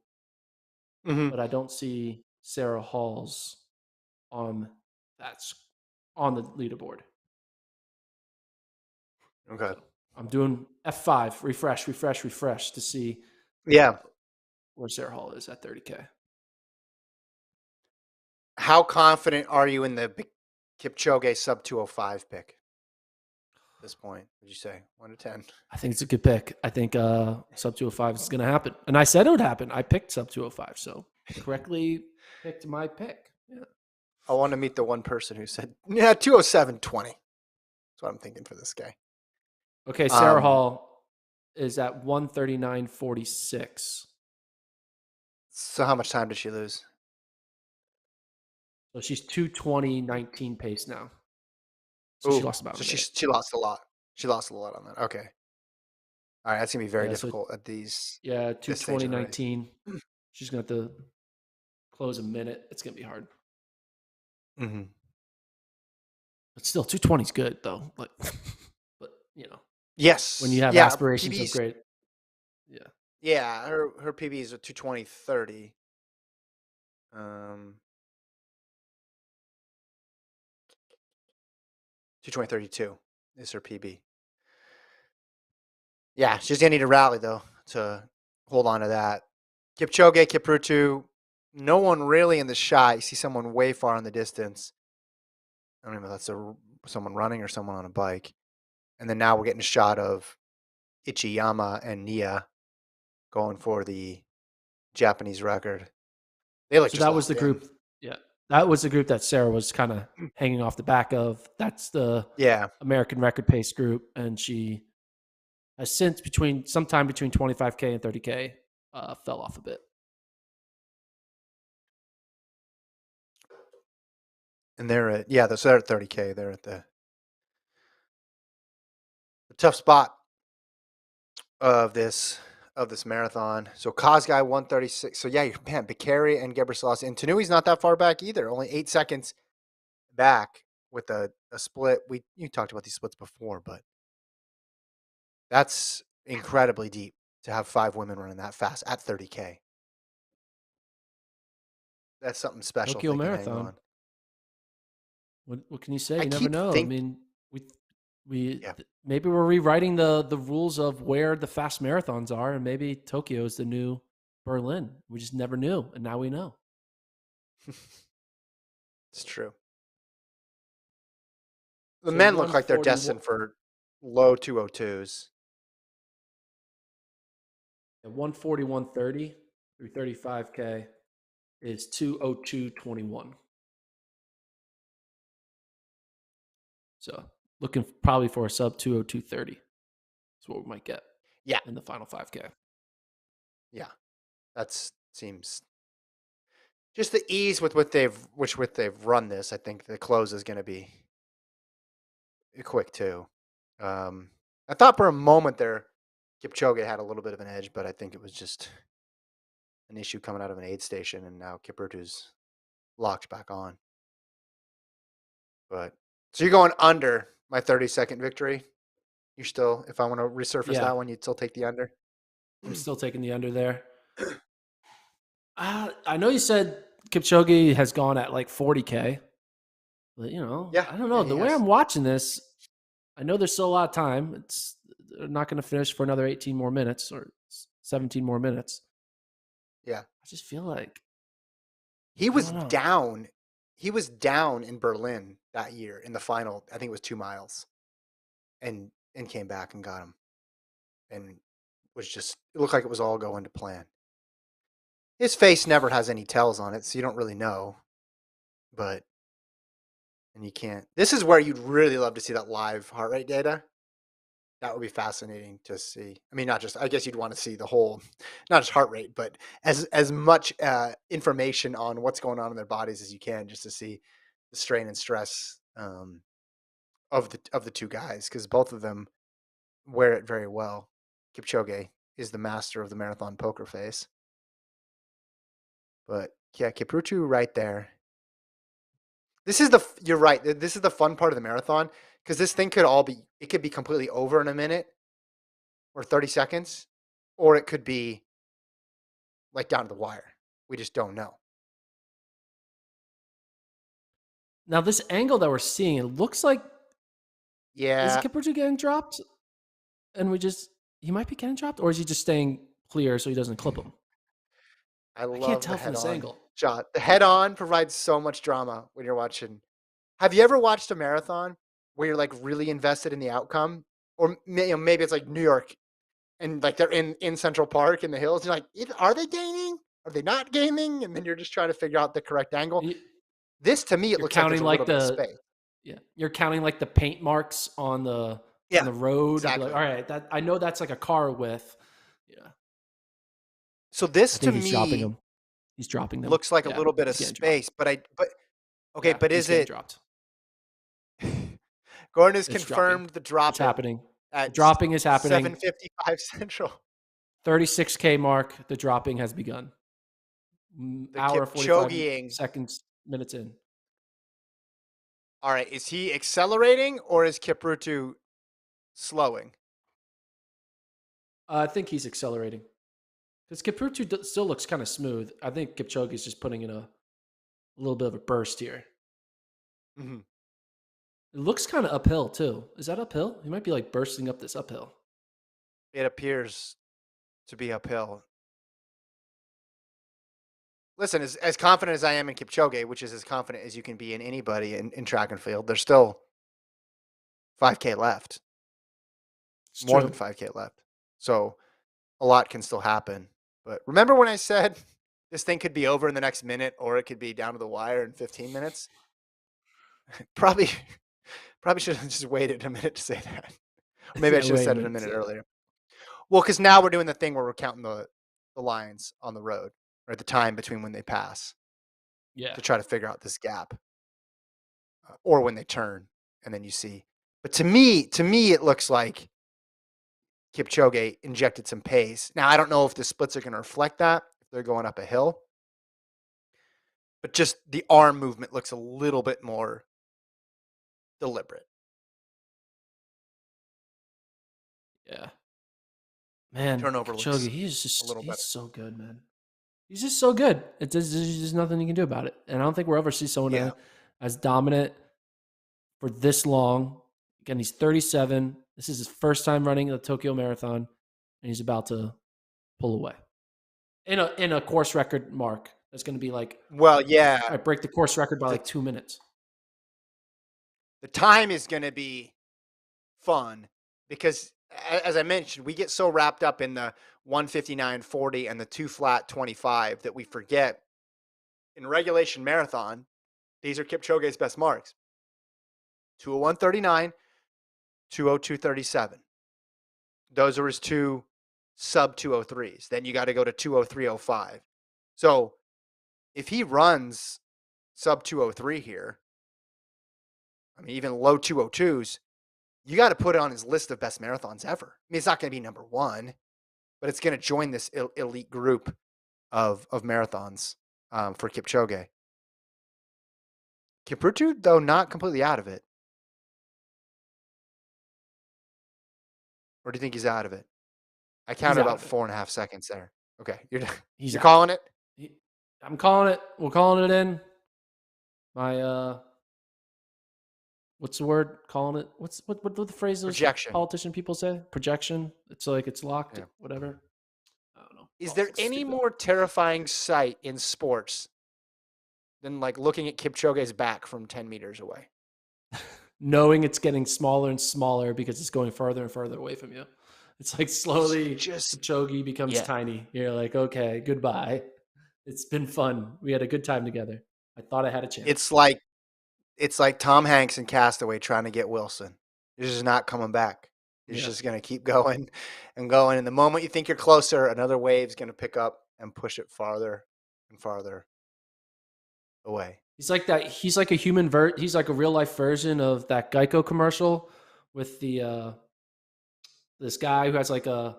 Mm-hmm. but I don't see Sarah Hall's on that's on the leaderboard. Okay. So I'm doing F5, refresh to see Yeah. where Sarah Hall is at 30K. How confident are you in the Kipchoge sub 205 pick? this point? Would you say 1 to 10? I think it's a good pick. I think sub 205 is going to happen. And I said it would happen. I picked sub 205. So correctly picked my pick. Yeah. I want to meet the one person who said, yeah, 207.20. That's what I'm thinking for this guy. Okay. Sarah Hall is at 139.46. So how much time did she lose? So she's 220.19 pace now. So she Ooh, lost about so a minute. she lost a lot. She lost a lot on that. Okay. All right, that's gonna be very Yeah. So difficult at these yeah, this stage of the race. 220.19. She's going to have to close a minute. It's going to be hard. Mm-hmm. But still, 220 is good though. Like, but Yes. when you have Yeah. aspirations of PBs. great, yeah. Yeah. Her PB is a 220.30. 220.32 is her PB. Yeah, she's gonna need a rally though to hold on to that. Kipchoge, Kiprutu, no one really in the shot. You see someone way far in the distance. I don't even know if that's someone running or someone on a bike. And then now we're getting a shot of Ichiyama and Nia going for the Japanese record. They look So just that was locked the in. group. Yeah, that was the group that Sarah was kind of hanging off the back of. That's the Yeah. American record pace group, and she has since sometime between 25K and 30K fell off a bit. And they're at so they're at 30K. They're at the tough spot of this marathon. So Kosgei 136. So yeah, man, Bakary and Gebrselassie. And Tanui's not that far back either. Only 8 seconds back with a split. You talked about these splits before, but that's incredibly deep to have 5 women running that fast at 30K. That's something special if Tokyo they can hang Marathon. on. What can you say? I You never keep know. I think mean, we yeah. maybe we're rewriting the rules of where the fast marathons are, and maybe Tokyo is the new Berlin. We just never knew, and now we know. It's true. The So men look like they're 140. destined for low 202s. At 140, 130 through 35K is 202.21. So looking probably for a sub 202.30. That's what we might get Yeah. in the final 5K. Yeah. That seems just the ease with what they've run this. I think the close is going to be quick too. I thought for a moment there, Kipchoge had a little bit of an edge, but I think it was just an issue coming out of an aid station, and now Kiprutu's locked back on. But so you're going under my 30-second victory. You still, if I want to resurface Yeah, that one, you'd still take the under. I'm still taking the under there. I know you said Kipchoge has gone at like 40K, but Yeah, I don't yeah, know. he The way has. I'm watching this, I know there's still a lot of time. They're not going to finish for another 18 more minutes or 17 more minutes. Yeah, I just feel like he I was don't know. down. He was down in Berlin that year in the final. I think it was 2 miles, and came back and got him, and was just it looked like it was all going to plan. His face never has any tells on it, so you don't really know. But and you can't. This is where you'd really love to see that live heart rate data. That would be fascinating to see. I mean, not just. I guess you'd want to see the whole, not just heart rate, but as much information on what's going on in their bodies as you can, just to see the strain and stress of the two guys, because both of them wear it very well. Kipchoge is the master of the marathon poker face, but yeah, Kiprutu right there. You're right. This is the fun part of the marathon, because this thing it could be completely over in a minute or 30 seconds, or it could be like down to the wire. We just don't know. Now this angle that we're seeing, it looks like is Yeah, Kipchoge getting dropped, and he might be getting dropped, or is he just staying clear so he doesn't clip him? I I can't love the tell from head this on angle. shot. The head on provides so much drama when you're watching. Have you ever watched a marathon where you're like really invested in the outcome, or maybe it's like New York and like they're in Central Park in the hills. You're like, are they gaining? Are they not gaining? And then you're just trying to figure out the correct angle. You- This to me, it You're looks like there's counting a little like bit of the space. yeah, you're counting like the paint marks on Yeah, the road and be like, exactly. all right, that I know that's like a car width. Yeah, So I this to think he's dropping me them. He's dropping them. looks like a Yeah, little bit of he's getting dropped. space, but okay, Yeah, but he's is getting it dropped. Gordon has It's dropping. confirmed the It's dropping happening. The at dropping is happening. 7:55 Central. 36K mark. The dropping has begun. The Hour 45 Kipchogeing. seconds, minutes in. All right, is he accelerating or is Kiprutu slowing? I think he's accelerating because Kiprutu still looks kind of smooth. I think Kipchoge is just putting in a little bit of a burst here. Mhm. It looks kind of uphill too. Is that uphill? He might be like bursting up this uphill. It appears to be uphill. Listen, as confident as I am in Kipchoge, which is as confident as you can be in anybody in track and field, there's still 5K left, It's more than true. 5K left. So a lot can still happen. But remember when I said this thing could be over in the next minute or it could be down to the wire in 15 minutes? Probably probably should have just waited a minute to say that. Or maybe I Yeah, should have wait a said it a minute. minute earlier. Well, because now we're doing the thing where we're counting the lines on the road or the time between when they pass Yeah, to try to figure out this gap, or when they turn and then you see. But to me, it looks like Kipchoge injected some pace. Now I don't know if the splits are going to reflect that if they're going up a hill, but just the arm movement looks a little bit more deliberate. yeah. Man, Turnover Kipchoge, looks a little he's better. so good, man. He's just so good. There's just nothing you can do about it. And I don't think we'll ever see someone Yeah. as dominant for this long. Again, he's 37. This is his first time running the Tokyo Marathon, and he's about to pull away in a course record mark. That's going to be like Well, yeah. might break the course record by The like 2 minutes. the time is going to be fun because as I mentioned, we get so wrapped up in the 159.40 and the 2 flat 25 that we forget in regulation marathon, these are Kipchoge's best marks. 201.39, 202.37. Those are his two sub 203s. Then you got to go to 203.05. So if he runs sub 203 here, I mean, even low 202s, you got to put it on his list of best marathons ever. I mean, it's not going to be number one, but it's going to join this elite group of marathons for Kipchoge. Kiprutu, though, not completely out of it. Or do you think he's out of it? I He's counted out about of it. 4.5 seconds there. Okay, He's you're out of calling it. it. I'm calling it. We're calling it in. My what's the word? Calling it. What the phrase those Projection. politician people say? Projection. It's like it's locked. Yeah. Whatever. I don't know. It's Is all there so any stupid. more terrifying sight in sports than like looking at Kipchoge's back from 10 meters away? Knowing it's getting smaller and smaller because it's going further and further away from you. It's like slowly Just Kipchoge becomes yeah. tiny. You're like, okay, goodbye. It's been fun. We had a good time together. I thought I had a chance. It's like Tom Hanks in Castaway trying to get Wilson. He's just not coming back. He's Yeah. just gonna keep going and going. And the moment you think you're closer, another wave's gonna pick up and push it farther and farther away. He's like that. He's like a he's like a real life version of that Geico commercial with the this guy who has like a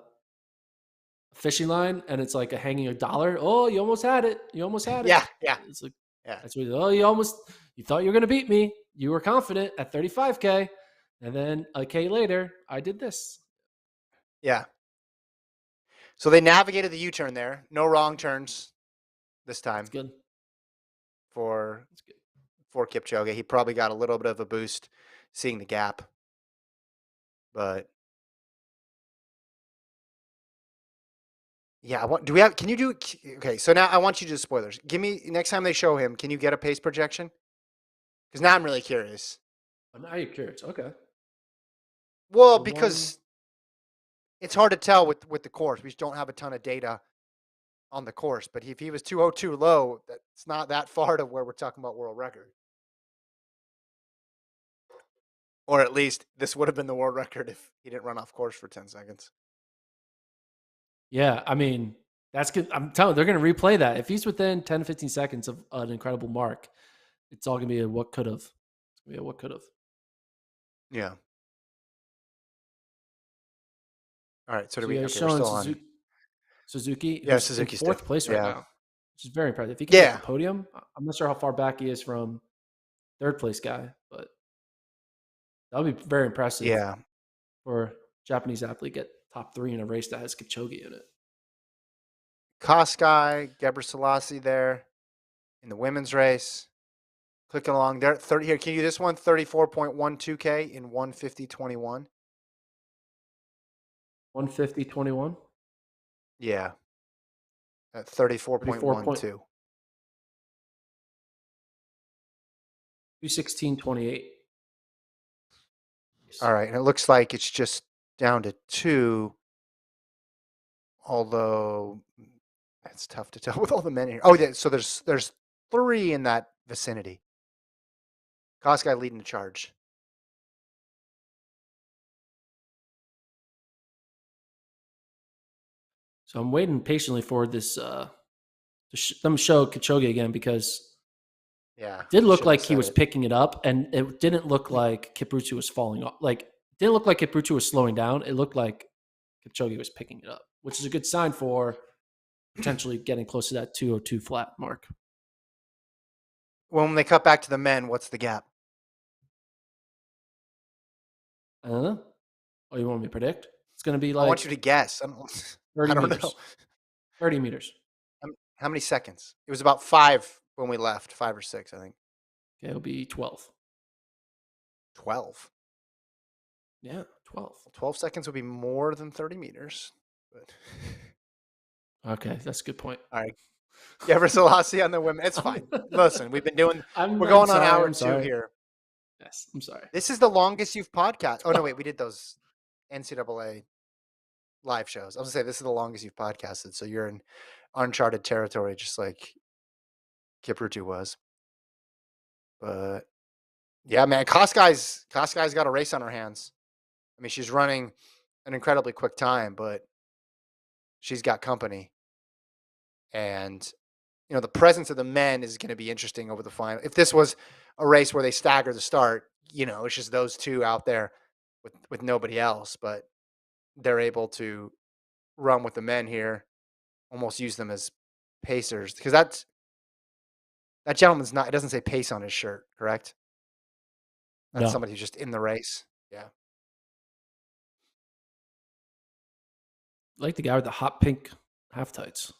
fishing line and it's like a hanging $1. Oh, you almost had it. You almost had it. Yeah, yeah, It's like yeah, that's what. Oh, you thought you were gonna beat me. You were confident at 35K, and then a K later, I did this. yeah. So they navigated the U-turn there. No wrong turns this It's time good. for It's good. Kipchoge. He probably got a little bit of a boost seeing the gap, but yeah. Do we have? Can you do? Okay, so now I want you to do spoilers. Give me next time they show him. Can you get a pace projection? Because now I'm really curious. Now you're curious. Okay. Well, So one because it's hard to tell with the course. We just don't have a ton of data on the course. But if he was 202 low, that's not that far to where we're talking about world record. Or at least this would have been the world record if he didn't run off course for 10 seconds. Yeah, I mean, that's good. I'm telling you, they're going to replay that. If he's within 10, 15 seconds of an incredible mark, it's all going to be a what could have. It's going to be a what could have. Yeah. All right. So do So we? yeah, he's Okay, we're showing still on. Suzuki, Yeah, who's in Suzuki still. fourth place right Yeah. now, which is very impressive. If he can get the Yeah. podium, I'm not sure how far back he is from third place guy, but that would be very impressive Yeah. for a Japanese athlete get top 3 in a race that has Kipchoge in it. Koskai, Gebre Selassie there in the women's race. Clicking along there. 30 here. Can you do this one? 34.12K in 150.21. 150.21, Yeah. At 34 point, 34.12. 216.28. All right. And it looks like it's just down to 2. Although it's tough to tell with all the men here. Oh, yeah. So there's 3 in that vicinity. Koskai leading the charge. So I'm waiting patiently for this them show Kipchoge again because Yeah. it did They look shouldn't like have he said was it. picking it up, and it didn't look like Kiprutu was falling off. Like, it didn't look like Kiprutu was slowing down. It looked like Kipchoge was picking it up, which is a good sign for potentially getting close to that 202 flat mark. When they cut back to the men, what's the gap? Oh, you want me to predict? It's going to be I want like you to guess. I don't, 30 I don't know. meters. 30 meters. How many seconds? It was about 5 when we left, 5 or 6, I think. Okay, it'll be 12. 12. Yeah, 12. Well, 12 seconds would be more than 30 meters. But Okay, that's a good point. all right. Gebre Selassie on the women. It's fine. Listen, we're I'm going on sorry. hour I'm 2 sorry. here. Yes, I'm sorry. This is the longest you've podcast. Oh no, wait, we did those NCAA live shows. I was gonna say this is the longest you've podcasted, so you're in uncharted territory, just like Kiprutu was. But yeah, man, Koskai's got a race on her hands. I mean, she's running an incredibly quick time, but she's got company. And the presence of the men is going to be interesting over the final. If this was a race where they stagger the start, it's just those 2 out there with nobody else, but they're able to run with the men here, almost use them as pacers because that gentleman's not. It doesn't say pace on his shirt, correct? That's No. somebody who's just in the race. Yeah. I like the guy with the hot pink half tights.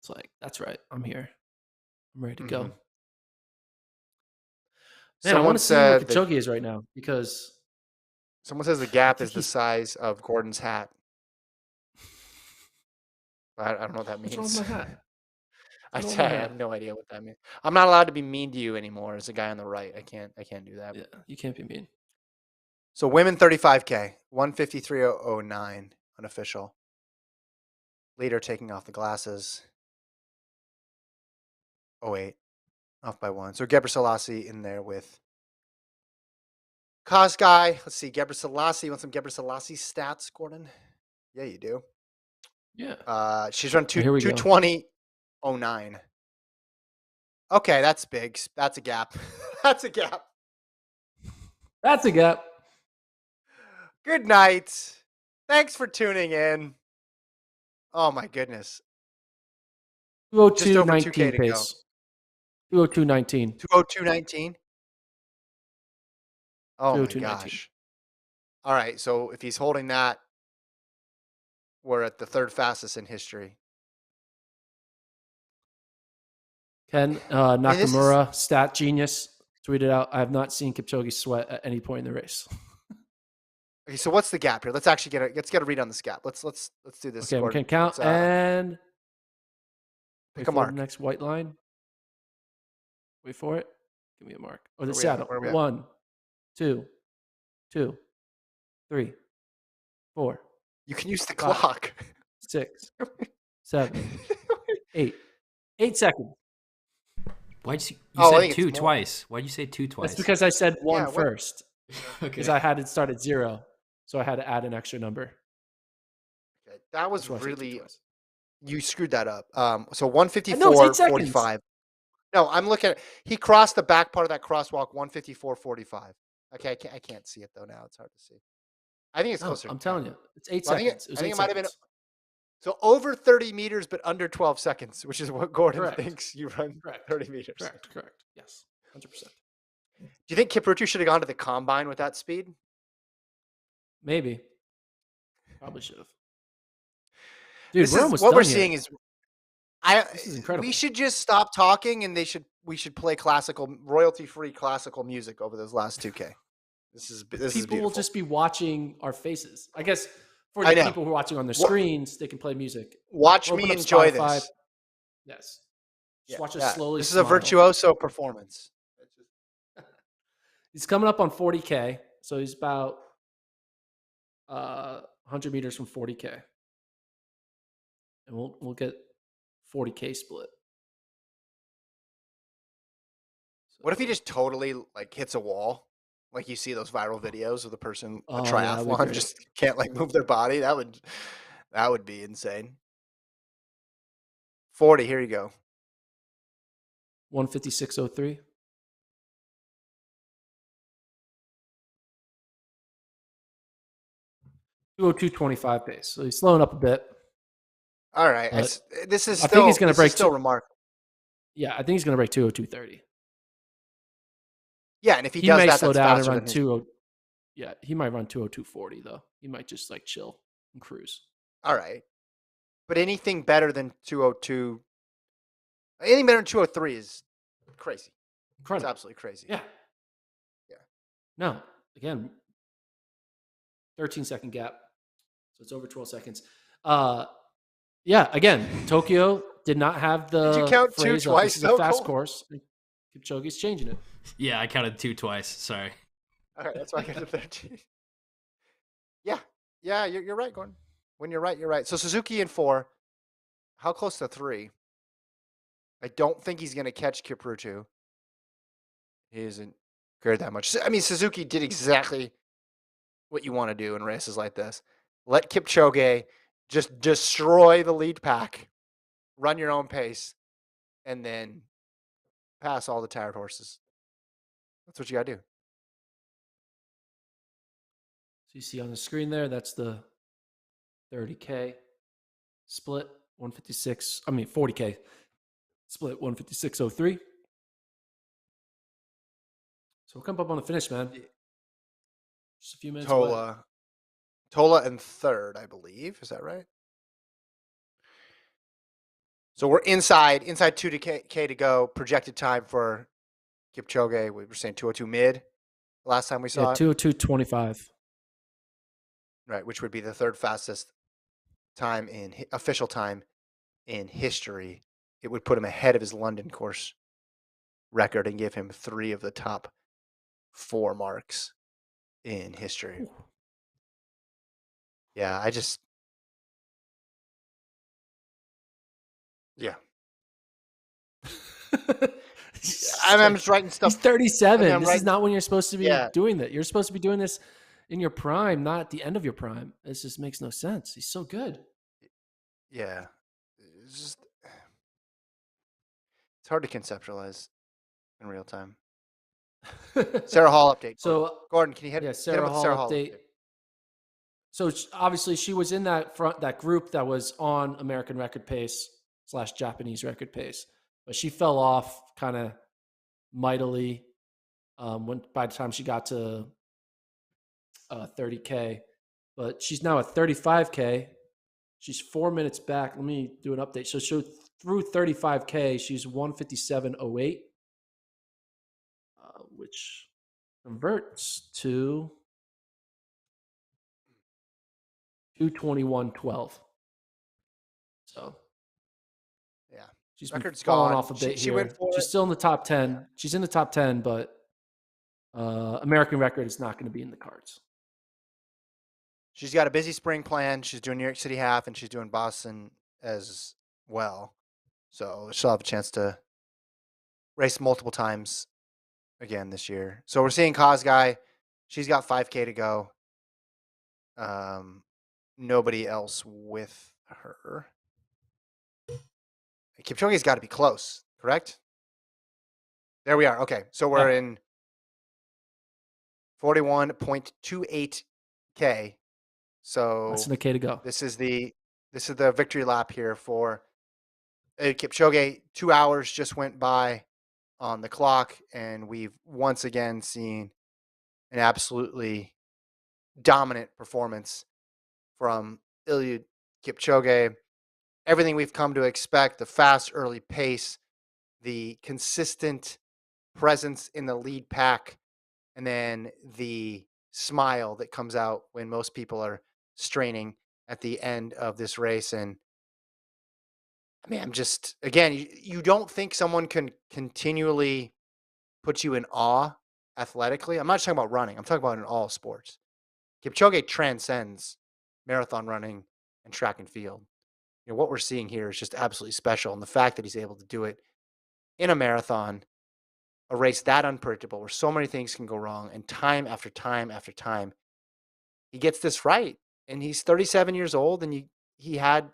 It's like, that's right. I'm here. I'm ready to go. Mhm. Man, I want Someone to see where said that Kipchoge is right now because someone says the I gap think is the he's. size of Gordon's hat. I don't know what that What's wrong with means. my hat? I What's wrong with my have hat? no idea what that means. I'm not allowed to be mean to you anymore as a guy on the right. I can't do that. Yeah, you can't be mean. So women 35K, 153.09 unofficial. Leader taking off the glasses. 08, off by 1. So Gebre Selassie in there with Koskai. Let's see, Gebre Selassie. You want some Gebre Selassie stats, Gordon? Yeah, you do. Yeah. She's run Oh, here we go. 220.09. Okay, that's big. That's a gap. That's a gap. That's a gap. Good night. Thanks for tuning in. Oh my goodness. Just over 2K 202.19 to go. pace. 202.19. 202.19. Oh my 202.19. gosh. All right, so if he's holding that, we're at the 3rd fastest in history. Ken I mean, this is Nakamura, stat genius, tweeted out, I have not seen Kipchoge sweat at any point in the race. okay. So what's the gap here? Let's actually let's get a read on this gap. Let's do this. Okay, we Gordon. can count Let's, and pick wait a for the mark. next white line. Wait for it. Give me a mark. Or the Where we at? saddle. Where we at? 1, 2, 2, 3, 4, You can use the 5, clock. 6, 7, 8. 8 seconds. Why'd you Oh, I said think it's two more. twice? Why'd you say two That's twice? because I said one Yeah. What? first. Because Okay. I had it start at 0. So I had to add an extra number. Okay, that was That's why I said 2 really twice. you screwed that up. So I know it's 8 seconds. 154.45. No, I'm looking at he crossed the back part of that crosswalk 154.45. Okay, I can't see it though now. It's hard to see. I think it's No, closer to I'm 10. telling you. It's 8 Well, seconds. It I was think 8 it might have been seconds. so over 30 meters, but under 12 seconds, which is what Gordon Correct. thinks you run Correct. 30 meters. Correct. Yes. 100%. Do you think Kiprutu should have gone to the combine with that speed? Maybe. Probably should have. Dude, This we're is almost what we're done here. seeing is This is incredible. we should just stop talking and we should play classical royalty free classical music over those last 2K. This is People beautiful. will just be watching our faces. I guess for I the know. people who are watching on their screens, they can play music. Watch Open me up enjoy Spotify. this. Yes. Yeah, Just watch us yeah. slowly This is smile. a virtuoso performance. He's coming up on 40K. So he's about 100 meters from 40K. And we'll get 40K split. What if he just totally like hits a wall? Like you see those viral videos of the person a Oh, yeah, that'd be triathlon great. just can't like move their body. That would be insane. 40, here you go. 156.03. .202.25 pace. So he's slowing up a bit. All right. But This is I think he's still going to this break is still remarkable. Yeah, I think he's going to break 202.30. Yeah, and if he He does may that, slow that's down and faster run than his 20. Yeah, he might run 202.40 though. He might just like chill and cruise. All right. But anything better than 202, anything better than 203 is crazy. Incredible. It's absolutely crazy. Yeah. Yeah. No, again, 13-second gap. So it's over 12 seconds. Yeah, again, Tokyo did not have Did you the count 2 phrase of twice this is a though, fast Cole? course. Kipchoge's changing it. Yeah, I counted 2 twice. Sorry. All right, that's why I got to 13. Yeah. Yeah, you're right, Gordon. When you're right, you're right. So Suzuki in 4. How close to 3? I don't think he's going to catch Kiprutu. He isn't good that much. I mean, Suzuki did exactly what you want to do in races like this. Let Kipchoge just destroy the lead pack, run your own pace, and then pass all the tired horses. That's what you got to do. So you see on the screen there, that's the 30K split 156. I mean 40K split 156.03. So we'll come up on the finish, man. Just a few minutes away. Tola in 3rd, I believe. Is that right? So we're inside 2K to go. Projected time for Kipchoge. We were saying 202 mid last time we saw it. 202.25. Right, which would be the 3rd fastest time in official time in history. It would put him ahead of his London course record and give him 3 of the top 4 marks in history. Ooh. Yeah, yeah. I'm just writing stuff. He's 37. This is writing, not when you're supposed to be yeah. doing that. You're supposed to be doing this in your prime, not at the end of your prime. This just makes no sense. He's so good. Yeah. It's hard to conceptualize in real time. Sarah Hall update. So Gordon, can you hit him with Sarah the Sarah Hall update. update? So obviously she was in that group that was on American record pace / Japanese record pace, but she fell off kind of mightily by the time she got to 30K. But she's now at 35K. She's 4 minutes back. Let me do an update. So through 35K, she's 157.08, which converts to 221.12. So Yeah. She's been Record's falling gone. off a bit She went here. for She's it. still in the top Yeah. 10. She's in the top 10, but American record is not going to be in the cards. She's got a busy spring plan. She's doing New York City half, and she's doing Boston as well. So she'll have a chance to race multiple times again this year. So we're seeing Kosgei. She's got 5K to go. Nobody else with her. Kipchoge's got to be close, correct? There we are. Okay, so we're Yep. in 41.28K. Less So than a K to go. this is the victory lap here for Kipchoge. 2 hours just went by on the clock, and we've once again seen an absolutely dominant performance from Eliud Kipchoge. Everything we've come to expect, the fast early pace, the consistent presence in the lead pack, and then the smile that comes out when most people are straining at the end of this race. And I mean, I'm just, again, you don't think someone can continually put you in awe athletically. I'm not just talking about running, I'm talking about in all sports. Kipchoge transcends marathon running and track and field. What we're seeing here is just absolutely special. And the fact that he's able to do it in a marathon, a race that unpredictable, where so many things can go wrong, and time after time after time, he gets this right. And he's 37 years old, and he had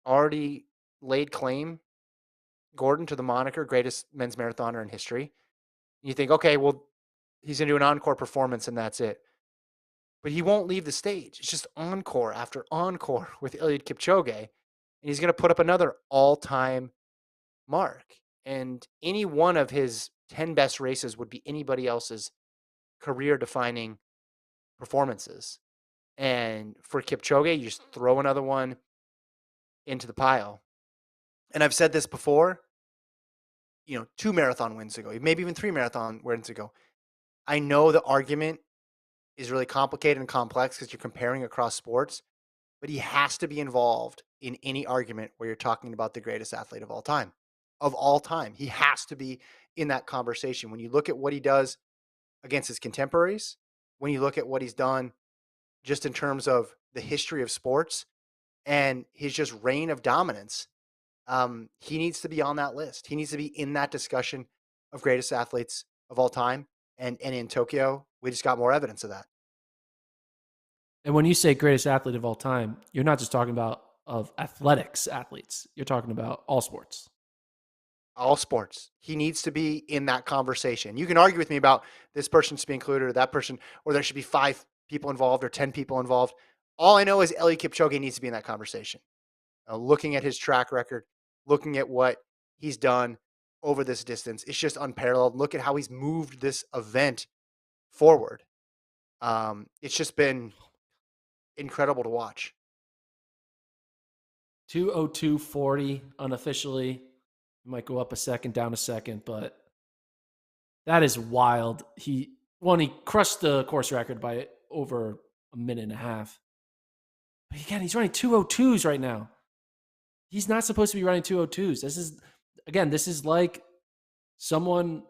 already laid claim, Gordon, to the moniker greatest men's marathoner in history. And you think, okay, well, he's going to do an encore performance, and that's it. But he won't leave the stage. It's just encore after encore with Eliud Kipchoge. And he's going to put up another all-time mark. And any one of his 10 best races would be anybody else's career-defining performances. And for Kipchoge, you just throw another one into the pile. And I've said this before, 2 marathon wins ago, maybe even 3 marathon wins ago. I know the argument is really complicated and complex because you're comparing across sports, but he has to be involved in any argument where you're talking about the greatest athlete of all time. Of all time, he has to be in that conversation. When you look at what he does against his contemporaries, when you look at what he's done just in terms of the history of sports and his just reign of dominance, he needs to be on that list. He needs to be in that discussion of greatest athletes of all time. And in Tokyo, we just got more evidence of that. And when you say greatest athlete of all time, you're not just talking about of athletics athletes. You're talking about all sports. All sports. He needs to be in that conversation. You can argue with me about this person should be included or that person, or there should be 5 people involved or 10 people involved. All I know is Eliud Kipchoge needs to be in that conversation. Looking at his track record, looking at what he's done over this distance, it's just unparalleled. Look at how he's moved this event forward. It's just been incredible to watch. 2:02:40 unofficially. Might go up a second, down a second, but that is wild. He crushed the course record by over a minute and a half. But again, he's running 2:02s right now. He's not supposed to be running 2:02s. This is like someone,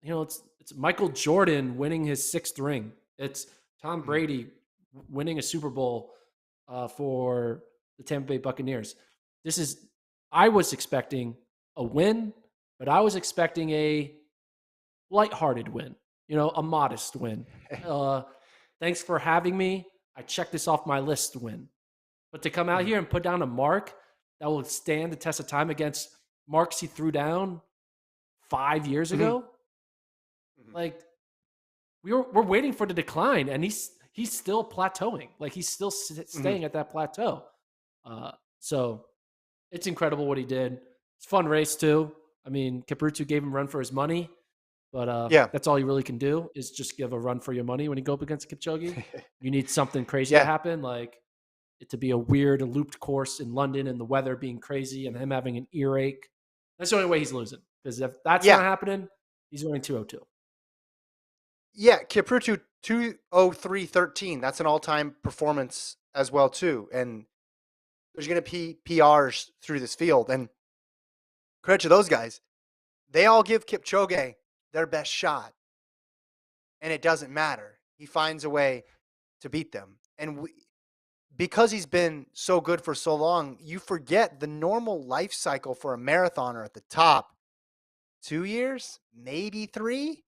it's Michael Jordan winning his 6th ring. It's Tom Brady winning a Super Bowl for the Tampa Bay Buccaneers. I was expecting a win, but I was expecting a lighthearted win, a modest win. Thanks for having me. I checked this off my list win. But to come out here and put down a mark that will stand the test of time against marks he threw down 5 years ago, like we're waiting for the decline, and he's still plateauing. Like he's still staying at that plateau. So it's incredible what he did. It's a fun race too. I mean, Kiprutu gave him a run for his money, but that's all you really can do is just give a run for your money when you go up against Kipchoge. You need something crazy to happen, like it to be a weird looped course in London and the weather being crazy and him having an earache. That's the only way he's losing. Because if that's not happening, he's going 2:02. Yeah, Kiprutu 2:03:13. That's an all-time performance as well too. And there's going to be PRs through this field. And credit to those guys. They all give Kipchoge their best shot, and it doesn't matter. He finds a way to beat them. And because he's been so good for so long, you forget the normal life cycle for a marathoner at the top. 2 years, maybe three.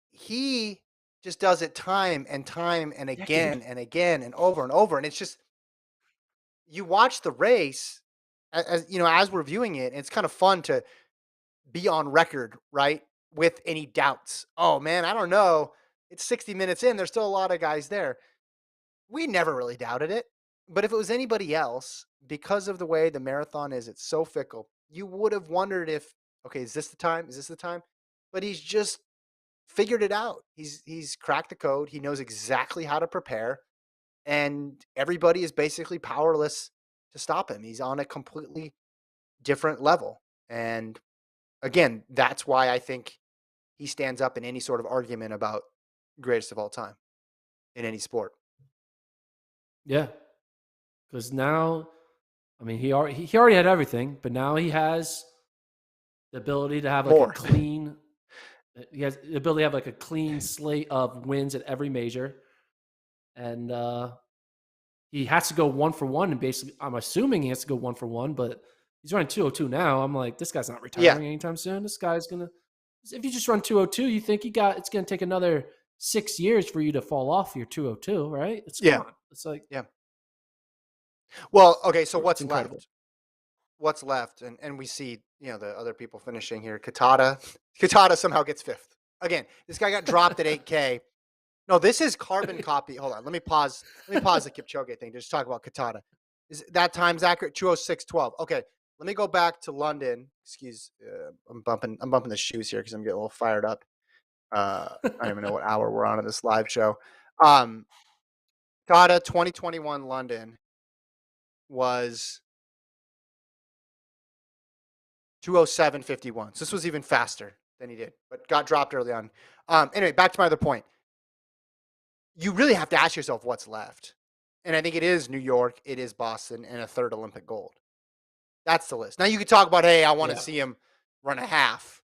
He just does it time and Decade. again and again and over and over. And it's just, you watch the race as you know, as we're viewing it, and it's kind of fun to be on record, right? With any doubts. Oh man, I don't know. It's 60 minutes in. There's still a lot of guys there. We never really doubted it. But if it was anybody else, because of the way the marathon is, it's so fickle, you would have wondered if, okay, is this the time? Is this the time? But he's just figured it out. He's cracked the code. He knows exactly how to prepare, and everybody is basically powerless to stop him. He's on a completely different level. And again, that's why I think he stands up in any sort of argument about greatest of all time in any sport. Yeah, because now, I mean, he already had everything, but now he has the ability to have like a More. clean. He has the ability to have like a clean slate of wins at every major, and he has to go one for one. And basically, I'm assuming he has to go one for one, but he's running 202 now. I'm like, this guy's not Yeah. retiring anytime soon. This guy's gonna. If you just run 202, you think it's gonna take another 6 years for you to fall off your 202, right? It's come Yeah. on. It's like Yeah. Well, okay, so it's what's incredible. left? What's left? And we see, you know, the other people finishing here. Katada. Katada somehow gets fifth. Again, this guy got dropped at 8K. No, this is carbon copy. Hold on. Let me pause. Let me pause the Kipchoge thing to just talk about Katada. Is that time's accurate? 206.12. Okay. Let me go back to London. Excuse I'm bumping the shoes here because I'm getting a little fired up. I don't even know what hour we're on in this live show. Um Kata 2021 London was 207.51. So this was even faster than he did, but got dropped early on. Anyway, back to my other point. You really have to ask yourself what's left. And I think it is New York, it is Boston, and a third Olympic gold. That's the list. Now you could talk about, hey, I want to Yeah, see him run a half,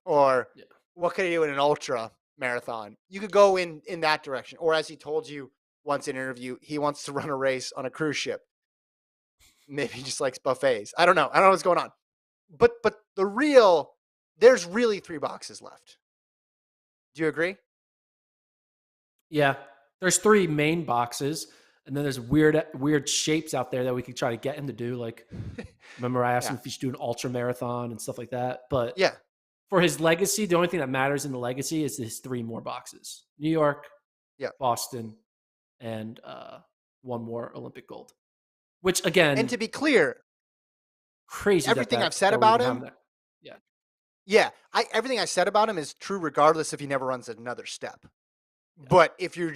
or yeah. what could he do in an ultra marathon? You could go in that direction. Or as he told you once in an interview, he wants to run a race on a cruise ship. Maybe he just likes buffets. I don't know. I don't know what's going on. But there's really three boxes left. Do you agree? Yeah. There's three main boxes, and then there's weird shapes out there that we could try to get him to do. Like, remember I asked him Yeah. if he should do an ultra marathon and stuff like that. But Yeah. for his legacy, the only thing that matters in the legacy is his three more boxes: New York, Yeah. Boston, and one more Olympic gold. Which And again, to be clear, crazy that everything I've said that we're about even having him, that. Yeah, yeah, everything I said about him is true regardless if he never runs another step. yeah. But if you're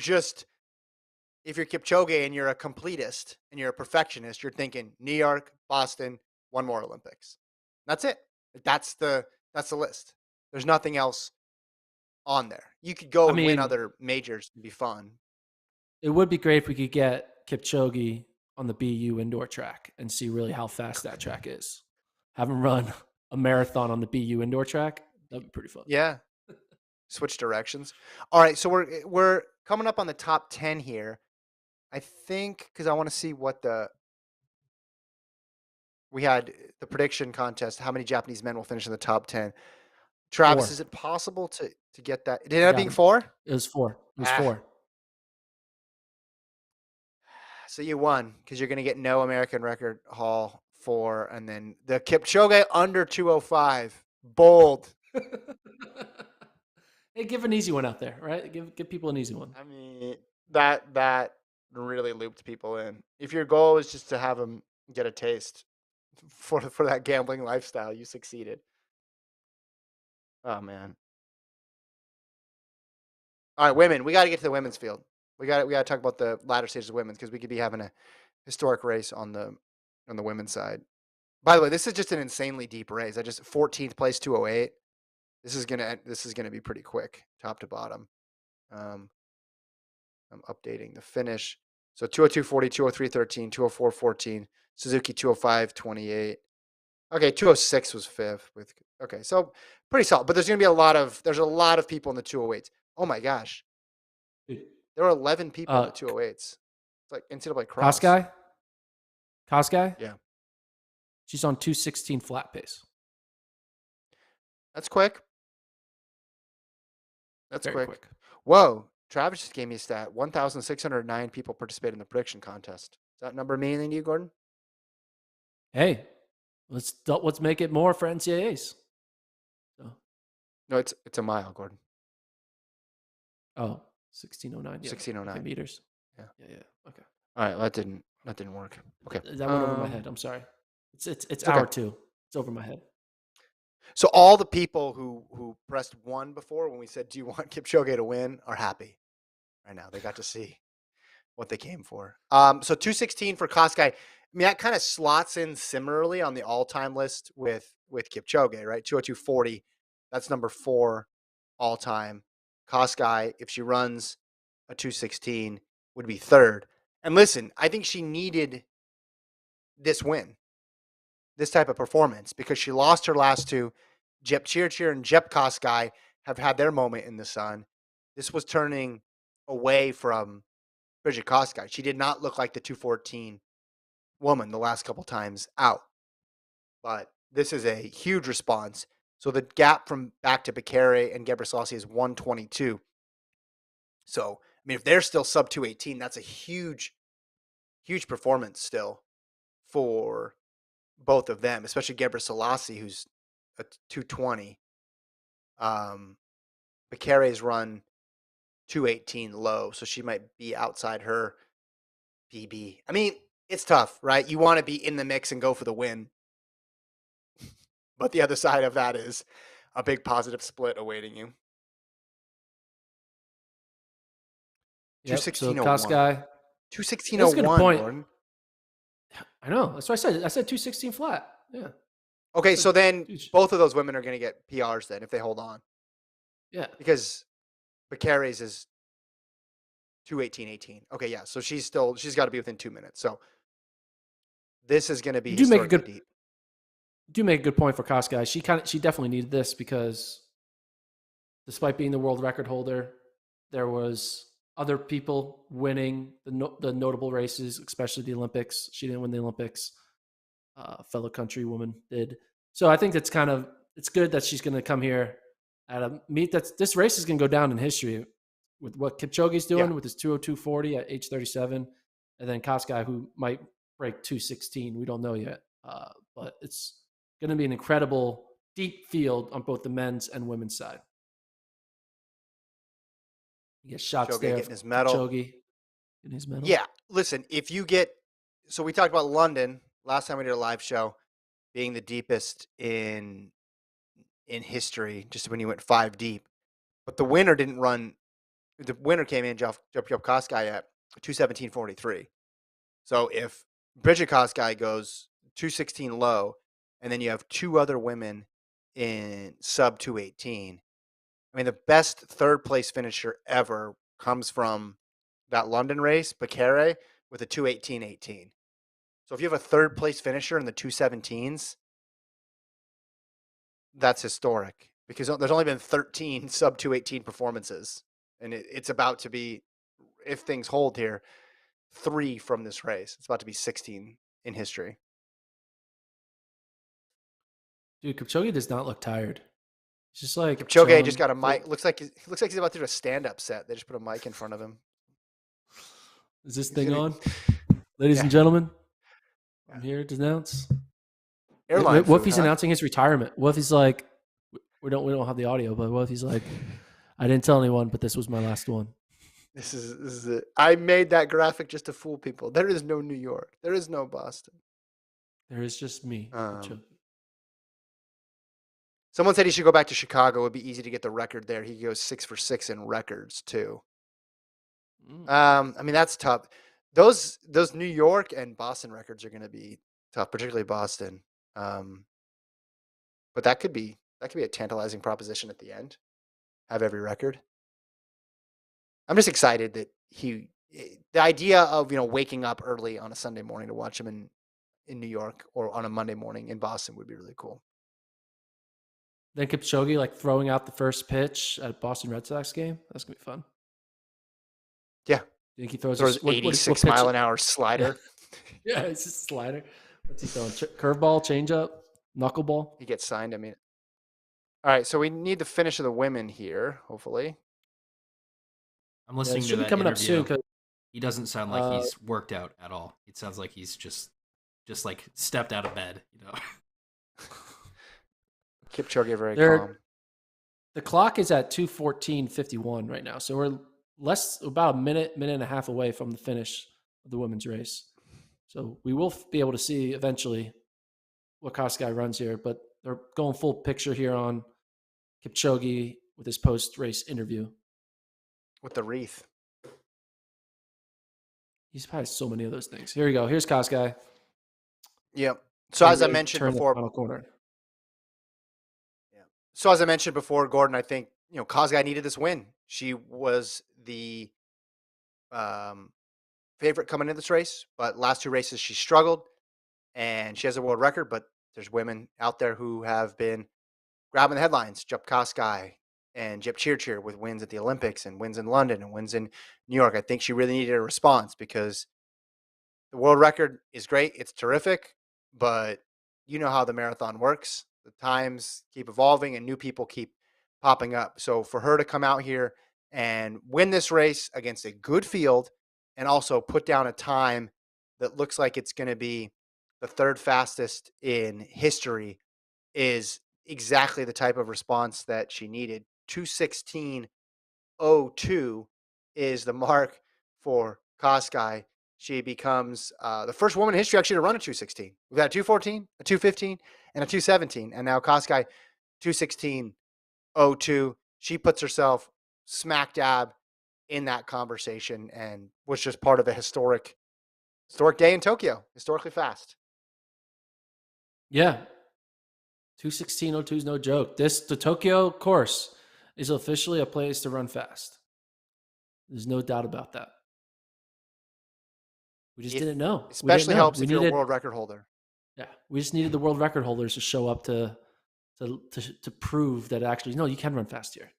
Kipchoge and you're a completist and you're a perfectionist, you're thinking New York, Boston, one more Olympics. That's it. That's the list. There's nothing else on there. You could go I and win mean, other majors and be fun. it would be great if we could get Kipchoge on the BU indoor track and see really how fast that track is. Have him run a marathon on the BU indoor track. That'd be pretty fun. Yeah, switch directions. All right, so we're coming up on the top 10 here. I think because I want to see what we had the prediction contest. How many Japanese men will finish in the top 10? Travis, Four. is it possible to get that? Did it end I up got being him. four? It was four. It was Ah, four. so you won because you're going to get no American record haul four, and then the Kipchoge under 205. Bold. Hey, give an easy one out there, right? Give people an easy one. I mean, that really looped people in. If your goal is just to have them get a taste for that gambling lifestyle, you succeeded. Oh man. All right, women. We got to get to the women's field. We got to talk about the latter stages of women's because we could be having a historic race on the women's side. By the way, this is just an insanely deep race. I just 14th place 208. This is gonna be pretty quick, top to bottom. Um, I'm updating the finish. So 202.40, 203.13, 204.14, Suzuki 205.28. Okay, 206 was fifth with okay, so pretty solid. But there's a lot of people in the 208s. Oh my gosh. Dude, There are 11 people in the K 208s. It's like NCAA cross. Koskai? Koskai? Yeah. She's on 216 flat pace. That's quick. That's Very quick. quick. Whoa. Travis just gave me a stat. 1,609 people participated in the prediction contest. Does that number mean anything to you, Gordon? Hey, let's make it more for NCAAs. So, No, it's a mile, Gordon. oh, 1609. Yeah. Okay, 1609. meters. Yeah. Yeah. Okay. All right, that didn't work. Okay. That went over my head. I'm sorry. It's It's okay. hour 2. It's over my head. So all the people who pressed 1 before when we said, "Do you want Kipchoge to win?" are happy right now. They got to see what they came for. So 216 for Koskai. I mean, that kind of slots in similarly on the all-time list with Kipchoge, right? 202.40. That's number 4 all time. Koskai, if she runs a 216, would be third. And listen, I think she needed this win, this type of performance, because she lost her last two. Jep Cheer and Jep Koskai have had their moment in the sun. This was turning away from Bridget Koskai. She did not look like the 214 woman the last couple times out. But this is a huge response. So the gap from back to Bakare and Gebre Selassie is 122. So, I mean, if they're still sub 218, that's a huge, huge performance still for both of them, especially Gebre Selassie, who's a 220. Bakare's run 218 low, so she might be outside her PB. I mean, it's tough, right? You want to be in the mix and go for the win. But the other side of that is a big positive split awaiting you. Yep. So 216.01. Koskai. That's a good 216.01, point. Gordon. I know. That's what I said. I said 216 flat. Yeah. Okay, So, so then dude, both of those women are going to get PRs then if they hold on yeah. because Bakare's is 218.18. Okay, yeah. So she's got to be within 2 minutes. So this is going to be You do make a historically good deep. do make a good point for Koskai. She definitely needed this because despite being the world record holder, there was other people winning the notable races, especially the Olympics. She didn't win the Olympics. Fellow country woman did. So I think it's good that she's going to come here at a meet this race is going to go down in history with what Kipchoge's doing Yeah. with his 202.40 at age 37, and then Koskai who might break 216. We don't know yet, but it's going to be an incredible deep field on both the men's and women's side. You get shots Kipchoge there getting for his medal. Kipchoge in his medal. Yeah. Listen, if you get so we talked about London last time we did a live show being the deepest in history, just when you went 5 deep. But the winner didn't run. The winner came in, Jeff Koskai at 217.43. So if Bridget Koskai goes 216 low, and then you have two other women in sub 218, I mean, the best third place finisher ever comes from that London race, Bakare, with a 218.18. So if you have a third place finisher in the 217s, that's historic because there's only been 13 sub 218 performances. And it's about to be, if things hold here, 3 from this race. It's about to be 16 in history. Dude, Kipchoge does not look tired. He's just like Kipchoge just chilling. got a mic. Looks like he's about to do a stand-up set. They just put a mic in front of him. Is this He's thing gonna, on? Ladies yeah, and gentlemen, yeah. I'm here to announce. Airline What if food, he's huh? announcing his retirement? What if he's like, we don't have the audio, but what if he's like, I didn't tell anyone, but this was my last one. This is it. I made that graphic just to fool people. There is no New York. There is no Boston. There is just me. Kipchoge. Someone said he should go back to Chicago. It would be easy to get the record there. He goes 6 for 6 in records too. I mean, that's tough. Those New York and Boston records are going to be tough, particularly Boston. But that could be a tantalizing proposition at the end. Have every record. I'm just excited that the idea of waking up early on a Sunday morning to watch him in New York or on a Monday morning in Boston would be really cool. Then Kipchoge like throwing out the first pitch at a Boston Red Sox game. That's gonna be fun. Yeah. You think he throws Throws what 86 pitch? mile an hour Yeah, slider. yeah, it's just a slider. What's he throwing? Curveball, changeup, knuckleball. He gets signed. I mean, all right. So we need the finish of the women here, hopefully. I'm Yeah, it listening to should be that coming up soon interview. because He doesn't sound like uh, he's worked out at all. It sounds like he's just like stepped out of bed, you know. Kipchoge very they're calm. the clock is at 2:14:51 right now, so we're about a minute and a half away from the finish of the women's race. So we will be able to see eventually what Koskai runs here, but they're going full picture here on Kipchoge with his post-race interview. With the wreath. He's probably so many of those things. Here we go. Here's Koskai. Yep. So as I mentioned turn the before, final corner. yeah. So as I mentioned before, Gordon, I think Kosgei needed this win. She was the favorite coming into this race, but last two races she struggled, and she has a world record. But there's women out there who have been grabbing the headlines. Jup Kosgei and Jep Cheer with wins at the Olympics and wins in London and wins in New York. I think she really needed a response because the world record is great. It's terrific, but you know how the marathon works. The times keep evolving and new people keep popping up. So for her to come out here and win this race against a good field and also put down a time that looks like it's going to be the third fastest in history is exactly the type of response that she needed. 2:16:02 is the mark for Koskai. She becomes the first woman in history actually to run a 2:16. We've got a 2:14, a 2:15, and a 2:17. And now Koskai 2:16:02. She puts herself smack dab in that conversation and was just part of a historic day in Tokyo. Historically fast. Yeah. 2:16:02 is no joke. The Tokyo course is officially a place to run fast. There's no doubt about that. We just didn't know. Especially helps if you're a world record holder. Yeah, we just needed the world record holders to show up to prove that actually no, you can run fast here.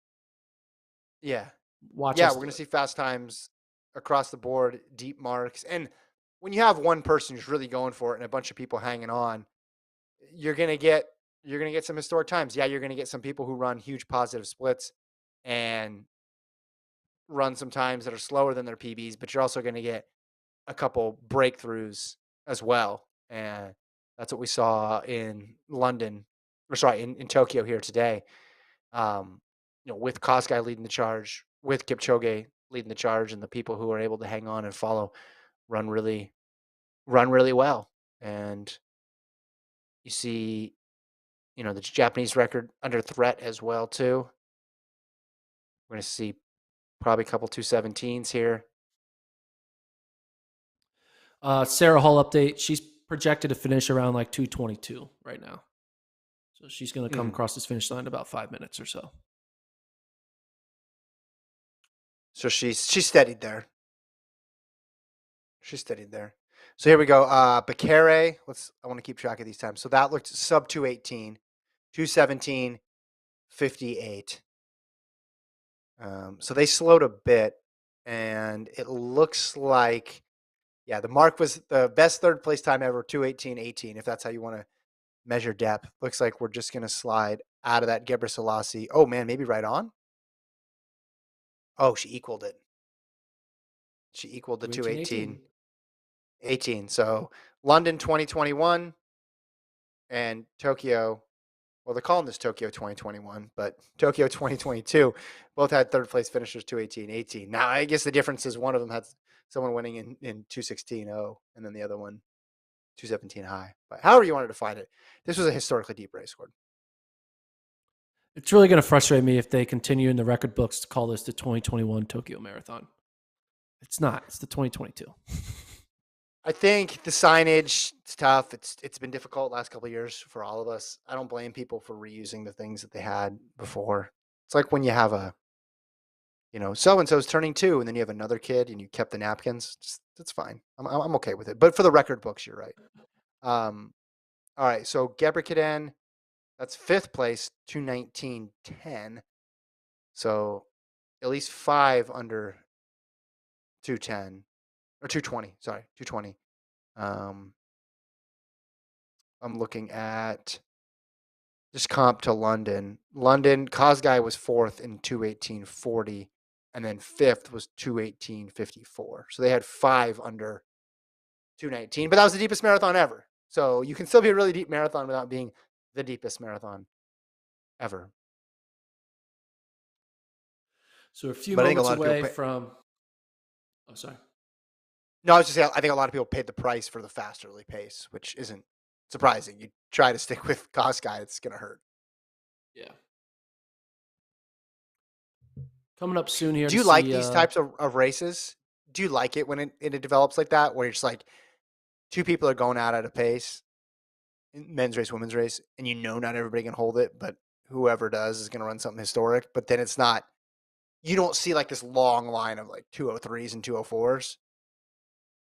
Yeah. Watch Yeah, us we're do going to it. see fast times across the board, deep marks. And when you have one person who's really going for it and a bunch of people hanging on, you're going to get some historic times. Yeah, you're going to get some people who run huge positive splits and run some times that are slower than their PBs, but you're also going to get a couple breakthroughs as well. And that's what we saw in London, or sorry, in Tokyo here today. With Koskai leading the charge, with Kipchoge leading the charge, and the people who are able to hang on and follow run really well. And you see, the Japanese record under threat as well too. We're going to see probably a couple 2:17s here. Sarah Hall update. She's projected to finish around like 2:22 right now. So she's going to come across this finish line in about 5 minutes or so. So she's steadied there. She's steadied there. So here we go. Bakare, I want to keep track of these times. So that looked sub 2:18, 2:17:58. So they slowed a bit, and it looks like, yeah, the mark was the best third place time ever, 2:18:18, if that's how you want to measure depth. Looks like we're just going to slide out of that Gebrselassie. Oh, man, maybe right on? Oh, she equaled it. She equaled the 2:18:18. So London 2021 and Tokyo, well, they're calling this Tokyo 2021, but Tokyo 2022 both had third place finishers 2:18:18. Now, I guess the difference is one of them had someone winning in 2:16:0, and then the other one 2:17 high. But however you wanted to find it, this was a historically deep race, Gordon. It's really going to frustrate me if they continue in the record books to call this the 2021 Tokyo Marathon. It's not. It's the 2022. I think the signage, it's tough. It's been difficult last couple of years for all of us. I don't blame people for reusing the things that they had before. It's like when you have so and so's turning 2, and then you have another kid, and you kept the napkins. That's fine. I'm okay with it. But for the record books, you're right. All right, so Gebrekaden, that's fifth place, 2:19:10. So at least 5 under 2:10 or 2:20. Sorry, 2:20. Um, I'm looking at just comp to London. London, Kosgei was fourth in 2:18:40, and then fifth was 2:18:54. So they had 5 under 2:19, but that was the deepest marathon ever. So you can still be a really deep marathon without being the deepest marathon ever. So we're a few But I think a moments lot of people away pay. from. Oh, sorry. No, I was just saying, I think a lot of people paid the price for the fast early pace, which isn't surprising. You try to stick with Kosgei, it's going to hurt. Yeah. Coming up soon here Do to you like see. these types of races? Do you like it when it develops like that, where it's like two people are going out at a pace, men's race, women's race, and you know not everybody can hold it, but whoever does is going to run something historic. But then it's not. You don't see like this long line of like 2:03s and 2:04s,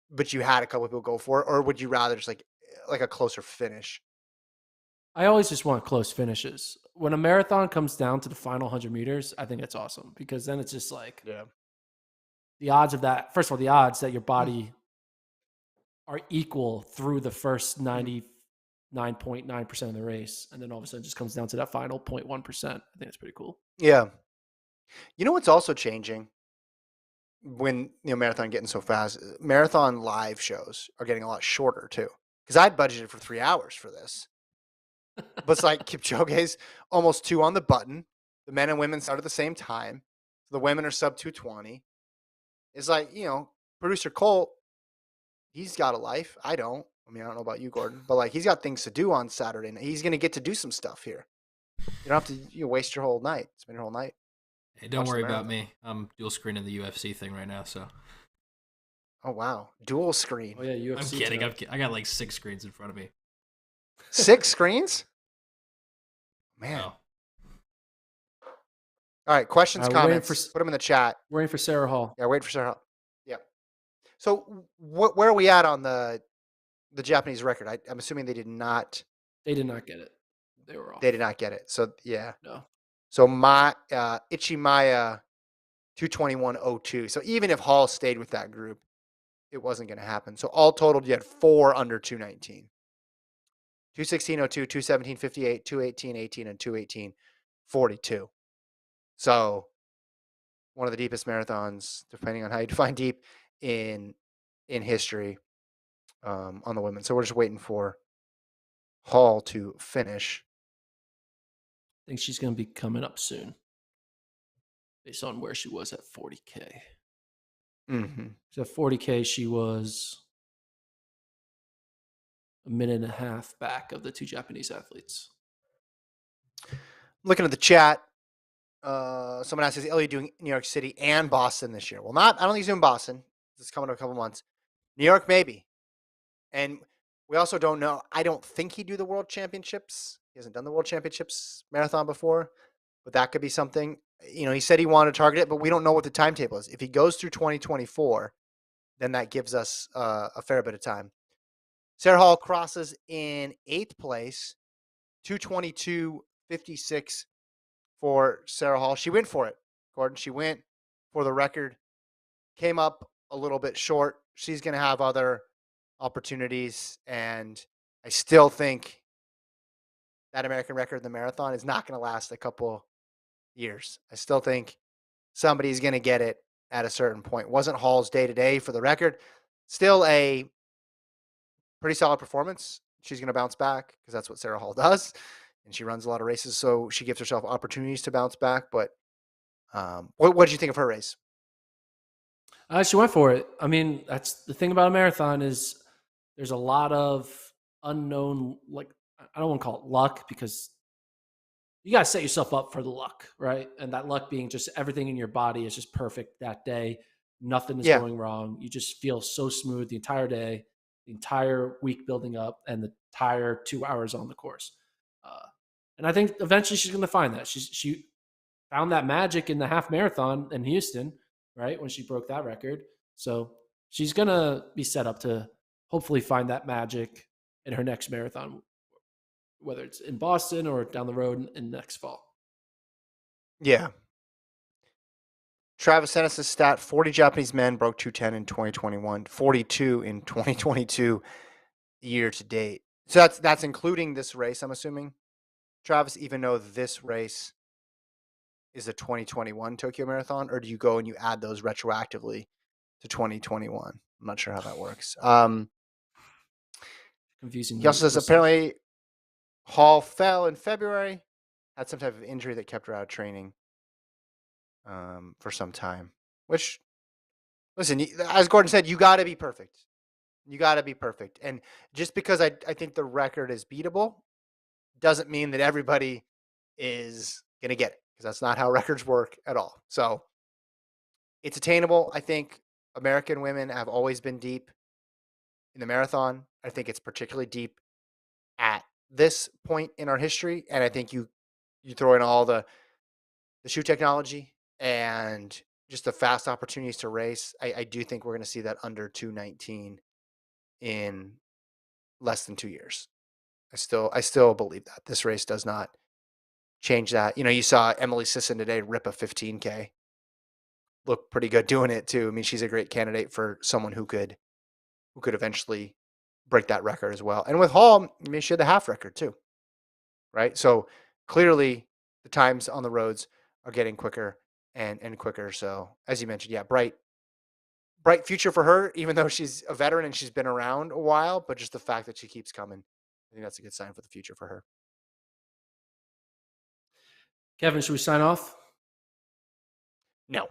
but you had a couple of people go for it, or would you rather just like a closer finish? I always just want close finishes. When a marathon comes down to the final 100 meters, I think it's awesome because then it's just like Yeah. the odds of that. First of all, the odds that your body are equal through the first 99.9% of the race. And then all of a sudden it just comes down to that final 0.1%. I think it's pretty cool. Yeah. You know what's also changing when marathon getting so fast? Marathon live shows are getting a lot shorter too. Because I'd budgeted for 3 hours for this, but it's like Kipchoge's almost 2 on the button. The men and women start at the same time. The women are sub 2:20. It's like producer Colt. He's got a life. I don't. I mean, I don't know about you, Gordon, but like he's got things to do on Saturday night. He's going to get to do some stuff here. You don't have to waste your whole night, spend your whole night. Hey, don't Watch the worry about marathon. me. I'm dual screening the UFC thing right now, so Oh wow, dual Oh, screen, yeah, I'm UFC kidding. tonight. I got like 6 screens in front of me. 6 screens. Man. Oh, All right, questions, We're waiting for comments. Put them in the chat. Sarah Hall. Yeah, wait for Sarah. Yep. So where are we at on the Japanese record? I'm assuming they did not. They did not get it. They were off. They did not get it. So yeah. No. So my Ichimaya 2:21:02. So even if Hall stayed with that group, it wasn't going to happen. So all totaled, you had 4 under 2:19. 2:16:02, 2:17:58, 2:18:18, and 2:18:42. So one of the deepest marathons, depending on how you define deep, in history on the women. So we're just waiting for Hall to finish. I think she's going to be coming up soon based on where she was at 40K. Mm-hmm. So at 40K, she was a minute and a half back of the two Japanese athletes. Looking at the chat, someone asks, is Elliot doing New York City and Boston this year? Well, I don't think he's doing Boston. It's coming in a couple months. New York, maybe. And we also don't know. I don't think he'd do the World Championships. He hasn't done the World Championships marathon before, but that could be something. He said he wanted to target it, but we don't know what the timetable is. If he goes through 2024, then that gives us a fair bit of time. Sarah Hall crosses in 8th place, 2:22:56 for Sarah Hall. She went for it, Gordon. She went for the record, came up a little bit short. She's going to have other opportunities, and I still think that American record in the marathon is not going to last a couple years. I still think somebody's going to get it at a certain point. Wasn't Hall's day to day for the record. Still a pretty solid performance. She's going to bounce back because that's what Sarah Hall does. And she runs a lot of races, so she gives herself opportunities to bounce back. But what did you think of her race? She went for it. I mean, that's the thing about a marathon is there's a lot of unknown, like, I don't want to call it luck because you got to set yourself up for the luck, right? And that luck being just everything in your body is just perfect that day. Nothing is Yeah. going wrong. You just feel so smooth the entire day, the entire week building up, and the entire 2 hours on the course. And I think eventually she's going to find that. She found that magic in the half marathon in Houston, right? When she broke that record. So she's going to be set up to hopefully find that magic in her next marathon, whether it's in Boston or down the road in next fall. Yeah. Travis sent us a stat: 40 Japanese men broke 210 in 2021, 42 in 2022 year to date. So that's including this race, I'm assuming, Travis, even though this race is a 2021 Tokyo Marathon, or do you go and you add those retroactively to 2021? I'm not sure how that works. Confusing He the also says listeners. apparently Hall fell in February, had some type of injury that kept her out of training for some time. Which, listen, as Gordon said, you got to be perfect. You got to be perfect. And just because I think the record is beatable doesn't mean that everybody is going to get it, because that's not how records work at all. So it's attainable. I think American women have always been deep in the marathon. I think it's particularly deep at this point in our history. And I think you throw in all the shoe technology and just the fast opportunities to race. I do think we're going to see that under 219 in less than 2 years. I still believe that this race does not change that. You saw Emily Sisson today rip a 15K. Look pretty good doing it too. I mean, she's a great candidate for someone who could eventually break that record as well. And with Hall, I mean, she had the half record too, right? So clearly the times on the roads are getting quicker and quicker. So as you mentioned, yeah, bright future for her, even though she's a veteran and she's been around a while, but just the fact that she keeps coming, I think that's a good sign for the future for her. Kevin, should we sign off? No,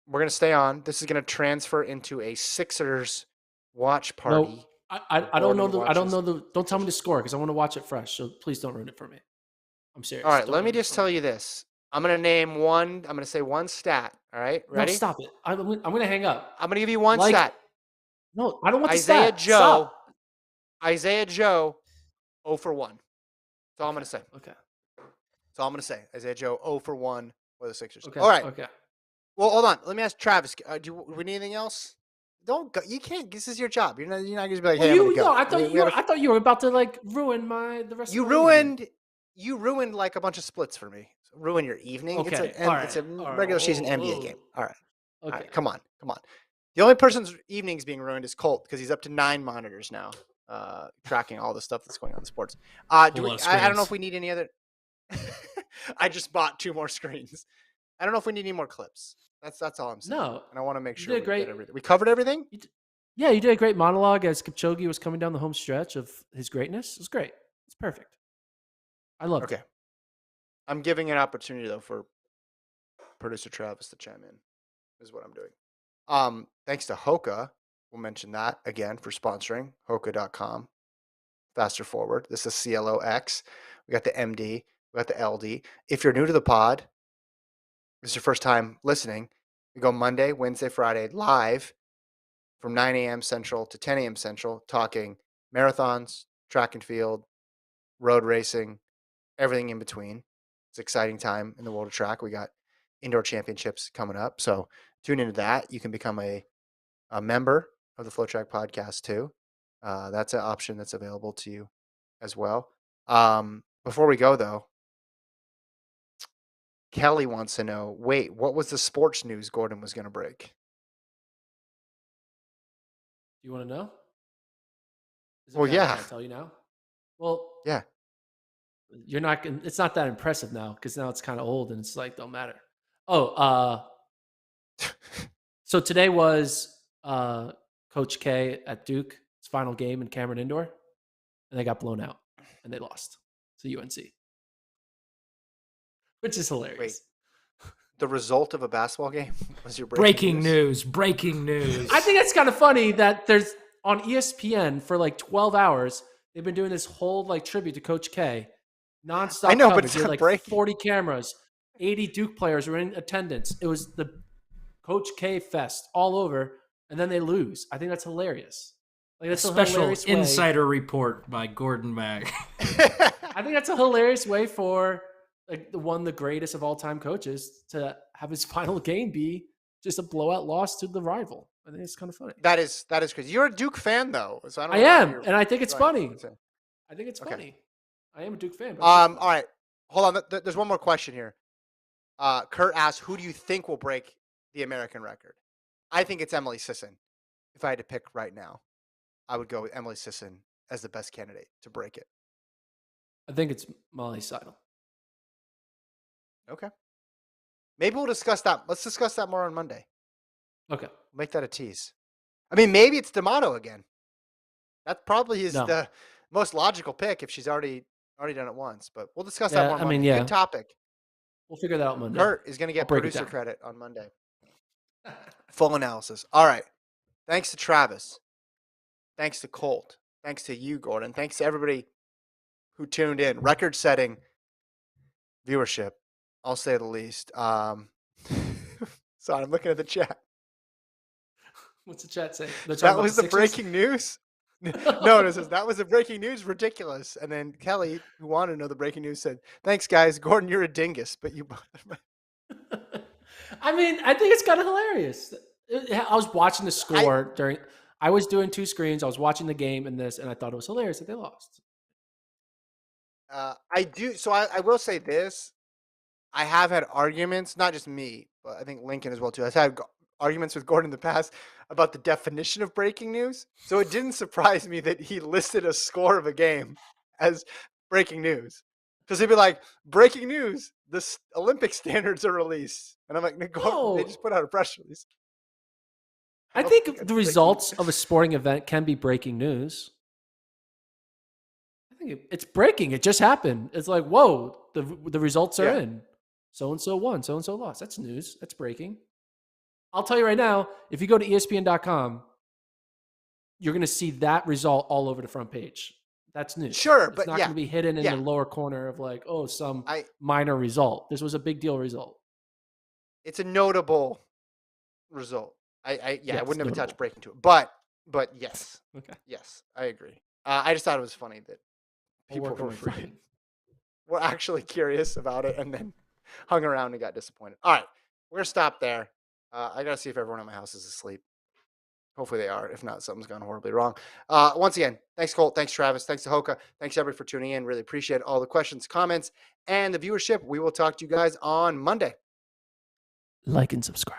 we're going to stay on. This is going to transfer into a Sixers watch No, party. I don't know don't tell me the Sixers. score because I want to watch it fresh. So please don't ruin it for me. I'm serious. All right, Don't let me ruin it just for tell me. you this. I'm going to say one stat. All right, No, ready? stop it. I'm going to hang up. I'm going to give you one Like, stat. no, I don't want the Isaiah stat. Stop. Joe, 0 for 1. That's all I'm going to say. Okay. That's all I'm going to say. Isaiah Joe, 0 for 1 for the Sixers. Okay. All right. Okay. Well, hold on. Let me ask Travis. Do we need anything else? Don't go. You can't. This is your job. You're not going to be like, Well, hey, I'm going to go. I thought you were about to like ruin the rest You of my evening. ruined like a bunch of splits for me. Ruin your evening. Okay. It's a regular season NBA game. All right. Okay. All right. Come on. The only person's evening's being ruined is Colt, because he's up to 9 monitors now, tracking all the stuff that's going on in sports. I don't know if we need any other. I just bought 2 more screens. I don't know if we need any more clips. That's all I'm saying. No. And I want to make sure did great. get everything. We covered everything? Yeah, you did a great monologue as Kipchoge was coming down the home stretch of his greatness. It was great. It's perfect. I loved it. I'm giving an opportunity, though, for producer Travis to chime in, is what I'm doing. Thanks to Hoka. We'll mention that again for sponsoring. Hoka.com. Faster forward. This is CLOX. We got the MD. We got the LD. If you're new to the pod, this is your first time listening, we go Monday, Wednesday, Friday live from 9 a.m. Central to 10 a.m. Central, talking marathons, track and field, road racing, everything in between. It's an exciting time in the world of track. We got indoor championships coming up. So tune into that. You can become a member of the FloTrack podcast too. That's an option that's available to you as well. Before we go, though, Kelly wants to know, wait, what was the sports news Gordon was going to break? Do you want to know? Well, yeah. Can I tell you now? Well, yeah. You're not. It's not that impressive now because now it's kind of old and it's like don't matter. Oh, so today was Coach K at Duke, his final game in Cameron Indoor, and they got blown out and they lost to UNC, which is hilarious. Wait. The result of a basketball game was your breaking news. Breaking news. I think it's kind of funny that there's on ESPN for like 12 hours. They've been doing this whole like tribute to Coach K, nonstop. I know, coverage. but it's not like breaking. 40 cameras, 80 Duke players were in attendance. It was the Coach K fest all over, and then they lose. I think that's hilarious. Like that's a special insider report by Gordon Mack. I think that's a hilarious way for like the greatest of all time coaches to have his final game be just a blowout loss to the rival. I think it's kind of funny. That is crazy. You're a Duke fan though, so I am, and I think it's funny. I think it's Okay. funny. I am a Duke fan, but I think it's funny. All right. Hold on. There's one more question here. Kurt asks, who do you think will break the American record? I think it's Emily Sisson. If I had to pick right now, I would go with Emily Sisson as the best candidate to break it. I think it's Molly Seidel. Okay. Maybe we'll discuss that. Let's discuss that more on Monday. Okay. Make that a tease. I mean, maybe it's D'Amato again. That probably is No. the most logical pick if she's already done it once. But we'll discuss that Yeah, more I on Monday. mean, yeah. Good topic. We'll figure that out Monday. Kurt is going to I'll get break it producer down. credit on Monday. Full analysis. All right. Thanks to Travis. Thanks to Colt. Thanks to you, Gordon. Thanks to everybody who tuned in. Record-setting viewership, I'll say the least. Sorry, I'm looking at the chat. What's the chat say? They're talking That about was the Sixers? breaking news? No, it says that was the breaking news. Ridiculous. And then Kelly, who wanted to know the breaking news, said, "Thanks, guys. Gordon, you're a dingus, but you." I mean, I think it's kind of hilarious. I was watching the score during. I was doing two screens. I was watching the game and this, and I thought it was hilarious that they lost. I do. So I will say this. I have had arguments, not just me, but I think Lincoln as well too. I've had arguments with Gordon in the past about the definition of breaking news. So it didn't surprise me that he listed a score of a game as breaking news, because he'd be like, "Breaking news: the Olympic standards are released," and I'm like, "No, they just put out a press release." I don't think that's the breaking results news. of a sporting event can be breaking news. I think it's breaking. It just happened. It's like, whoa, the results are Yeah, in. So and so won. So and so lost. That's news. That's breaking. I'll tell you right now. If you go to ESPN.com, you're going to see that result all over the front page. That's news. sure, It's but not going yeah, to be hidden in the yeah, lower corner of like, oh, some I minor result. This was a big deal result. it's a notable result. Yeah, I Yes, wouldn't have attached notable. breaking to it, but yes, Okay. yes, I agree. I just thought it was funny that We'll people work on were my freaking. were actually curious about it and then hung around and got disappointed. All right, we're gonna stop there. I gotta see if everyone in my house is asleep. Hopefully they are. If not, something's gone horribly wrong. Once again, thanks Colt, thanks Travis, thanks to Hoka, thanks everybody for tuning in. Really appreciate all the questions, comments, and the viewership. We will talk to you guys on Monday. Like and subscribe.